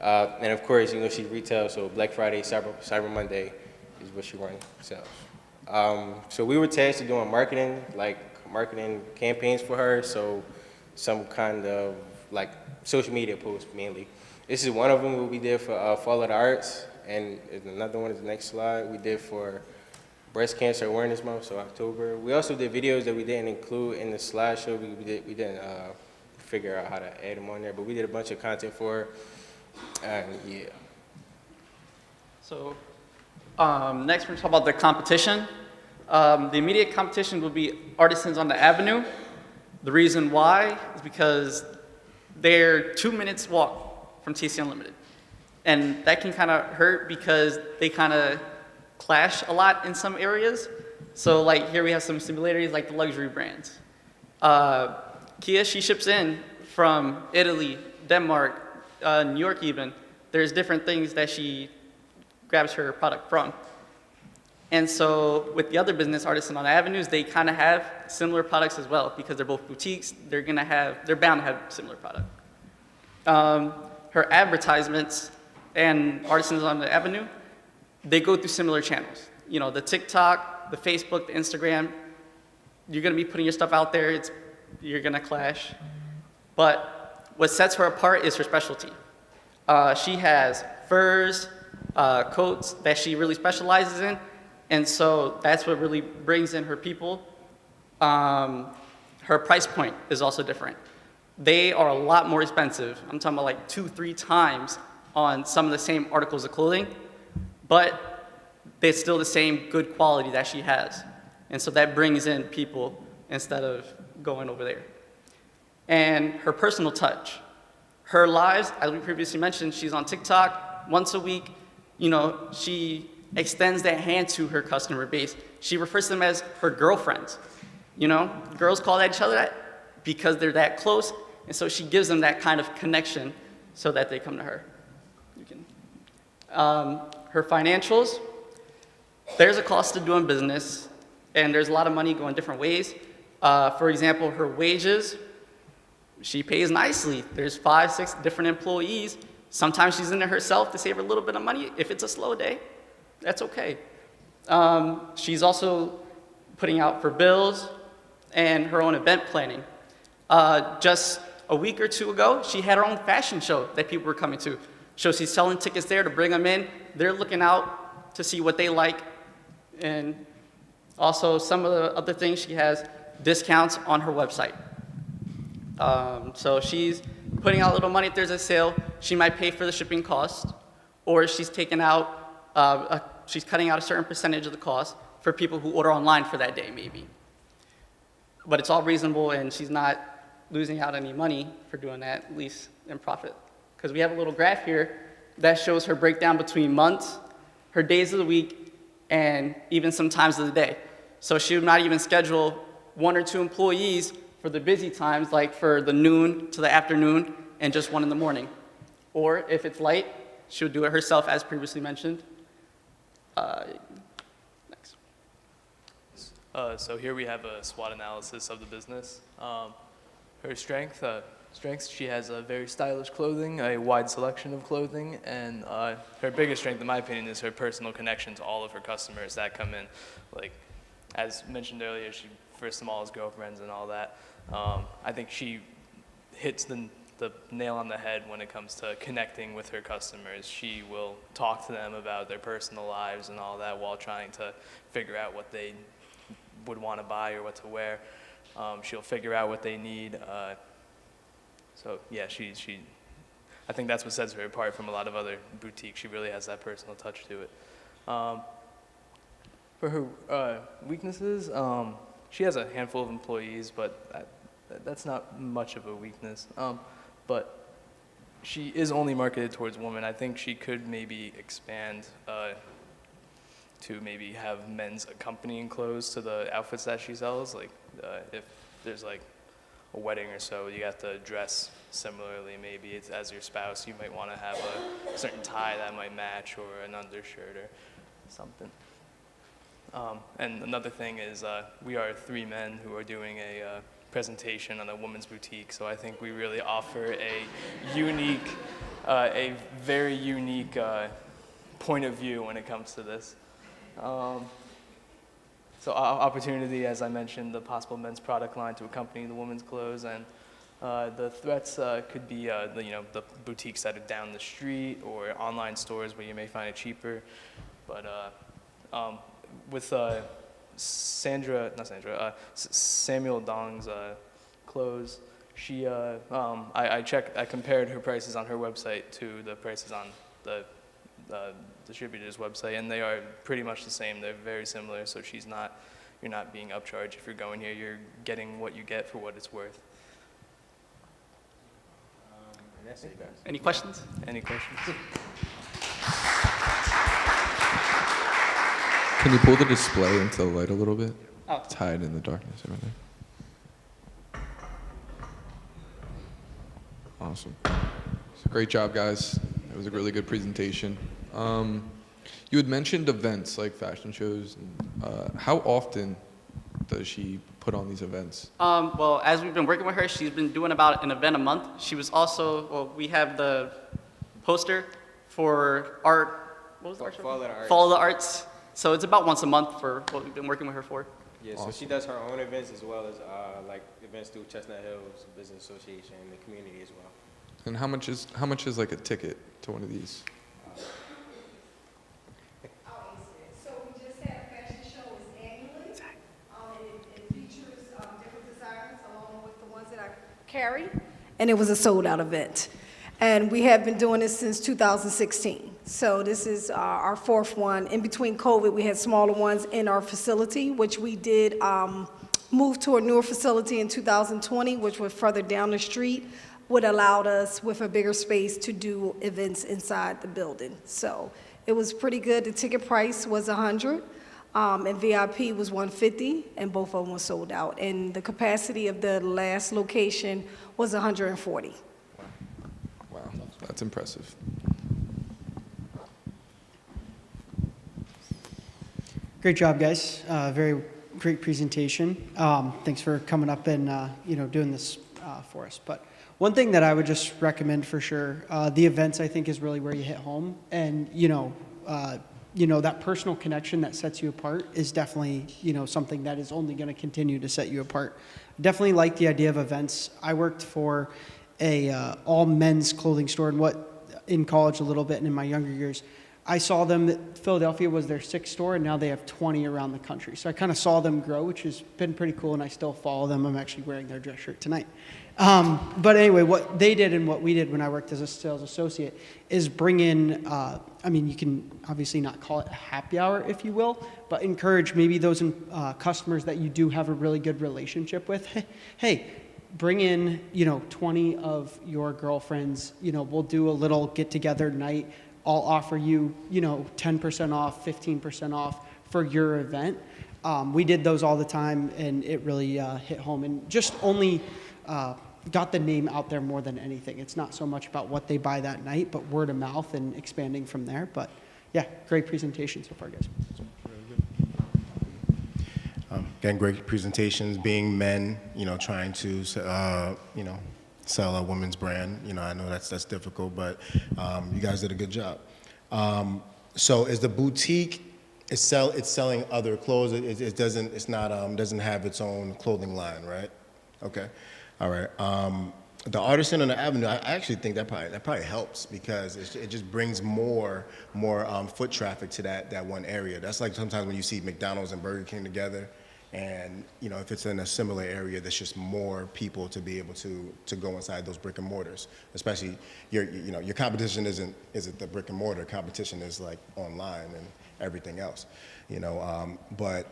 And of course, you know, she's retail, so Black Friday, Cyber Monday is what she runs sales. So we were tasked with doing marketing campaigns for her. So some kind of like social media posts mainly. This is one of them what we did for Fall of the Arts, and another one is the next slide. We did for Breast Cancer Awareness Month, so October. We also did videos that we didn't include in the slideshow. We didn't figure out how to add them on there, but we did a bunch of content for her. Yeah. So next we're going to talk about the competition. The immediate competition will be Artisans on the Avenue. The reason why is because they're 2 minutes walk from TC Unlimited. And that can kind of hurt because they kind of clash a lot in some areas. So like here we have some similarities like the luxury brands. Kia, she ships in from Italy, Denmark, New York even. There's different things that she grabs her product from. And so with the other business, Artisan on the Avenues, they kind of have similar products as well because they're both boutiques. They're bound to have similar product. Her advertisements and Artisans on the Avenue, they go through similar channels. You know, the TikTok, the Facebook, the Instagram, you're gonna be putting your stuff out there, you're gonna clash. But what sets her apart is her specialty. She has furs, coats that she really specializes in, and so that's what really brings in her people. Her price point is also different. They are a lot more expensive. I'm talking about like 2-3 times on some of the same articles of clothing, but they're still the same good quality that she has. And so that brings in people instead of going over there. And her personal touch. Her lives, as we previously mentioned, she's on TikTok once a week. You know, she extends that hand to her customer base. She refers to them as her girlfriends. You know, girls call each other that because they're that close. And so she gives them that kind of connection so that they come to her. Her financials, there's a cost to doing business, and there's a lot of money going different ways. For example, her wages, she pays nicely. There's 5-6 different employees. Sometimes she's in there herself to save a little bit of money. If it's a slow day, that's okay. She's also putting out for bills and her own event planning. Just a week or two ago, she had her own fashion show that people were coming to. So she's selling tickets there to bring them in. They're looking out to see what they like. And also some of the other things, she has discounts on her website. So she's putting out a little money if there's a sale. She might pay for the shipping cost, or she's taking out, she's cutting out a certain percentage of the cost for people who order online for that day, maybe. But it's all reasonable, and she's not losing out any money for doing that, at least in profit. Because we have a little graph here that shows her breakdown between months, her days of the week, and even some times of the day. So she would not even schedule 1 or 2 employees for the busy times, like for the noon to the afternoon, and just 1 in the morning. Or if it's light, she would do it herself, as previously mentioned. Next. So here we have a SWOT analysis of the business. Her strengths, she has a very stylish clothing, a wide selection of clothing, and her biggest strength, in my opinion, is her personal connection to all of her customers that come in. Like, as mentioned earlier, she refers to them all as girlfriends and all that. I think she hits the nail on the head when it comes to connecting with her customers. She will talk to them about their personal lives and all that while trying to figure out what they would want to buy or what to wear. She'll figure out what they need. So yeah, I think that's what sets her apart from a lot of other boutiques. She really has that personal touch to it. For her weaknesses, she has a handful of employees, but that's not much of a weakness. But she is only marketed towards women. I think she could maybe expand to maybe have men's accompanying clothes to the outfits that she sells. Like if there's like a wedding or so, you have to dress similarly. Maybe it's as your spouse, you might want to have a certain tie that might match, or an undershirt or something. And another thing is we are 3 men who are doing a presentation on a woman's boutique, so I think we really offer a very unique point of view when it comes to this. So opportunity, as I mentioned, the possible men's product line to accompany the women's clothes, and the threats could be the boutiques that are down the street or online stores where you may find it cheaper. But with Samuel Dong's clothes, I compared her prices on her website to the prices on the distributor's website, and they are pretty much the same. They're very similar, so you're not being upcharged if you're going here. You're getting what you get for what it's worth. And that's it, guys. Any questions? Any questions? Can you pull the display into the light a little bit? Oh. It's hide in the darkness over there. Awesome. So great job, guys. It was a really good presentation. You had mentioned events like fashion shows. How often does she put on these events? Well, as we've been working with her, she's been doing about an event a month. She was also, well, we have the poster for art, what was the art show? Follow the Arts. Follow the Arts. So it's about once a month for what we've been working with her for. Yeah, so she does her own events as well as like events through Chestnut Hills Business Association and the community as well. And how much is like a ticket to one of these? So we just had a fashion show annually, and it features different designs along with the ones that I carry, and it was a sold-out event. And we have been doing this since 2016. So this is our 4th one. In between COVID, we had smaller ones in our facility, which we did move to a newer facility in 2020, which was further down the street, would allowed us with a bigger space to do events inside the building. So it was pretty good. The ticket price was $100, and VIP was $150, and both of them were sold out. And the capacity of the last location was 140. Wow, that's impressive. Great job, guys. Very great presentation. Thanks for coming up and doing this for us. But one thing that I would just recommend for sure, the events I think is really where you hit home, and that personal connection that sets you apart is definitely something that is only going to continue to set you apart. Definitely like the idea of events. I worked for a all men's clothing store in college a little bit, and in my younger years, I saw them that Philadelphia was their 6th store, and now they have 20 around the country. So I kind of saw them grow, which has been pretty cool, and I still follow them. I'm actually wearing their dress shirt tonight. But anyway, what they did and what we did when I worked as a sales associate is bring in, you can obviously not call it a happy hour, if you will, but encourage maybe those customers that you do have a really good relationship with. Hey, bring in, 20 of your girlfriends, we'll do a little get-together night. I'll offer you, 10% off, 15% off for your event. We did those all the time, and it really hit home, and just only got the name out there more than anything. It's not so much about what they buy that night, but word of mouth and expanding from there. But yeah, great presentation so far, guys. Again, great presentations. Being men, trying to, sell a women's brand. I know that's difficult, but you guys did a good job. So is the boutique? It's selling other clothes. It doesn't have its own clothing line, right? Okay, all right. The Artisan on the Avenue, I actually think that probably helps because it just brings more foot traffic to that one area. That's like sometimes when you see McDonald's and Burger King together, and if it's in a similar area, there's just more people to be able to go inside those brick and mortars. Especially your competition isn't the brick and mortar. Competition is like online and everything else. But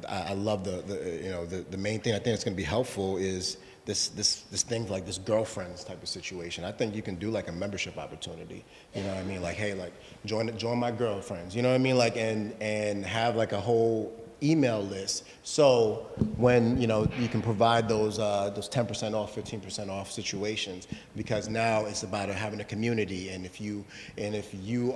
I love the main thing I think that's going to be helpful is this thing like this girlfriends type of situation. I think you can do like a membership opportunity. You know what I mean? Like, hey, like join my girlfriends. You know what I mean? Like and have like a whole email list. So when you can provide those 10% off, 15% off situations, because now it's about having a community. And if you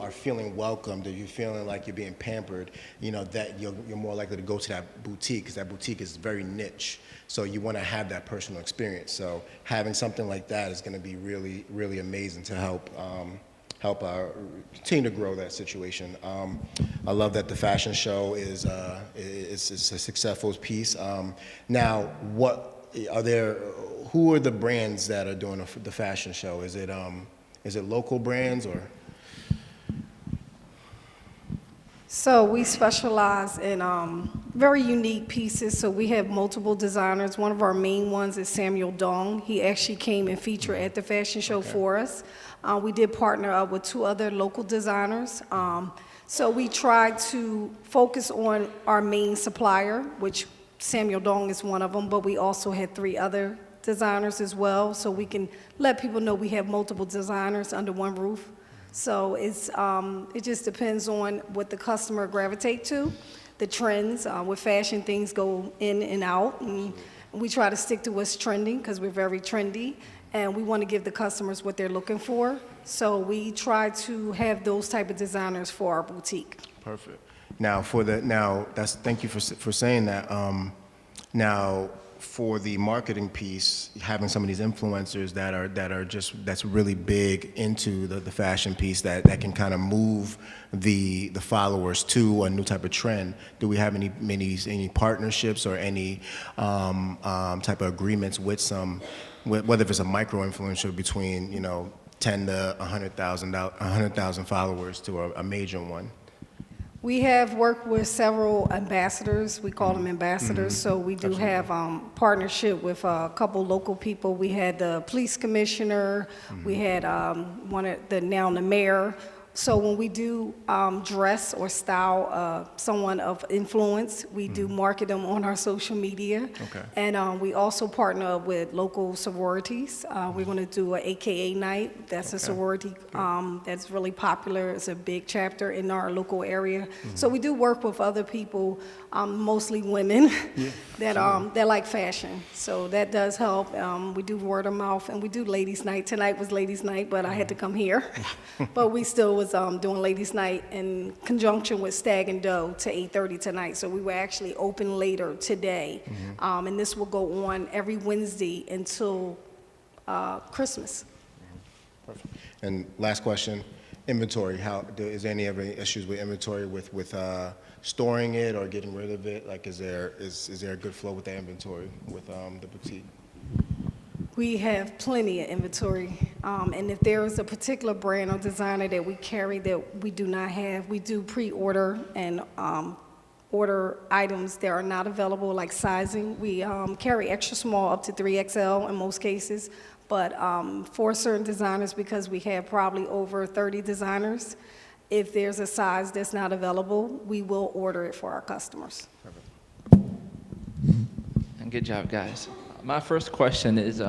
are feeling welcomed, if you're feeling like you're being pampered, that you're more likely to go to that boutique, because that boutique is very niche. So you want to have that personal experience. So having something like that is going to be really, really amazing to help continue to grow that situation. I love that the fashion show is a successful piece. Now, who are the brands that are doing the fashion show? Is it local brands or? So we specialize in very unique pieces. So we have multiple designers. One of our main ones is Samuel Dong. He actually came and featured at the fashion show for us. We did partner up with 2 other local designers. So we tried to focus on our main supplier, which Samuel Dong is one of them, but we also had 3 other designers as well. So we can let people know we have multiple designers under one roof. So it just depends on what the customer gravitate to, the trends. With fashion, things go in and out, and we try to stick to what's trending because we're very trendy, and we want to give the customers what they're looking for. So we try to have those type of designers for our boutique. Perfect. Now thank you for saying that. Now, for the marketing piece, having some of these influencers that's really big into the fashion piece that can kind of move the followers to a new type of trend. Do we have any partnerships or any type of agreements with whether if it's a micro influencer between 10 to 100,000 followers to a major one? We have worked with several ambassadors. We call them ambassadors. So we do have partnership with a couple local people. We had the police commissioner. We had the mayor. So when we do dress or style someone of influence, we do market them on our social media. Okay. And we also partner with local sororities. We're going to do an AKA night. That's a sorority that's really popular. It's a big chapter in our local area. So we do work with other people, mostly women, that like fashion. So that does help. We do word of mouth, and we do ladies' night. Tonight was ladies' night, but I had to come here. But we still was doing ladies' night in conjunction with Stag and Doe to 8:30 tonight. So we were actually open later today. And this will go on every Wednesday until Christmas. Perfect. And last question, inventory. Is there any issues with inventory with storing it or getting rid of it? Like, is there a good flow with the inventory with the boutique? We have plenty of inventory, and if there is a particular brand or designer that we carry that we do not have, we do pre-order and order items that are not available, like sizing. We carry extra small up to 3XL in most cases, but for certain designers, because we have probably over 30 designers, if there's a size that's not available, we will order it for our customers. And good job, guys. My first question is,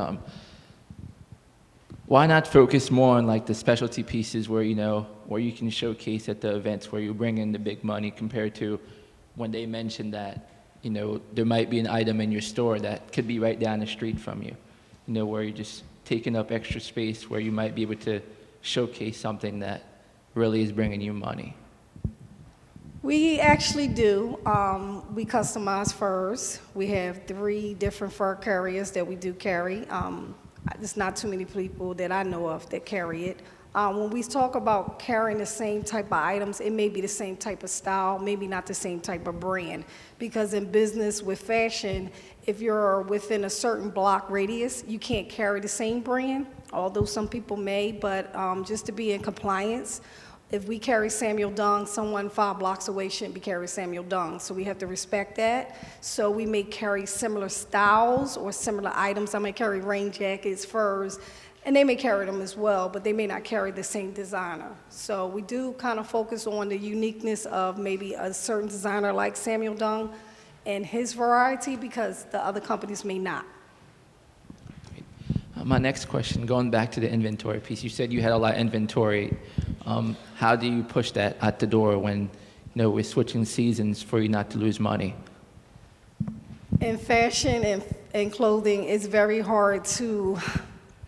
why not focus more on like the specialty pieces where you can showcase at the events where you bring in the big money, compared to when they mentioned that there might be an item in your store that could be right down the street from you, where you're just taking up extra space where you might be able to showcase something that really is bringing you money. We actually do. We customize furs. We have 3 different fur carriers that we do carry. There's not too many people that I know of that carry it. When we talk about carrying the same type of items, it may be the same type of style, maybe not the same type of brand. Because in business with fashion, if you're within a certain block radius, you can't carry the same brand, although some people may, but just to be in compliance, if we carry Samuel Dong, someone 5 blocks away shouldn't be carrying Samuel Dong, so we have to respect that. So we may carry similar styles or similar items. I may carry rain jackets, furs, And they may carry them as well, but they may not carry the same designer. So we do kind of focus on the uniqueness of maybe a certain designer like Samuel Dung and his variety, because the other companies may not. My next question, going back to the inventory piece, you said you had a lot of inventory. How do you push that at the door when we're switching seasons for you not to lose money? In fashion and clothing, it's very hard to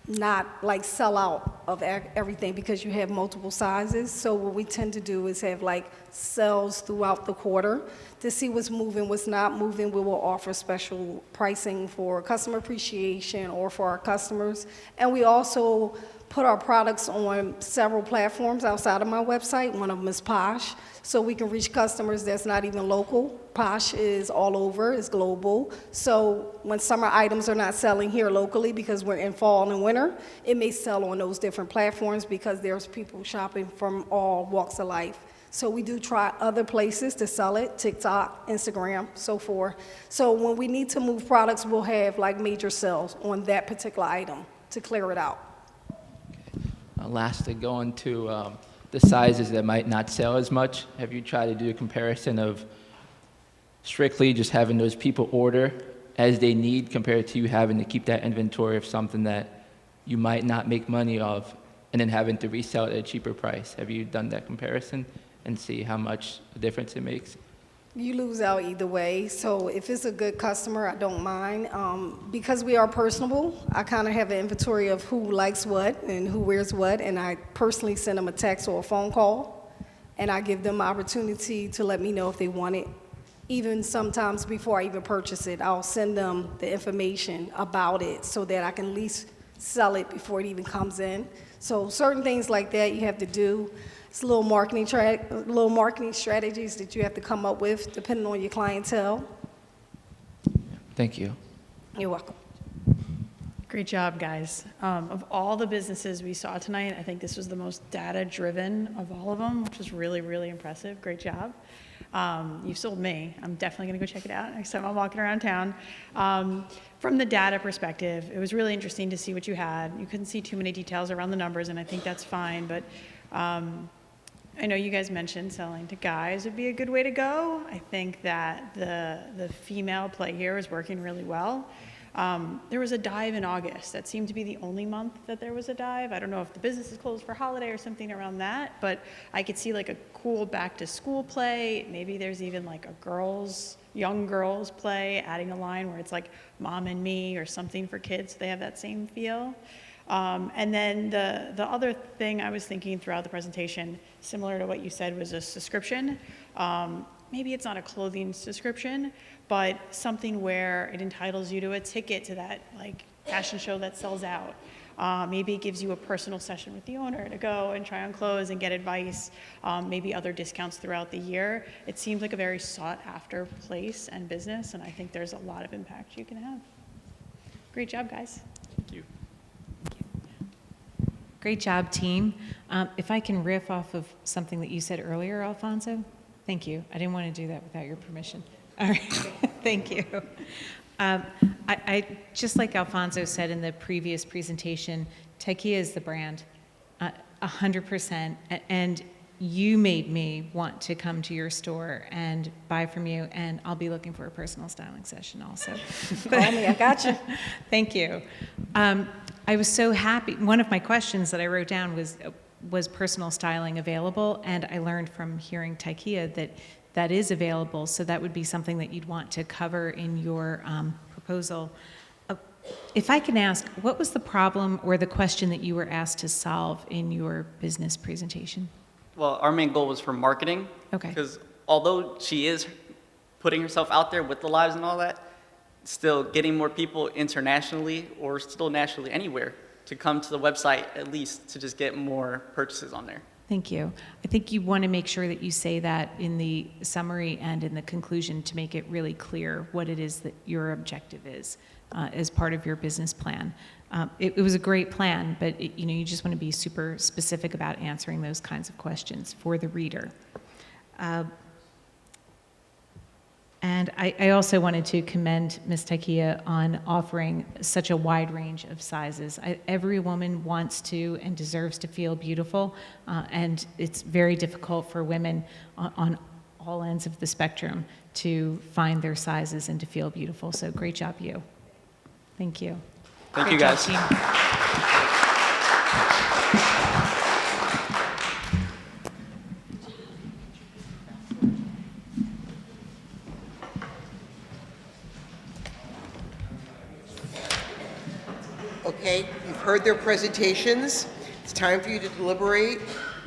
not like sell out of everything because you have multiple sizes. So what we tend to do is have like sales throughout the quarter to see what's moving, what's not moving. We will offer special pricing for customer appreciation or for our customers. And we also put our products on several platforms outside of my website. One of them is Posh, so we can reach customers that's not even local. Posh is all over, it's global. So when summer items are not selling here locally because we're in fall and winter, it may sell on those different platforms because there's people shopping from all walks of life. So we do try other places to sell it, TikTok, Instagram, so forth. So when we need to move products, we'll have like major sales on that particular item to clear it out. Lastly, going to the sizes that might not sell as much, have you tried to do a comparison of strictly just having those people order as they need compared to you having to keep that inventory of something that you might not make money of and then having to resell it at a cheaper price? Have you done that comparison and see how much difference it makes? You lose out either way. So if it's a good customer, I don't mind. Because we are personable, I kind of have an inventory of who likes what and who wears what, and I personally send them a text or a phone call, and I give them opportunity to let me know if they want it. Even sometimes before I even purchase it, I'll send them the information about it so that I can at least sell it before it even comes in. So certain things like that you have to do. It's little marketing strategies that you have to come up with depending on your clientele. Thank you. You're welcome. Great job, guys. Of all the businesses we saw tonight, I think this was the most data-driven of all of them, which was really, really impressive. Great job. You've sold me. I'm definitely going to go check it out next time I'm walking around town. From the data perspective, it was really interesting to see what you had. You couldn't see too many details around the numbers, and I think that's fine, but I know you guys mentioned selling to guys would be a good way to go. I think that the female play here is working really well. There was a dive in August. That seemed to be the only month that there was a dive. I don't know if the business is closed for holiday or something around that, but I could see like a cool back to school play. Maybe there's even like a young girls play, adding a line where it's like mom and me or something for kids. So they have that same feel. And then the other thing I was thinking throughout the presentation, similar to what you said, was a subscription. Maybe it's not a clothing subscription, but something where it entitles you to a ticket to that like fashion show that sells out. Maybe it gives you a personal session with the owner to go and try on clothes and get advice, maybe other discounts throughout the year. It seems like a very sought after place and business, and I think there's a lot of impact you can have. Great job, guys. Thank you. Great job, team. If I can riff off of something that you said earlier, Alfonso, thank you. I didn't want to do that without your permission. All right, thank you. I just like Alfonso said in the previous presentation, Taikia is the brand, 100%, and you made me want to come to your store and buy from you, and I'll be looking for a personal styling session also. Call me, I got you. Thank you. I was so happy. One of my questions that I wrote down was personal styling available, and I learned from hearing Taikia that that is available, so that would be something that you'd want to cover in your proposal. If I can ask, what was the problem or the question that you were asked to solve in your business presentation? Well, our main goal was for marketing. Okay. Because although she is putting herself out there with the lives and all that, still getting more people internationally or still nationally anywhere to come to the website at least to just get more purchases on there. Thank you. I think you want to make sure that you say that in the summary and in the conclusion to make it really clear what it is that your objective is as part of your business plan. It was a great plan, but you just want to be super specific about answering those kinds of questions for the reader. And I also wanted to commend Ms. Takia on offering such a wide range of sizes. Every woman wants to and deserves to feel beautiful, and it's very difficult for women on all ends of the spectrum to find their sizes and to feel beautiful. So great job, you. Thank you. Thank Great you, job, guys. team. Okay, you've heard their presentations. It's time for you to deliberate.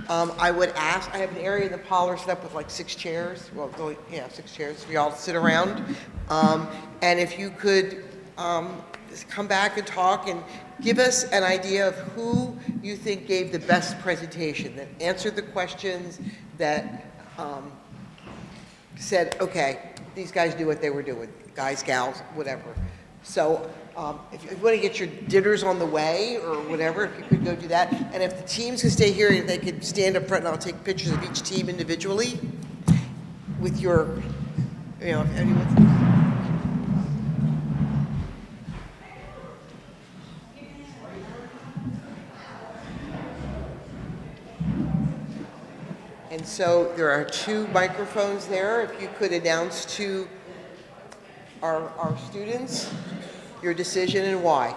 I would ask, I have an area in the parlor set up with like 6 chairs. Well, going, yeah, 6 chairs for y'all to sit around. And if you could just come back and talk and give us an idea of who you think gave the best presentation, that answered the questions, that said, okay, these guys knew what they were doing, guys, gals, whatever. So if you want to get your dinners on the way or whatever, if you could go do that. And if the teams could stay here, if they could stand up front and I'll take pictures of each team individually with your, you know, if anyone. And so there are 2 microphones there. If you could announce to our students your decision and why.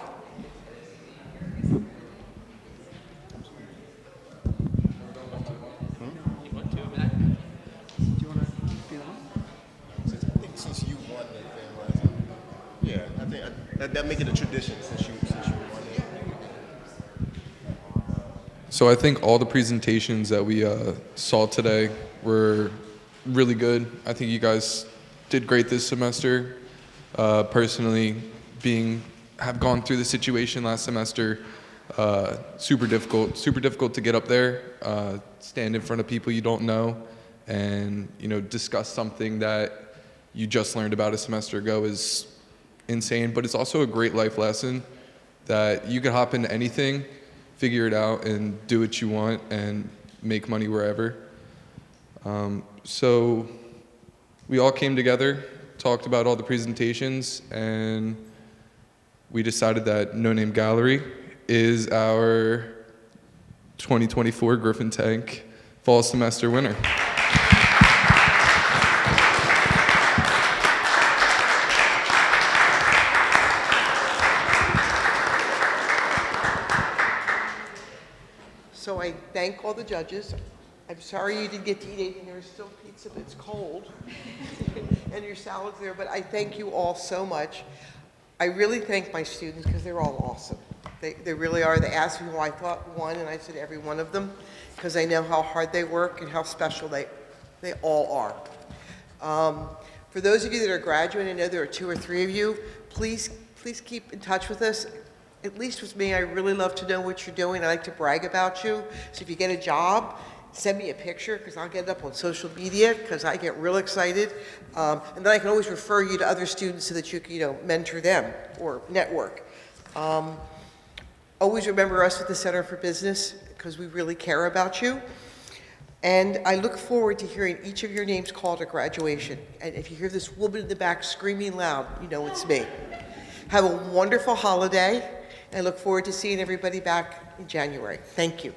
Since you won the thing, right? Yeah, I think that make it a tradition since you won it. So I think all the presentations that we saw today were really good. I think you guys did great this semester. Personally, have gone through the situation last semester, super difficult to get up there, stand in front of people you don't know, and discuss something that you just learned about a semester ago is insane. But it's also a great life lesson that you can hop into anything, figure it out, and do what you want and make money wherever. So we all came together, talked about all the presentations, and we decided that No Name Gallery is our 2024 Griffin Tank fall semester winner. So I thank all the judges. I'm sorry you didn't get to eat anything. There's still pizza, but it's cold. And your salad's there, but I thank you all so much. I really thank my students because they're all awesome. They really are. They asked me who I thought won, and I said every one of them because I know how hard they work and how special they all are. For those of you that are graduating, I know there are 2 or 3 of you, please keep in touch with us. At least with me, I really love to know what you're doing. I like to brag about you. So if you get a job, send me a picture because I'll get it up on social media because I get real excited. And then I can always refer you to other students so that you can, mentor them or network. Always remember us at the Center for Business because we really care about you. And I look forward to hearing each of your names called at graduation. And if you hear this woman in the back screaming loud, you know it's me. Have a wonderful holiday. And I look forward to seeing everybody back in January. Thank you.